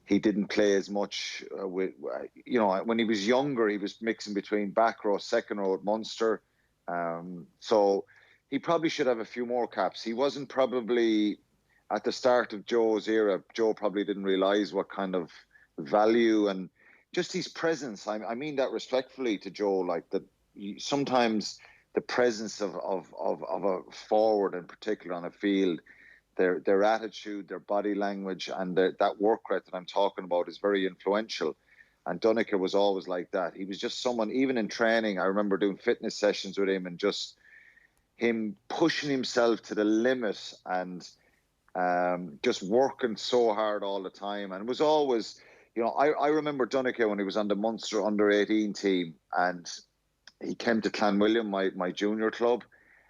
He didn't play as much when he was younger. He was mixing between back row, second row at Munster. So he probably should have a few more caps. He wasn't probably at the start of Joe's era. Joe probably didn't realise what kind of value and just his presence. I mean that respectfully to Joe, like that. Sometimes the presence of a forward in particular on a field, their attitude, their body language, and that work rate that I'm talking about is very influential. And Donncha was always like that. He was just someone, even in training, I remember doing fitness sessions with him and just him pushing himself to the limit and just working so hard all the time. And it was always, I remember Donncha when he was on the Munster under-18 team, and he came to Clanwilliam, my junior club.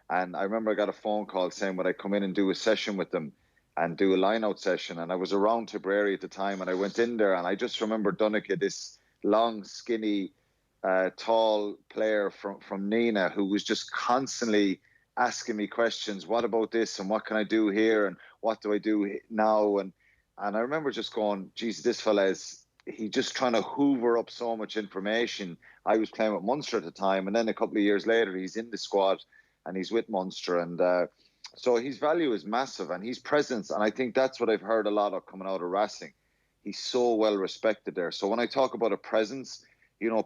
And I remember I got a phone call saying, would I come in and do a session with them and do a line-out session? And I was around Tipperary at the time, and I went in there, and I just remember Donncha, this long, skinny, tall player from Nina, who was just constantly asking me questions. What about this? And what can I do here? And what do I do now? And I remember just going, geez, this fella he's just trying to hoover up so much information. I was playing with Munster at the time, and then a couple of years later, he's in the squad and he's with Munster. And so his value is massive, and his presence, and I think that's what I've heard a lot of coming out of Racing. He's so well respected there. So when I talk about a presence,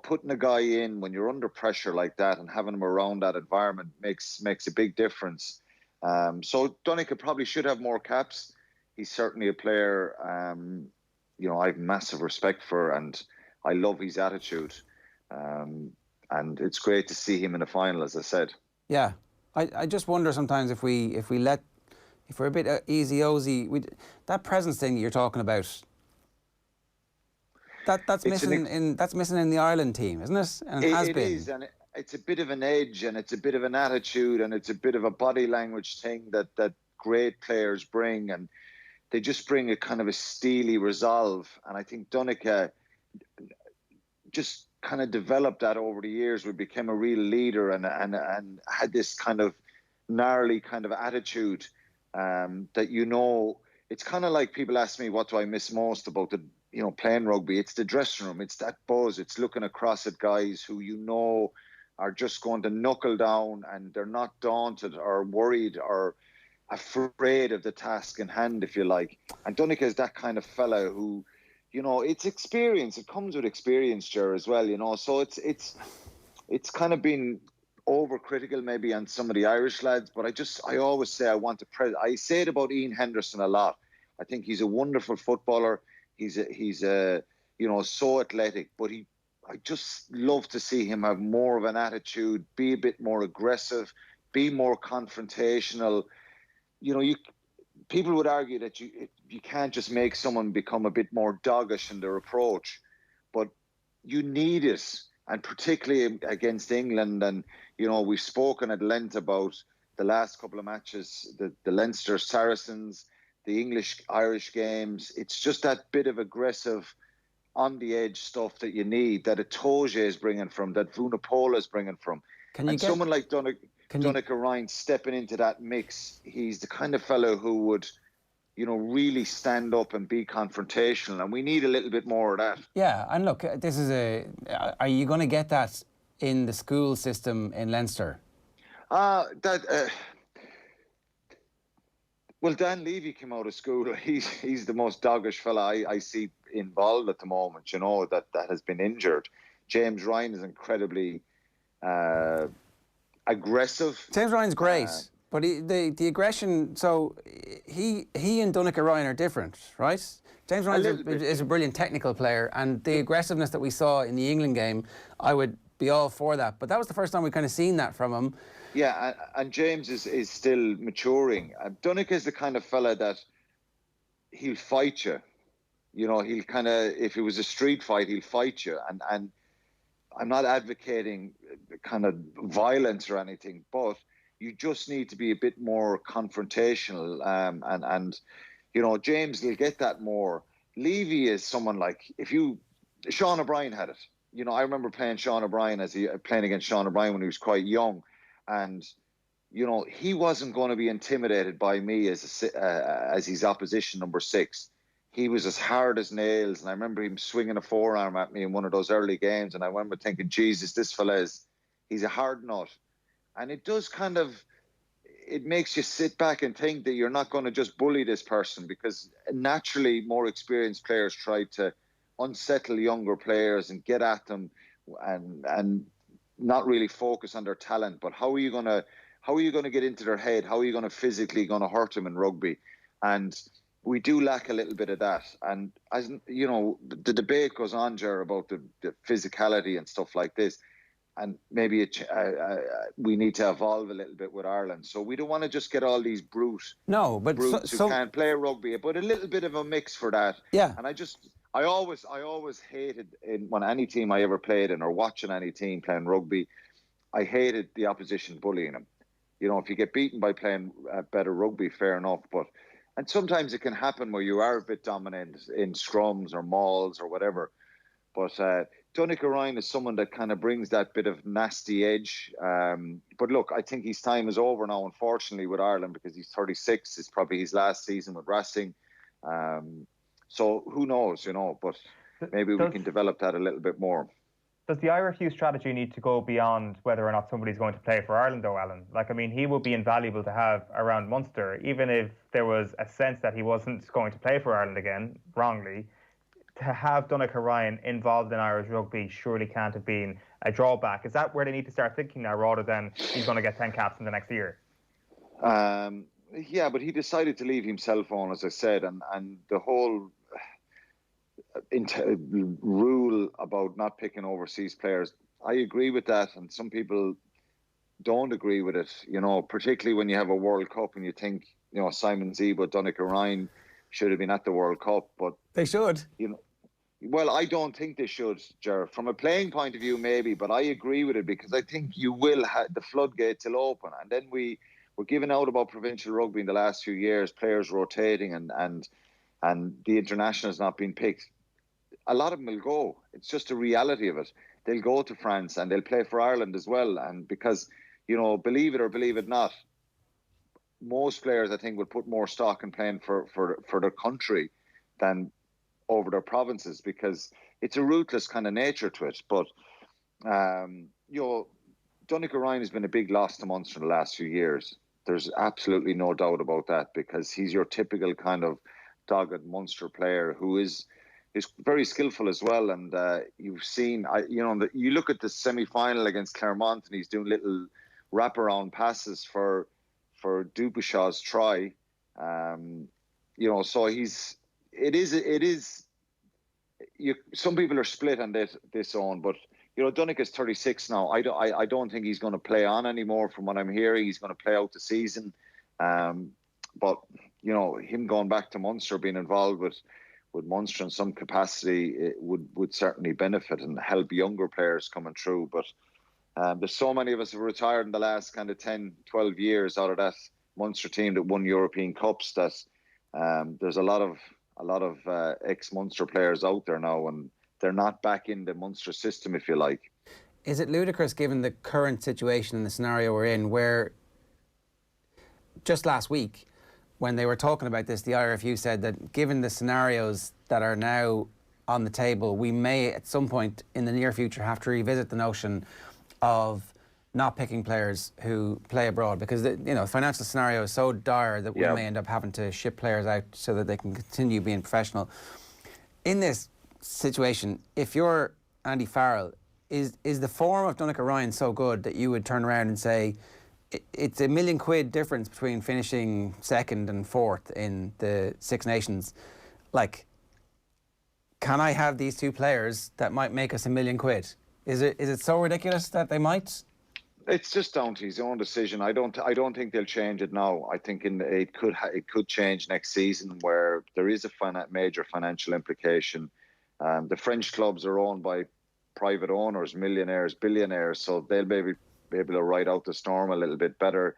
putting a guy in when you're under pressure like that and having him around that environment makes a big difference. So Donncha probably should have more caps. He's certainly a player, I have massive respect for, and I love his attitude. And it's great to see him in the final, as I said. Yeah. I just wonder sometimes if we're a bit easy-ozy, that presence thing that you're talking about, that's missing in the Ireland team, isn't it? And it has been. It is, and it's a bit of an edge, and it's a bit of an attitude, and it's a bit of a body language thing that great players bring, and they just bring a kind of a steely resolve. And I think Donncha just kind of developed that over the years. We became a real leader and had this kind of gnarly kind of attitude that it's kind of like people ask me, what do I miss most about playing rugby? It's the dressing room. It's that buzz. It's looking across at guys who are just going to knuckle down, and they're not daunted or worried or afraid of the task in hand, if you like. And Donncha is that kind of fella who, it's experience. It comes with experience, Ger, as well, So it's kind of been overcritical maybe on some of the Irish lads, but I always say I want to I say it about Ian Henderson a lot. I think he's a wonderful footballer. He's so athletic, but I just love to see him have more of an attitude, be a bit more aggressive, be more confrontational. People would argue that you can't just make someone become a bit more doggish in their approach, but you need it. and particularly against England. And, you know, we've spoken at length about the last couple of matches, the Leinster Saracens, the English-Irish games. It's just that bit of aggressive, on-the-edge stuff that you need, that Itoje is bringing from, that Vunipola is bringing from. Someone like Donnacha Ryan stepping into that mix, he's the kind of fellow who would, you know, really stand up and be confrontational, and we need a little bit more of that. Yeah, and look, this is are you going to get that in the school system in Leinster? Well, Dan Levy came out of school. He's the most doggish fella I see involved at the moment, you know, that has been injured. James Ryan is incredibly aggressive. James Ryan's great, but the aggression, so he and Donnacha Ryan are different, right? James Ryan is a brilliant technical player, and the aggressiveness that we saw in the England game, I would be all for that. But that was the first time we kind of seen that from him. Yeah, and James is still maturing. Donnacha is the kind of fella that he'll fight you. You know, he'll kind of, if it was a street fight, he'll fight you. And I'm not advocating kind of violence or anything, but you just need to be a bit more confrontational. And you know, James will get that more. Levy is someone like, Sean O'Brien had it. You know, I remember playing playing against Sean O'Brien when he was quite young. And, you know, he wasn't going to be intimidated by me as his opposition number 6. He was as hard as nails. And I remember him swinging a forearm at me in one of those early games. And I remember thinking, Jesus, this fella he's a hard nut. And it does it makes you sit back and think that you're not going to just bully this person, because naturally more experienced players try to unsettle younger players and get at them and not really focus on their talent. But how are you going to get into their head? How are you going to physically hurt them in rugby? And we do lack a little bit of that. And as you know, the debate goes on, Ger, about the physicality and stuff like this. And maybe we need to evolve a little bit with Ireland. So we don't want to just get all these brutes who can't play rugby, but a little bit of a mix for that. Yeah. And I always hated when any team I ever played in, or watching any team playing rugby, I hated the opposition bullying them. You know, if you get beaten by playing better rugby, fair enough. And sometimes it can happen where you are a bit dominant in scrums or mauls or whatever. But Donnacha Ryan is someone that kind of brings that bit of nasty edge. But look, I think his time is over now, unfortunately, with Ireland, because he's 36. It's probably his last season with Racing. So who knows, you know, but maybe we can develop that a little bit more. Does the Irish youth strategy need to go beyond whether or not somebody's going to play for Ireland, though, Alan? Like, I mean, he would be invaluable to have around Munster, even if there was a sense that he wasn't going to play for Ireland again, wrongly. To have Donnacha Ryan involved in Irish rugby surely can't have been a drawback. Is that where they need to start thinking now, rather than he's going to get 10 caps in the next year? Yeah, but he decided to leave himself on, as I said, and the whole rule about not picking overseas players, I agree with that, and some people don't agree with it, you know, particularly when you have a World Cup and you think, you know, Simon Zebo, Donnacha Ryan should have been at the World Cup, but they should. You know, well, I don't think they should, Ger. From a playing point of view, maybe, but I agree with it, because I think you will have the floodgates will open, and then we're giving out about provincial rugby in the last few years, players rotating and the internationals not being picked. A lot of them will go. It's just a reality of it. They'll go to France and they'll play for Ireland as well, and because, you know, believe it or believe it not, most players, I think, will put more stock in playing for their country than over their provinces, because it's a ruthless kind of nature to it. But, you know, Donnacha Ryan has been a big loss to Munster in the last few years. There's absolutely no doubt about that, because he's your typical kind of dogged Munster player who is very skillful as well. And you've seen, you look at the semi-final against Clermont, and he's doing little wraparound passes for Dubishaw's try. You know, so some people are split on this own, but you know, Donnacha's 36 now. I don't think he's going to play on anymore. From what I'm hearing, he's going to play out the season. But you know, him going back to Munster, being involved with Munster in some capacity, it would certainly benefit and help younger players coming through. But there's so many of us who have retired in the last kind of 10, 12 years out of that Munster team that won European Cups that there's a lot of ex-Munster players out there now, and they're not back in the Munster system, if you like. Is it ludicrous given the current situation and the scenario we're in, where just last week when they were talking about this, the IRFU said that given the scenarios that are now on the table, we may at some point in the near future have to revisit the notion of not picking players who play abroad, because the financial scenario is so dire that we may end up having to ship players out so that they can continue being professional. In this situation, if you're Andy Farrell, is the form of Donncha Ryan so good that you would turn around and say it's £1 million difference between finishing second and fourth in the Six Nations? Like, can I have these two players that might make us £1 million? Is it so ridiculous that they might? It's just down to his own decision. I don't think they'll change it now. I think it could change next season, where there is a major financial implication. The French clubs are owned by private owners, millionaires, billionaires, so they'll maybe be able to ride out the storm a little bit better.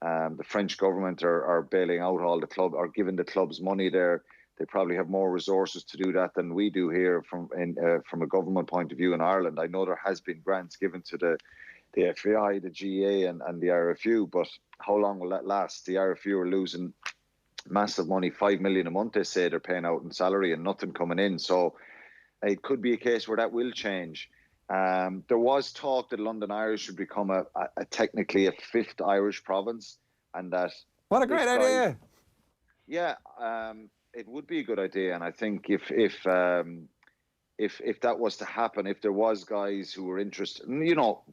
The French government are bailing out all the club, or giving the clubs money there. They probably have more resources to do that than we do here from a government point of view in Ireland. I know there has been grants given to the FAI, the GAA and the IRFU, but how long will that last? The IRFU are losing massive money, 5 million a month they say they're paying out in salary and nothing coming in. So it could be a case where that will change. There was talk that London Irish should become a technically a fifth Irish province, and that... What a great idea! Yeah, it would be a good idea, and I think if that was to happen, if there was guys who were interested,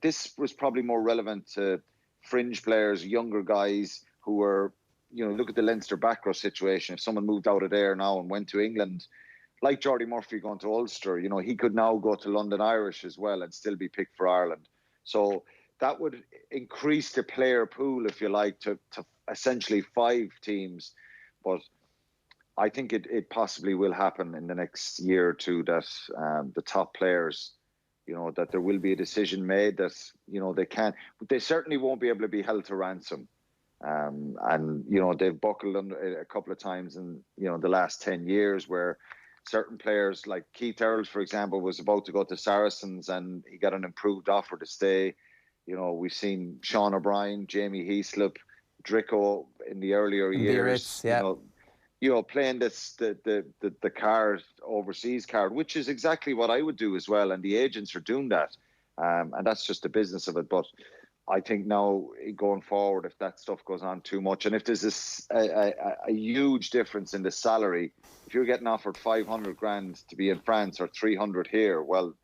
this was probably more relevant to fringe players, younger guys who were, look at the Leinster back row situation. If someone moved out of there now and went to England, like Jordy Murphy going to Ulster, he could now go to London Irish as well and still be picked for Ireland. So that would increase the player pool, if you like, to essentially 5 teams. But I think it possibly will happen in the next year or two that the top players, that there will be a decision made that, they certainly won't be able to be held to ransom. And they've buckled under a couple of times in, the last 10 years where certain players like Keith Earls, for example, was about to go to Saracens and he got an improved offer to stay. We've seen Sean O'Brien, Jamie Heaslip, Dricko in the earlier years, playing the card, overseas card, which is exactly what I would do as well. And the agents are doing that. And that's just the business of it. But I think now going forward, if that stuff goes on too much, and if there's a huge difference in the salary, if you're getting offered 500 grand to be in France or 300 here, well,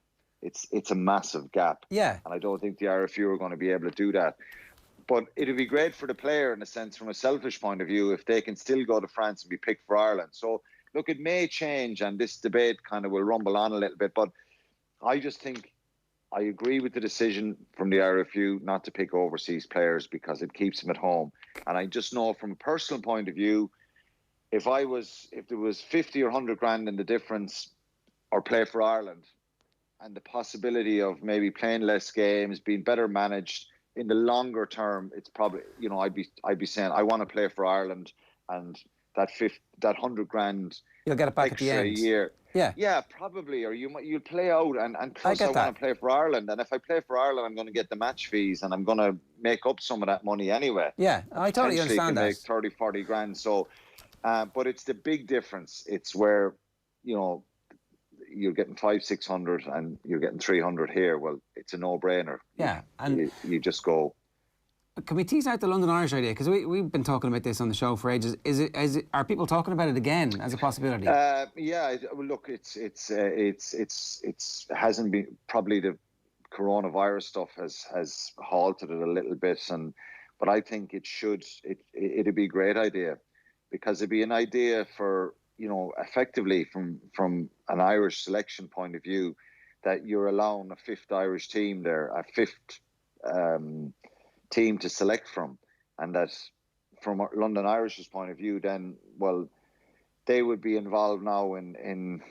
it's a massive gap. Yeah. And I don't think the RFU are going to be able to do that. But it'd be great for the player in a sense, from a selfish point of view, if they can still go to France and be picked for Ireland. So, look, it may change and this debate kind of will rumble on a little bit, but I just think I agree with the decision from the RFU not to pick overseas players because it keeps them at home. And I just know from a personal point of view, if there was 50 or 100 grand in the difference or play for Ireland and the possibility of maybe playing less games, being better managed, in the longer term, it's probably, I'd be saying I want to play for Ireland, and that 100 grand you'll get it back extra at the end. A year. Yeah, probably, or you'll play out, and plus I want to play for Ireland, and if I play for Ireland, I'm going to get the match fees, and I'm going to make up some of that money anyway. Yeah, I totally understand that. Make 30, 40 grand. So, but it's the big difference. It's where, you're getting 500-600 and you're getting 300 here. Well, it's a no-brainer. Yeah, and you just go. Can we tease out the London Irish idea? Because we've been talking about this on the show for ages. Are people talking about it again as a possibility? Yeah. Look, it hasn't been, probably the coronavirus stuff has halted it a little bit, but I think it'd be a great idea, because it'd be an idea for, effectively from an Irish selection point of view, that you're allowing a fifth Irish team there, a fifth team to select from, and that from London Irish's point of view, then, well, they would be involved now in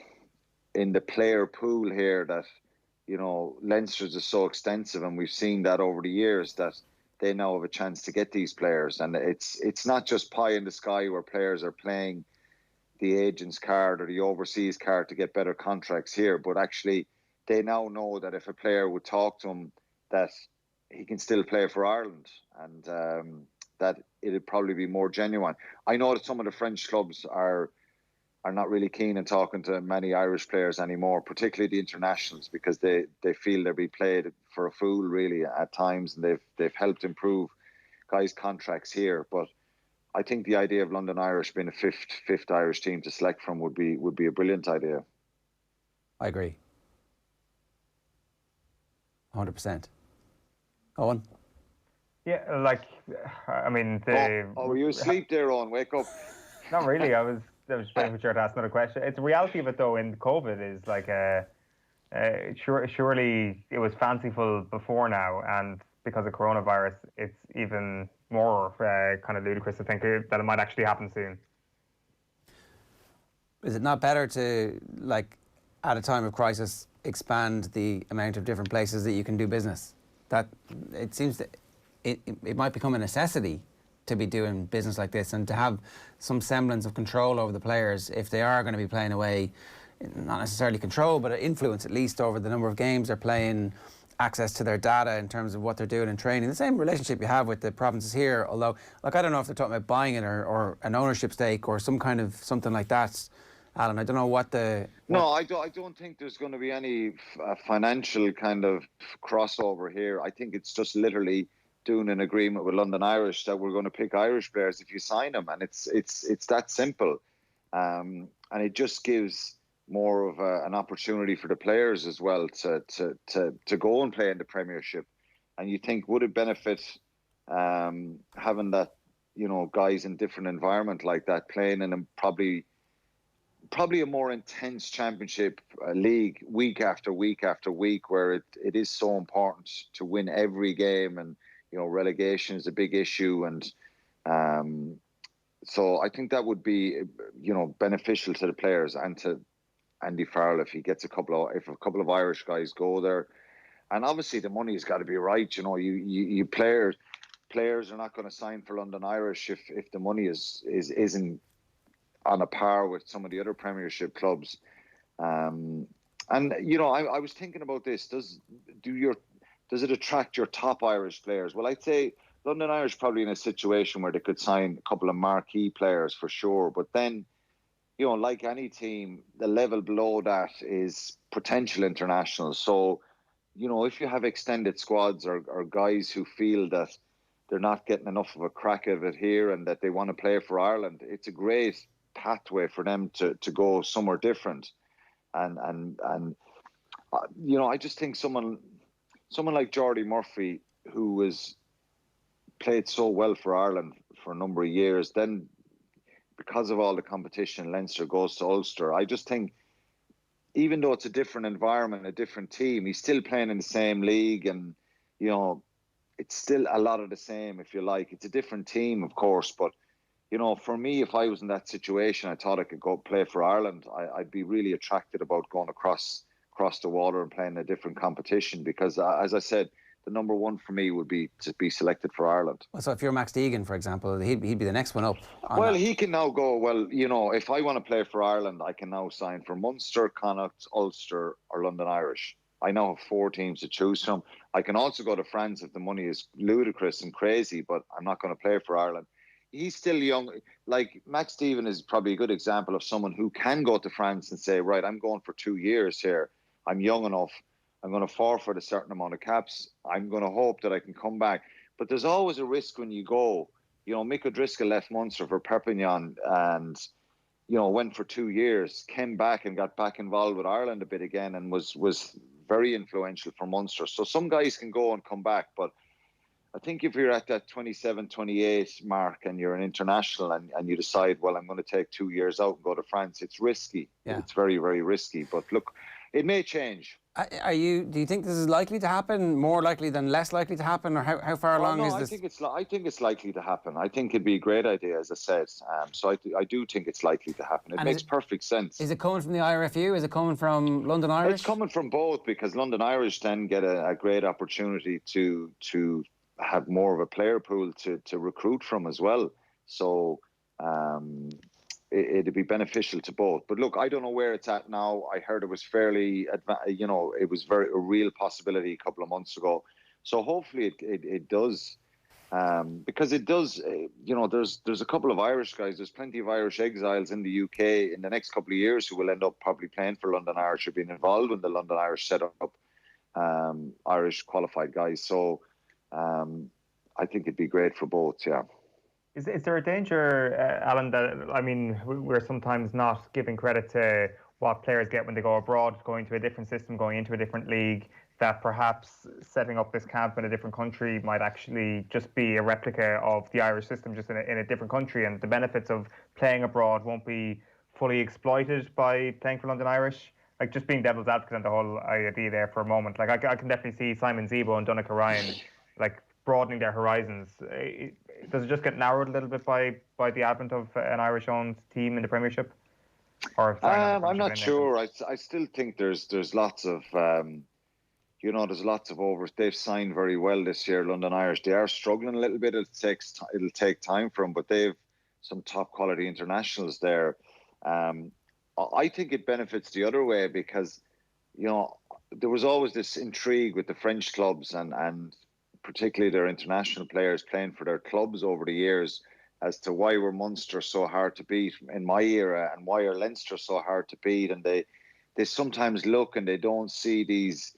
the player pool here that, you know, Leinster's is so extensive, and we've seen that over the years that they now have a chance to get these players. And it's not just pie in the sky where players are playing the agent's card or the overseas card to get better contracts here, but actually they now know that if a player would talk to him, that he can still play for Ireland, and that it'd probably be more genuine. I know that some of the French clubs are not really keen in talking to many Irish players anymore, particularly the internationals, because they feel they'll be played for a fool really at times, and they've helped improve guys' contracts here. But I think the idea of London Irish being a fifth Irish team to select from would be a brilliant idea. I agree. 100%. Eoin? Yeah, like, I mean... were you asleep there, Eoin? Wake up. Not really. I was waiting for you to ask another question. It's the reality of it, though, in COVID is like, surely it was fanciful before now, and because of coronavirus, it's even more kind of ludicrous to think that it might actually happen soon. Is it not better to, like, at a time of crisis, expand the amount of different places that you can do business? That it seems that it might become a necessity to be doing business like this, and to have some semblance of control over the players if they are going to be playing away, not necessarily control, but influence at least over the number of games they're playing, access to their data in terms of what they're doing in training. The same relationship you have with the provinces here, although, like, I don't know if they're talking about buying it or an ownership stake or some kind of something like that. Alan, I don't know what the... No, I don't think there's going to be any financial kind of crossover here. I think it's just literally doing an agreement with London Irish that we're going to pick Irish players if you sign them, and it's that simple. And it just gives more of an opportunity for the players as well to go and play in the Premiership. And you think, would it benefit having that, you know, guys in different environment like that, playing in a probably a more intense championship league week after week after week, where it is so important to win every game, and, you know, relegation is a big issue. And so I think that would be, you know, beneficial to the players and to Andy Farrell if a couple of Irish guys go there. And obviously the money's got to be right. You know, you players are not going to sign for London Irish if the money isn't on a par with some of the other Premiership clubs. And, you know, I was thinking about this. Does it attract your top Irish players? Well, I'd say London Irish probably in a situation where they could sign a couple of marquee players for sure. But then, you know, like any team, the level below that is potential internationals. So, you know, if you have extended squads or guys who feel that they're not getting enough of a crack of it here and that they want to play for Ireland, it's a great pathway for them to go somewhere different. And you know, I just think someone like Jordy Murphy, who was played so well for Ireland for a number of years, then because of all the competition, Leinster goes to Ulster. I just think, even though it's a different environment, a different team, he's still playing in the same league, and, you know, it's still a lot of the same, if you like. It's a different team, of course, but, you know, for me, if I was in that situation, I thought I could go play for Ireland. I'd be really attracted about going across the water and playing a different competition, because, as I said, the number one for me would be to be selected for Ireland. So if you're Max Deegan, for example, he'd be the next one up. Well, he can now go, well, you know, if I want to play for Ireland, I can now sign for Munster, Connacht, Ulster or London Irish. I now have 4 teams to choose from. I can also go to France if the money is ludicrous and crazy, but I'm not going to play for Ireland. He's still young. Like, Max Stephen is probably a good example of someone who can go to France and say, right, I'm going for 2 years here. I'm young enough. I'm going to forfeit a certain amount of caps. I'm going to hope that I can come back. But there's always a risk when you go. You know, Mick O'Driscoll left Munster for Perpignan and, you know, went for 2 years, came back and got back involved with Ireland a bit again, and was very influential for Munster. So some guys can go and come back, but I think if you're at that 27, 28 mark and you're an international and you decide, well, I'm going to take 2 years out and go to France, it's risky. Yeah. It's very, very risky. But look, it may change. Do you think this is likely to happen? More likely than less likely to happen, or how far along is this? I think it's likely to happen. I think it'd be a great idea, as I said. So I do think it's likely to happen. It makes perfect sense. Is it coming from the IRFU? Is it coming from London Irish? It's coming from both, because London Irish then get a great opportunity to have more of a player pool to recruit from as well. So it'd be beneficial to both. But look, I don't know where it's at now. I heard it was fairly, it was a real possibility a couple of months ago. So hopefully it does, because it does. There's a couple of Irish guys. There's plenty of Irish exiles in the UK in the next couple of years who will end up probably playing for London Irish or being involved in the London Irish setup. Irish qualified guys. So I think it'd be great for both. Yeah. Is there a danger, Alan, that, I mean, we're sometimes not giving credit to what players get when they go abroad, going to a different system, going into a different league, that perhaps setting up this camp in a different country might actually just be a replica of the Irish system, just in a different country, and the benefits of playing abroad won't be fully exploited by playing for London Irish? Like, just being devil's advocate on the whole idea there for a moment. Like, I can definitely see Simon Zebo and Donncha Ryan, like, broadening their horizons. Does it just get narrowed a little bit by the advent of an Irish-owned team in the Premiership? Or I'm not sure. I still think there's lots of there's lots of They've signed very well this year, London Irish. They are struggling a little bit. It'll take time for them, but they've some top quality internationals there. I think it benefits the other way, because there was always this intrigue with the French clubs and particularly their international players playing for their clubs over the years, as to why were Munster so hard to beat in my era, and why are Leinster so hard to beat. And they sometimes look and they don't see these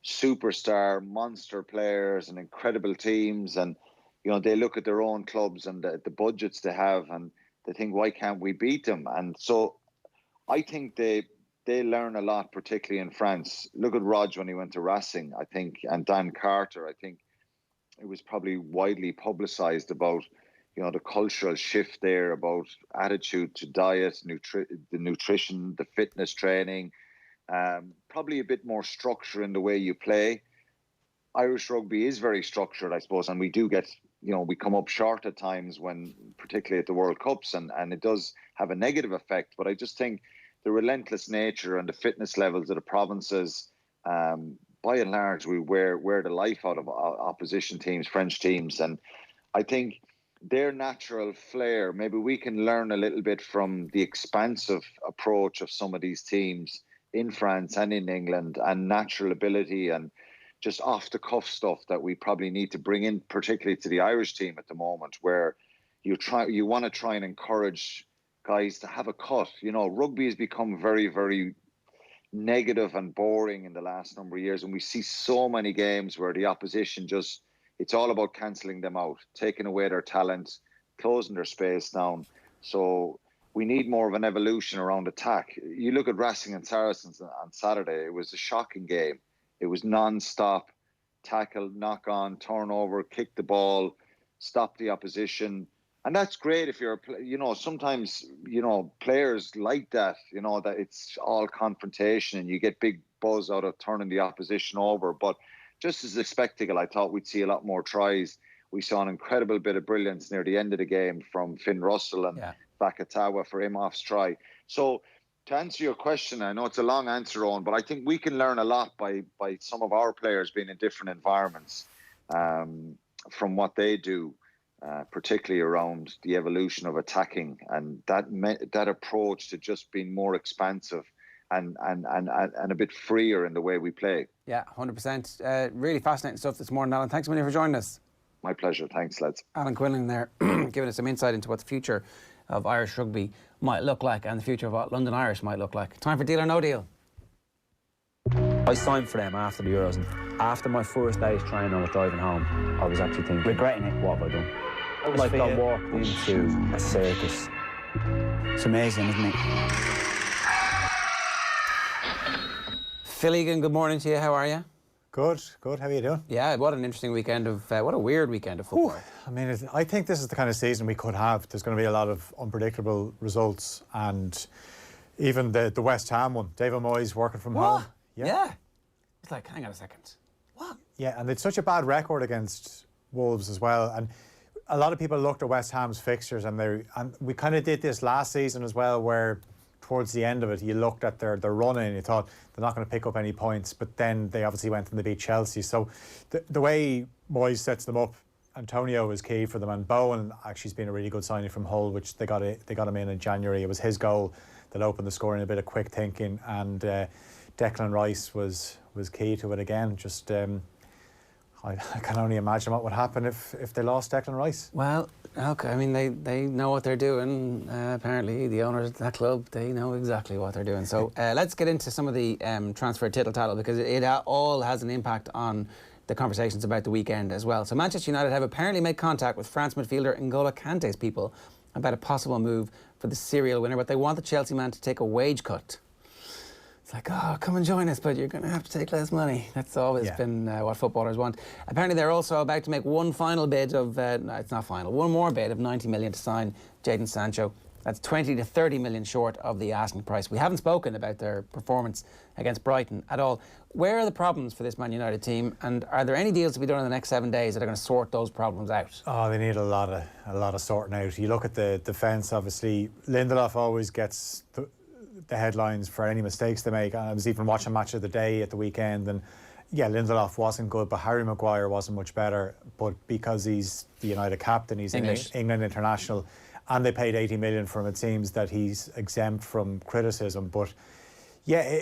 superstar monster players and incredible teams, and they look at their own clubs and the budgets they have, and they think, why can't we beat them? And so I think they learn a lot, particularly in France. Look at Rog when he went to Racing, I think, and Dan Carter. I think it was probably widely publicised about, the cultural shift there, about attitude to diet, the nutrition, the fitness training, probably a bit more structure in the way you play. Irish rugby is very structured, I suppose, and we do get, we come up short at times, when, particularly at the World Cups, and it does have a negative effect. But I just think the relentless nature and the fitness levels of the provinces, by and large, we wear the life out of opposition teams, French teams. And I think their natural flair, maybe we can learn a little bit from the expansive approach of some of these teams in France and in England, and natural ability and just off-the-cuff stuff that we probably need to bring in, particularly to the Irish team at the moment, where you want to try and encourage guys to have a cut. Rugby has become very, very negative and boring in the last number of years, and we see so many games where the opposition it's all about cancelling them out, taking away their talent, closing their space down. So we need more of an evolution around attack. You look at Racing and Saracens on Saturday, it was a shocking game. It was non-stop, tackle, knock on, turnover, kick the ball, stop the opposition. And that's great if you're, sometimes, players like that, that it's all confrontation and you get big buzz out of turning the opposition over. But just as a spectacle, I thought we'd see a lot more tries. We saw an incredible bit of brilliance near the end of the game from Finn Russell and Vakatawa for Imhoff's try. So to answer your question, I know it's a long answer, Eoin, but I think we can learn a lot by some of our players being in different environments from what they do. Particularly around the evolution of attacking and that approach to just being more expansive and a bit freer in the way we play. Yeah, 100%. Really fascinating stuff this morning, Alan. Thanks a million for joining us. My pleasure. Thanks, lads. Alan Quinlan there, giving us some insight into what the future of Irish rugby might look like and the future of what London Irish might look like. Time for Deal or No Deal. I signed for them after the Euros, and after my first day's training, I was driving home. I was actually thinking, regretting it. What have I done? Like I walked into a circus. It's amazing, isn't it? Phil Egan, good morning to you. How are you? Good. How are you doing? Yeah, what an interesting weekend what a weird weekend of football. I mean, I think this is the kind of season we could have. There's going to be a lot of unpredictable results, and even the West Ham one, David Moyes working from home. Yeah. It's like, hang on a second. What? Yeah, and it's such a bad record against Wolves as well. And a lot of people looked at West Ham's fixtures, and we kind of did this last season as well, where towards the end of it, you looked at their run-in and you thought they're not going to pick up any points, but then they obviously went and they beat Chelsea. So the way Moyes sets them up, Antonio is key for them, and Bowen actually has been a really good signing from Hull, which they got him in January. It was his goal that opened the scoring, a bit of quick thinking, and Declan Rice was key to it again. Just I can only imagine what would happen if they lost Declan Rice. Well, okay, I mean, they know what they're doing. Apparently, the owners of that club, they know exactly what they're doing. So let's get into some of the transfer tittle-tattle, because it all has an impact on the conversations about the weekend as well. So Manchester United have apparently made contact with France midfielder N'Golo Kante's people about a possible move for the serial winner, but they want the Chelsea man to take a wage cut. It's like, oh, come and join us, but you're going to have to take less money. That's always been what footballers want. Apparently, they're also about to make one final bid of, no, it's not final, one more bid of 90 million to sign Jadon Sancho. That's 20 to 30 million short of the asking price. We haven't spoken about their performance against Brighton at all. Where are the problems for this Man United team, and are there any deals to be done in the next 7 days that are going to sort those problems out? Oh, they need a lot of sorting out. You look at the defence, obviously, Lindelof always gets the headlines for any mistakes they make. I was even watching Match of the Day at the weekend, and yeah, Lindelof wasn't good, but Harry Maguire wasn't much better. But because he's the United captain, he's English. An England international, and they paid 80 million for him, it seems that he's exempt from criticism. But yeah,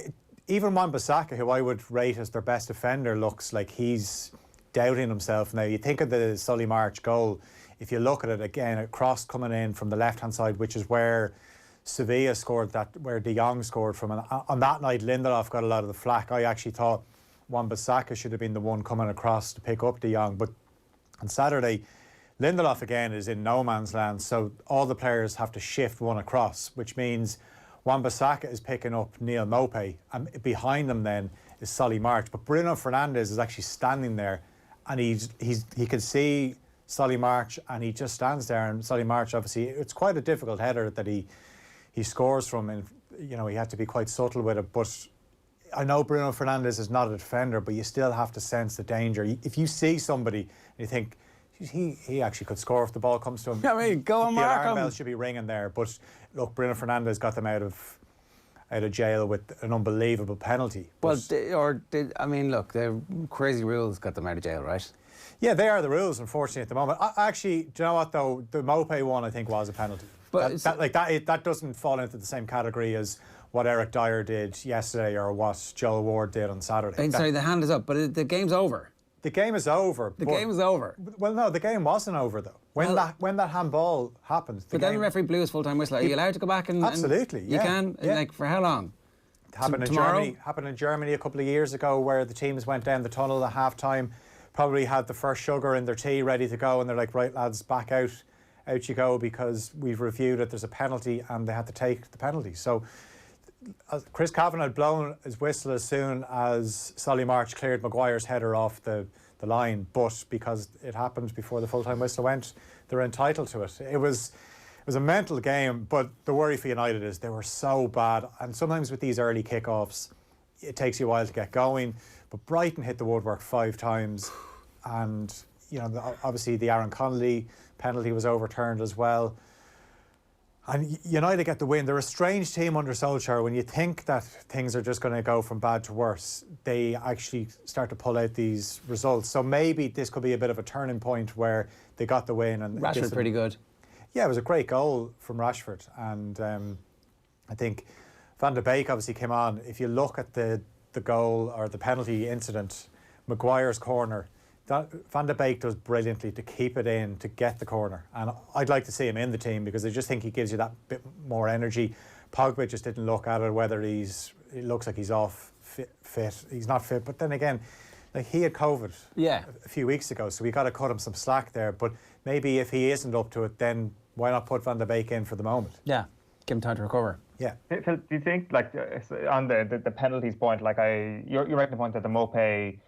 even Wan-Bissaka, who I would rate as their best defender, looks like he's doubting himself now. You think of the Solly March goal, if you look at it again, a cross coming in from the left-hand side, which is where Sevilla scored, where De Jong scored from. And on that night, Lindelof got a lot of the flack. I actually thought Wan-Bissaka should have been the one coming across to pick up De Jong. But on Saturday, Lindelof again is in no man's land, so all the players have to shift one across, which means Wan-Bissaka is picking up Neil Maupay, and behind them then is Solly March. But Bruno Fernandes is actually standing there, and he can see Solly March, and he just stands there. And Solly March, obviously, it's quite a difficult header that he scores from, and he had to be quite subtle with it. But I know Bruno Fernandes is not a defender, but you still have to sense the danger. If you see somebody and you think he actually could score if the ball comes to him, I mean, go and mark him. The alarm bell should be ringing there. But look, Bruno Fernandes got them out of jail with an unbelievable penalty. Well, look, the crazy rules got them out of jail, right? Yeah, they are the rules, unfortunately, at the moment. Actually, do you know what though? The Maupay one, I think, was a penalty. But that doesn't fall into the same category as what Eric Dyer did yesterday or what Joel Ward did on Saturday. Sorry, the hand is up, but the game's over. The game is over. The game is over. Well, no, the game wasn't over though. When that handball happened. Then the referee blew his full-time whistle. Are you allowed to go back and? Absolutely, you can. Yeah. Like, for how long? It happened in Germany a couple of years ago, where the teams went down the tunnel at half-time, probably had the first sugar in their tea ready to go, and they're like, right lads, back out you go, because we've reviewed it, there's a penalty, and they had to take the penalty. So Chris Kavanagh had blown his whistle as soon as Solly March cleared Maguire's header off the line, but because it happened before the full-time whistle went, they're entitled to it. It was a mental game, but the worry for United is they were so bad, and sometimes with these early kick-offs, it takes you a while to get going. But Brighton hit the woodwork 5 times, and obviously the Aaron Connolly penalty was overturned as well. And United get the win. They're a strange team under Solskjaer. When you think that things are just going to go from bad to worse, they actually start to pull out these results. So maybe this could be a bit of a turning point where they got the win. And Rashford pretty good. Yeah, it was a great goal from Rashford. And I think Van de Beek obviously came on. If you look at the goal or the penalty incident, Maguire's corner, Van de Beek does brilliantly to keep it in, to get the corner. And I'd like to see him in the team, because I just think he gives you that bit more energy. Pogba just didn't look at it, whether it looks like he's off fit. He's not fit. But then again, like, he had COVID a few weeks ago, so we got to cut him some slack there. But maybe if he isn't up to it, then why not put Van de Beek in for the moment? Yeah, give him time to recover. Yeah. Phil, do you think, like, on the penalties point, like, you're making the point that the Maupay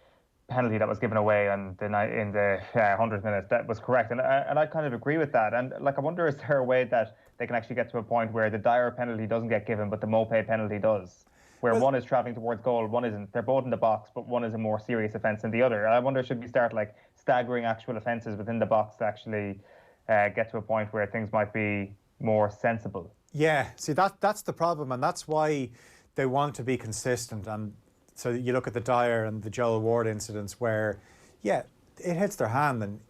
penalty that was given away in the 100th minute, that was correct, and I kind of agree with that. And like, I wonder, is there a way that they can actually get to a point where the Dyer penalty doesn't get given but the Maupay penalty does? where one is travelling towards goal, one isn't. They're both in the box, but one is a more serious offence than the other. And I wonder, should we start like staggering actual offences within the box to actually get to a point where things might be more sensible? Yeah, see, that's the problem, and that's why they want to be consistent. And so you look at the Dyer and the Joel Ward incidents where, yeah, it hits their hand, and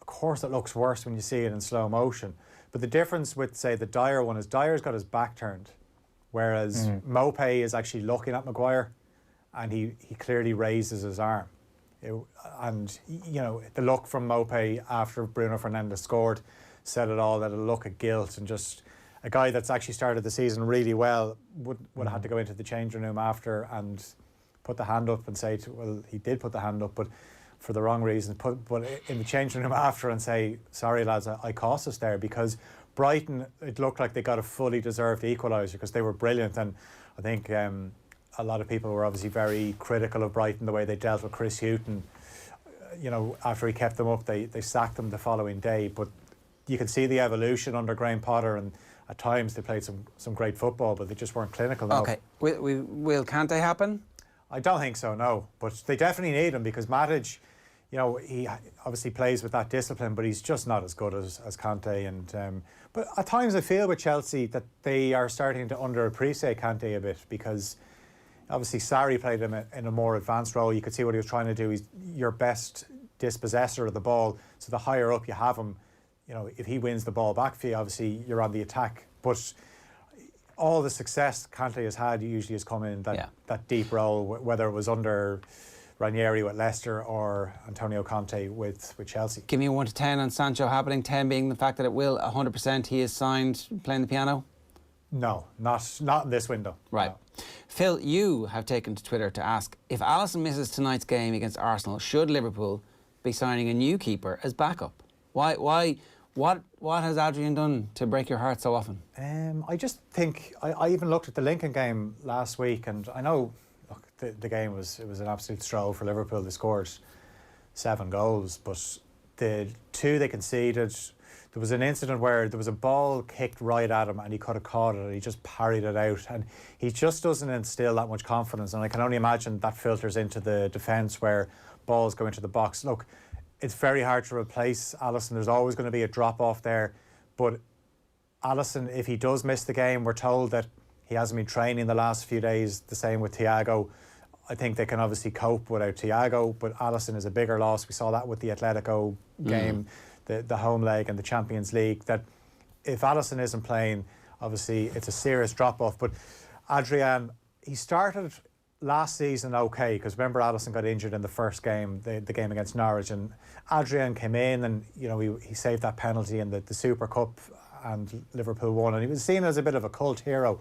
of course it looks worse when you see it in slow motion. But the difference with, say, the Dyer one is Dyer's got his back turned, whereas Mopé is actually looking at Maguire, and he clearly raises his arm. And, you know, the look from Mopé after Bruno Fernandes scored said it all, that a look of guilt, and just a guy that's actually started the season really well would have had to go into the changing room after and put the hand up and say, well, he did put the hand up, but for the wrong reasons, but in the changing room after and say, sorry lads, I cost us there, because Brighton, it looked like they got a fully deserved equaliser because they were brilliant. And I think a lot of people were obviously very critical of Brighton, the way they dealt with Chris Hughton. You know, after he kept them up, they sacked him the following day. But you can see the evolution under Graham Potter, and at times they played some great football, but they just weren't clinical enough. Okay, will Kante happen? I don't think so, no. But they definitely need him, because Matic, you know, he obviously plays with that discipline, but he's just not as good as Kante. And but at times I feel with Chelsea that they are starting to underappreciate Kante a bit, because obviously Sarri played him in a more advanced role. You could see what he was trying to do. He's your best dispossessor of the ball, so the higher up you have him, you know, if he wins the ball back for you, obviously you're on the attack. But all the success Kante has had usually has come in that deep role, whether it was under Ranieri with Leicester or Antonio Conte with Chelsea. Give me a 1 to 10 on Sancho happening, 10 being the fact that it will 100% he is signed playing the piano. No, not in this window. Right. No. Phil, you have taken to Twitter to ask, if Alisson misses tonight's game against Arsenal, should Liverpool be signing a new keeper as backup? Why? What has Adrian done to break your heart so often? I just think I even looked at the Lincoln game last week, and I know, look, the game was an absolute stroll for Liverpool. They scored 7 goals, but the 2 they conceded, there was an incident where there was a ball kicked right at him and he could have caught it, and he just parried it out, and he just doesn't instill that much confidence. And I can only imagine that filters into the defence where balls go into the box. Look, it's very hard to replace Alisson. There's always going to be a drop-off there. But Alisson, if he does miss the game, we're told that he hasn't been training the last few days, the same with Thiago. I think they can obviously cope without Thiago, but Alisson is a bigger loss. We saw that with the Atletico game, the home leg and the Champions League, that if Alisson isn't playing, obviously it's a serious drop-off. But Adrian, he started last season okay, because remember Alisson got injured in the first game, the game against Norwich, and Adrian came in and, you know, he saved that penalty in the Super Cup and Liverpool won, and he was seen as a bit of a cult hero.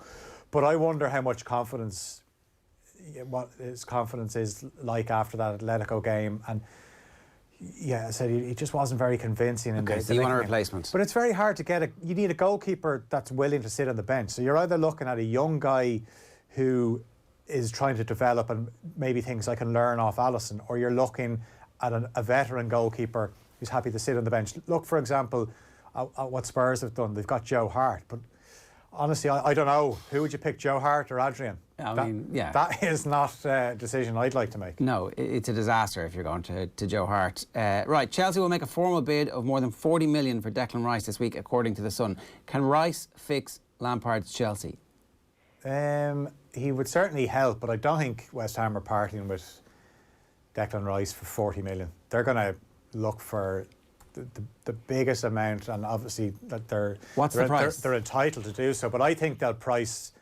But I wonder how much confidence, what his confidence is like after that Atletico game. And yeah, I said he just wasn't very convincing. Okay, so you want a replacement. But it's very hard to get you need a goalkeeper that's willing to sit on the bench. So you're either looking at a young guy who is trying to develop and maybe things I can learn off Alisson, or you're looking at a veteran goalkeeper who's happy to sit on the bench. Look, for example, at what Spurs have done. They've got Joe Hart, but honestly, I don't know. Who would you pick, Joe Hart or Adrian? That is not a decision I'd like to make. No, it's a disaster if you're going to Joe Hart. Right, Chelsea will make a formal bid of more than 40 million for Declan Rice this week, according to The Sun. Can Rice fix Lampard's Chelsea? He would certainly help, but I don't think West Ham are parting with Declan Rice for 40 million. They're going to look for the biggest amount, and obviously that they're entitled to do so. But I think they'll price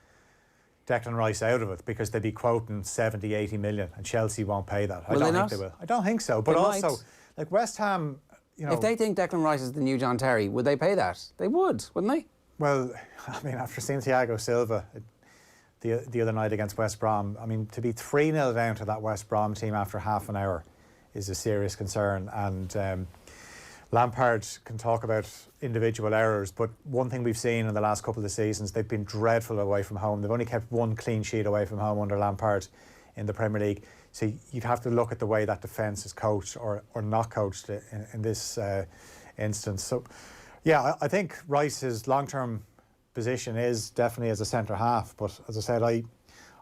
Declan Rice out of it, because they'd be quoting 70, 80 million, and Chelsea won't pay that. I don't think they will. I don't think so. But also, like West Ham, you know, if they think Declan Rice is the new John Terry, would they pay that? They would, wouldn't they? Well, I mean, after seeing Thiago Silva the other night against West Brom, I mean, to be 3-0 down to that West Brom team after half an hour is a serious concern. And Lampard can talk about individual errors, but one thing we've seen in the last couple of seasons, they've been dreadful away from home. They've only kept 1 clean sheet away from home under Lampard in the Premier League. So you'd have to look at the way that defence is coached or not coached in this instance. So, yeah, I think Rice's long-term position is definitely as a centre half, but as I said,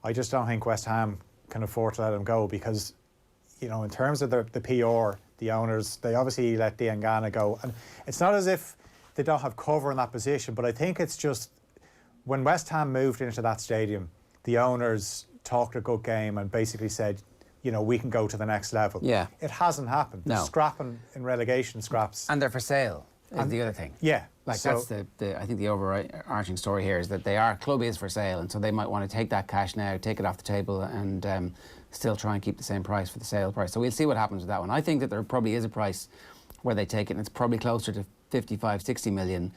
I just don't think West Ham can afford to let him go because, you know, in terms of the PR, the owners, they obviously let Diangana go. And it's not as if they don't have cover in that position, but I think it's just when West Ham moved into that stadium, the owners talked a good game and basically said, you know, we can go to the next level. Yeah. It hasn't happened. No. They're scrapping in relegation scraps. And they're for sale, is the other thing. Yeah. Like so, that's I think the overarching story here is that club is for sale, and so they might want to take that cash now, take it off the table, and still try and keep the same price for the sale price. So we'll see what happens with that one. I think that there probably is a price where they take it, and it's probably closer to 55, 60 million.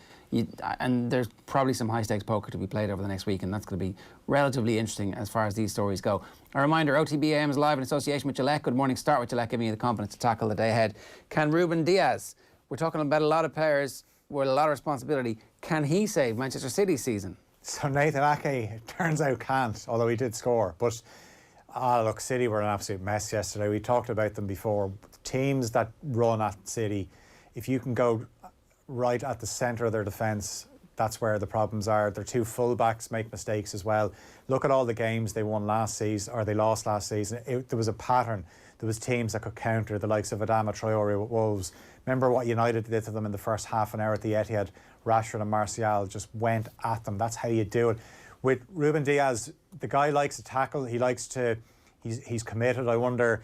And there's probably some high stakes poker to be played over the next week, and that's going to be relatively interesting as far as these stories go. A reminder, OTB AM is live in association with Gillette. Good morning. Start with Gillette, giving you the confidence to tackle the day ahead. Can Ruben Diaz, we're talking about a lot of players with a lot of responsibility, can he save Manchester City's season? So Nathan Ake, it turns out, can't, although he did score. But look, City were an absolute mess yesterday. We talked about them before. Teams that run at City, if you can go right at the centre of their defence, that's where the problems are. Their two full-backs make mistakes as well. Look at all the games they won last season, or they lost last season. There was a pattern. There was teams that could counter, the likes of Adama Traore with Wolves. Remember what United did to them in the first half an hour at the Etihad? Rashford and Martial just went at them. That's how you do it. With Ruben Diaz, the guy likes to tackle. He likes to. He's committed. I wonder,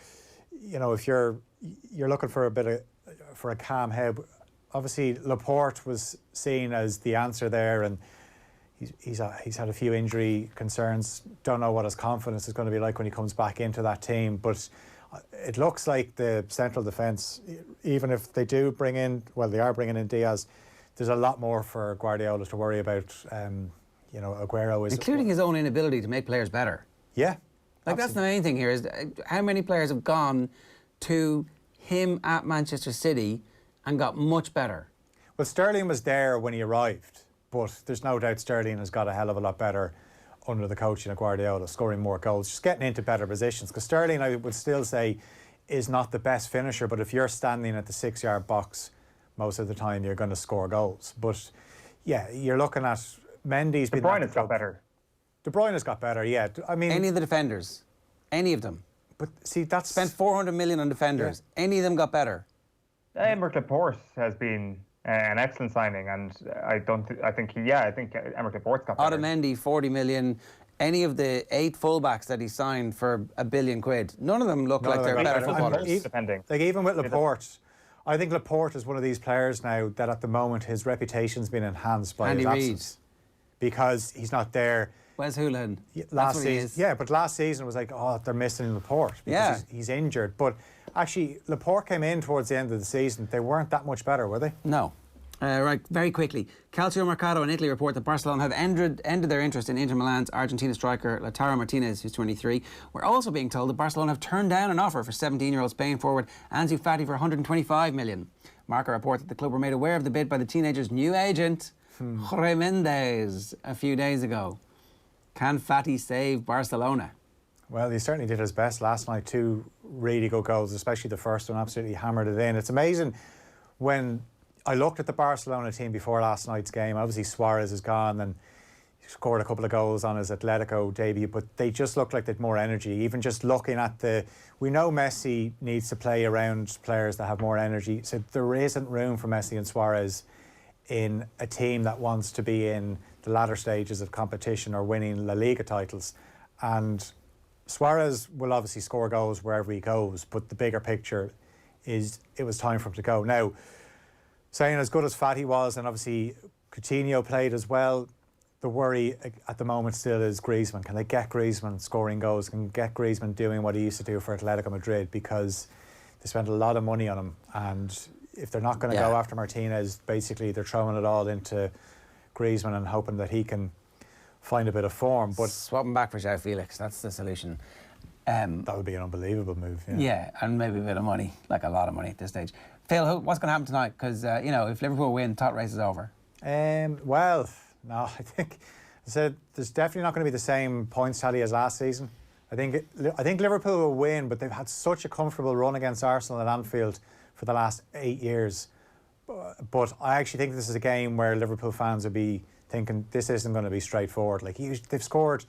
you know, if you're looking for a calm head. Obviously, Laporte was seen as the answer there, and he's had a few injury concerns. Don't know what his confidence is going to be like when he comes back into that team, but it looks like the central defence, even if they do bring in, well, they are bringing in Diaz, there's a lot more for Guardiola to worry about. You know, Aguero is... Including his own inability to make players better. Yeah. Like, absolutely. that's the main thing here, is how many players have gone to him at Manchester City and got much better? Well, Sterling was there when he arrived, but there's no doubt Sterling has got a hell of a lot better under the coaching of Guardiola, scoring more goals, just getting into better positions. Because Sterling, I would still say, is not the best finisher, but if you're standing at the 6-yard box most of the time, you're going to score goals. But yeah, you're looking at Mendy's been... De Bruyne's got better. De Bruyne's got better, yeah. I mean... Any of the defenders. Any of them. But see, that's... Spent 400 million on defenders. Yeah. Any of them got better. Emerick Laporte has been an excellent signing, and I think Emerick Laporte's got better. Otamendi, 40 million. Any of the 8 fullbacks that he signed for £1 billion, none of them look like they're better footballers. Like, even with Laporte, I think Laporte is one of these players now that at the moment his reputation's been enhanced by his absence. Because he's not there. Where's Houlihan? Last season, yeah, but last season it was like, oh, they're missing Laporte because he's injured. But actually, Laporte came in towards the end of the season. They weren't that much better, were they? No. Right, very quickly. Calcio Mercato in Italy report that Barcelona have ended their interest in Inter Milan's Argentina striker Lautaro Martinez, who's 23. We're also being told that Barcelona have turned down an offer for 17-year-old Spain forward Ansu Fati for 125 million. Marca report that the club were made aware of the bid by the teenager's new agent, Jorge Mendes, a few days ago. Can Fati save Barcelona? Well, he certainly did his best last night. 2 really good goals, especially the first one, absolutely hammered it in. It's amazing when I looked at the Barcelona team before last night's game. Obviously, Suarez is gone and he scored a couple of goals on his Atletico debut, but they just looked like they'd more energy. Even just looking at we know Messi needs to play around players that have more energy, so there isn't room for Messi and Suarez in a team that wants to be in the latter stages of competition or winning La Liga titles. And Suarez will obviously score goals wherever he goes, but the bigger picture is it was time for him to go. Now, saying as good as Fati was, and obviously Coutinho played as well, the worry at the moment still is Griezmann. Can they get Griezmann scoring goals? Can they get Griezmann doing what he used to do for Atletico Madrid? Because they spent a lot of money on him, and if they're not going to go after Martinez, basically they're throwing it all into Griezmann and hoping that he can find a bit of form. But swap him back for João Felix, that's the solution. That would be an unbelievable move. Yeah, and maybe a bit of money, like a lot of money at this stage. Phil, what's going to happen tonight? Because, if Liverpool win, top race is over. Well, no, I think there's definitely not going to be the same points tally as last season. I think Liverpool will win, but they've had such a comfortable run against Arsenal at Anfield for the last 8 years. But I actually think this is a game where Liverpool fans will be thinking this isn't going to be straightforward. Like, they've scored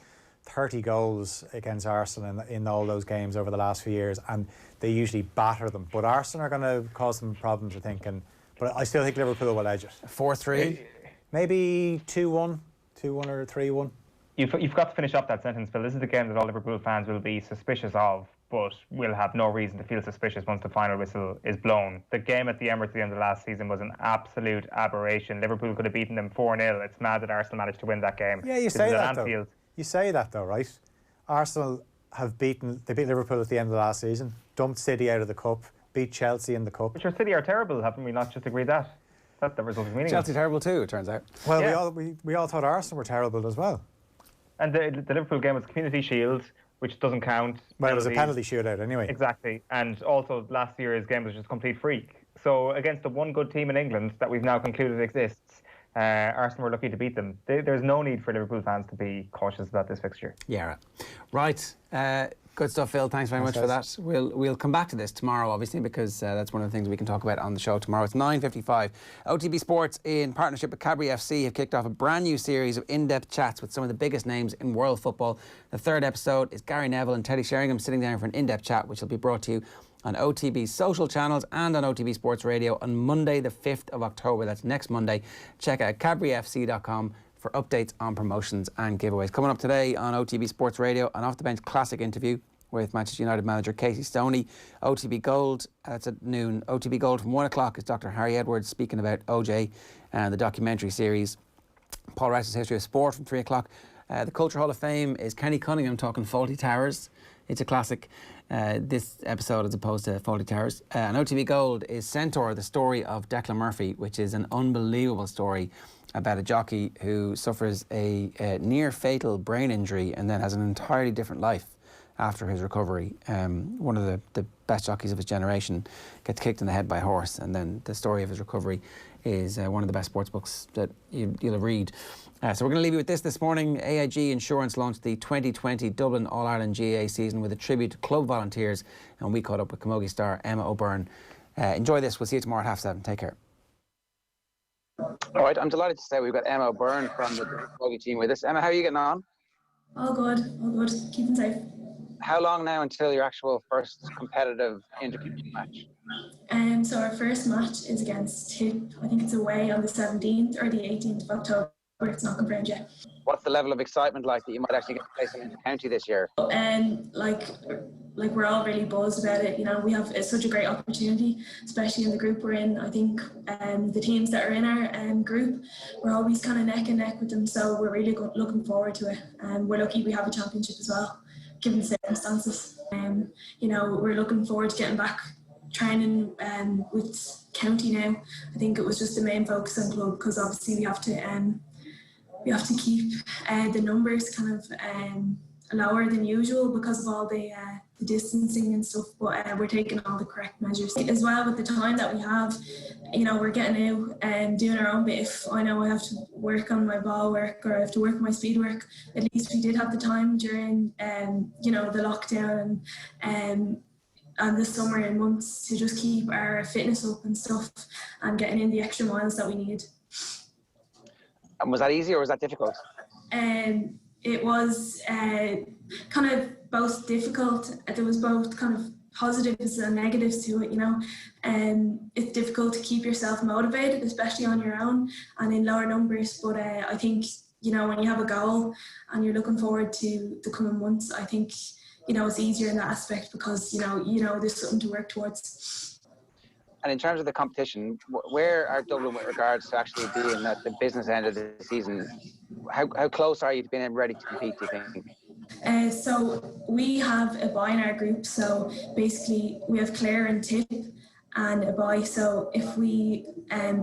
30 goals against Arsenal in all those games over the last few years, and they usually batter them. But Arsenal are going to cause them problems, I think. But I still think Liverpool will edge it. 4-3? Maybe 2-1 or 3-1. You've got to finish up that sentence, Phil. This is the game that all Liverpool fans will be suspicious of, but will have no reason to feel suspicious once the final whistle is blown. The game at the Emirates at the end of last season was an absolute aberration. Liverpool could have beaten them 4-0. It's mad that Arsenal managed to win that game. Yeah, you say that though. You say that though, right? Arsenal they beat Liverpool at the end of last season, dumped City out of the cup, beat Chelsea in the cup. But your City are terrible, haven't we not just agreed that? That the result is meaningless. Chelsea terrible too, it turns out. Well, yeah. we all thought Arsenal were terrible as well. And the Liverpool game was Community Shield, which doesn't count. Well, it was a penalty shootout anyway. Exactly. And also last year's game was just a complete freak. So against the one good team in England that we've now concluded exists, Arsenal were lucky to beat them. There's no need for Liverpool fans to be cautious about this fixture. Yeah, right. Good stuff, Phil. Thanks very much for that. We'll come back to this tomorrow, obviously, because that's one of the things we can talk about on the show tomorrow. It's 9:55. OTB Sports, in partnership with Cadbury FC, have kicked off a brand new series of in-depth chats with some of the biggest names in world football. The third episode is Gary Neville and Teddy Sheringham sitting down for an in-depth chat, which will be brought to you on OTB's social channels and on OTB Sports Radio on Monday the 5th of October. That's next Monday. Check out cadburyfc.com for updates on promotions and giveaways. Coming up today on OTB Sports Radio, an off-the-bench classic interview with Manchester United manager Casey Stoney. OTB Gold, that's at noon. OTB Gold from 1 o'clock is Dr. Harry Edwards speaking about OJ and the documentary series. Paul Rice's History of Sport from 3 o'clock. The Culture Hall of Fame is Kenny Cunningham talking Fawlty Towers. It's a classic, this episode, as opposed to Fawlty Towers. And OTB Gold is Centaur, the story of Declan Murphy, which is an unbelievable story about a jockey who suffers a near-fatal brain injury and then has an entirely different life after his recovery. One of the best jockeys of his generation gets kicked in the head by a horse, and then the story of his recovery is one of the best sports books that you'll read. So we're going to leave you with this morning. AIG Insurance launched the 2020 Dublin All-Ireland GAA season with a tribute to club volunteers, and we caught up with camogie star Emma O'Byrne. Enjoy this. We'll see you tomorrow at 7:30. Take care. All right, I'm delighted to say we've got Emma O'Byrne from the camogie team with us. Emma, how are you getting on? All good. Keeping safe. How long now until your actual first competitive intermediate match? So our first match is against Tip. I think it's away on the 17th or the 18th of October. It's not confirmed yet. What's the level of excitement like that you might actually get to play some in the county this year? Like we're all really buzzed about it. You know, we have such a great opportunity, especially in the group we're in. I think the teams that are in our group, we're always kind of neck and neck with them. So we're really looking forward to it. And we're lucky we have a championship as well, given the circumstances. You know, we're looking forward to getting back training with county now. I think it was just the main focus on club, because obviously we have to keep the numbers kind of lower than usual because of all the distancing and stuff, but we're taking all the correct measures. As well, with the time that we have, you know, we're getting out and doing our own bit. If I know I have to work on my ball work or I have to work on my speed work, at least we did have the time during, you know, the lockdown and the summer and months to just keep our fitness up and stuff and getting in the extra miles that we need. And was that easy or was that difficult? It was kind of both difficult. There was both kind of positives and negatives to it, you know. It's difficult to keep yourself motivated, especially on your own and in lower numbers. But I think, you know, when you have a goal and you're looking forward to the coming months, I think, you know, it's easier in that aspect because, you know, there's something to work towards. And in terms of the competition, where are Dublin with regards to actually being at the business end of the season? How close are you to being ready to compete, do you think? So we have a bye in our group. So basically we have Clare and Tip and a bye. So if we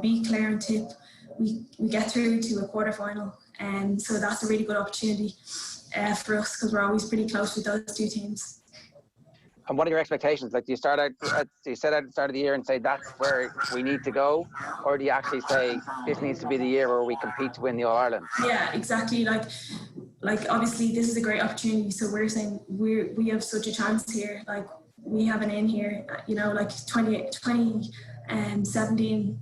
beat Clare and Tip, we get through to a quarter-final. And so that's a really good opportunity for us because we're always pretty close with those two teams. And what are your expectations? Like, do you set out at the start of the year and say that's where we need to go, or do you actually say this needs to be the year where we compete to win the All-Ireland? Yeah, exactly. Like obviously this is a great opportunity. So we're saying we have such a chance here. Like we have an in here. You know, like 2017,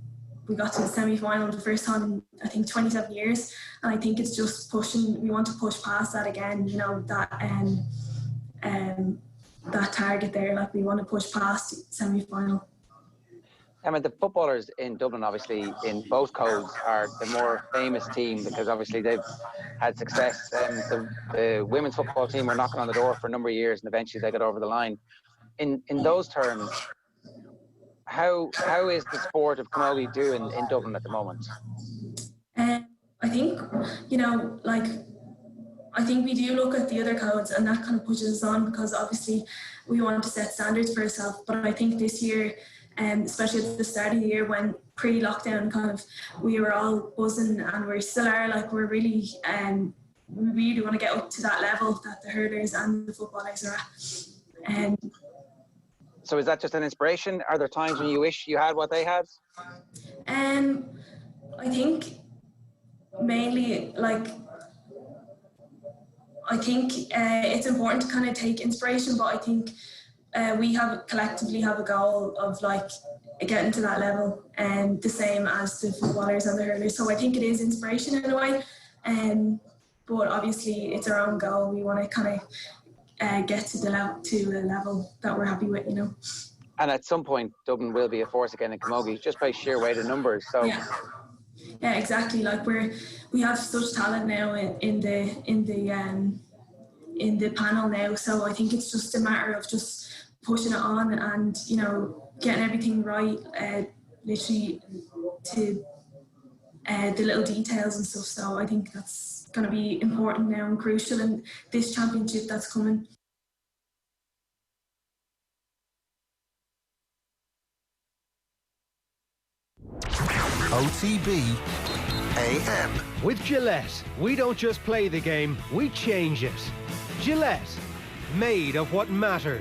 we got to the semi-final the first time in, I think, 27 years. And I think it's just pushing, we want to push past that again, you know, that target there, like we want to push past semi-final. I mean, the footballers in Dublin, obviously, in both codes, are the more famous team because obviously they've had success. The women's football team were knocking on the door for a number of years, and eventually they got over the line. In those terms, how is the sport of camogie doing in Dublin at the moment? I think, you know, like, I think we do look at the other codes, and that kind of pushes us on because obviously we want to set standards for ourselves. But I think this year, especially at the start of the year when pre-lockdown kind of we were all buzzing, and we still are, like we really want to get up to that level that the hurlers and the footballers are at. So is that just an inspiration? Are there times when you wish you had what they had? I think mainly, like, I think it's important to kind of take inspiration, but I think we collectively have a goal of like getting to that level, and the same as the footballers and the hurlers. So I think it is inspiration in a way, but obviously it's our own goal. We want to kind of get to a level that we're happy with, you know. And at some point, Dublin will be a force again in camogie, just by sheer weight of numbers. So yeah, exactly. Like we have such talent now in the panel now. So I think it's just a matter of just pushing it on and, you know, getting everything right, literally to the little details and stuff. So I think that's going to be important now and crucial in this championship that's coming. OTB AM. With Gillette, we don't just play the game, we change it. Gillette, made of what matters.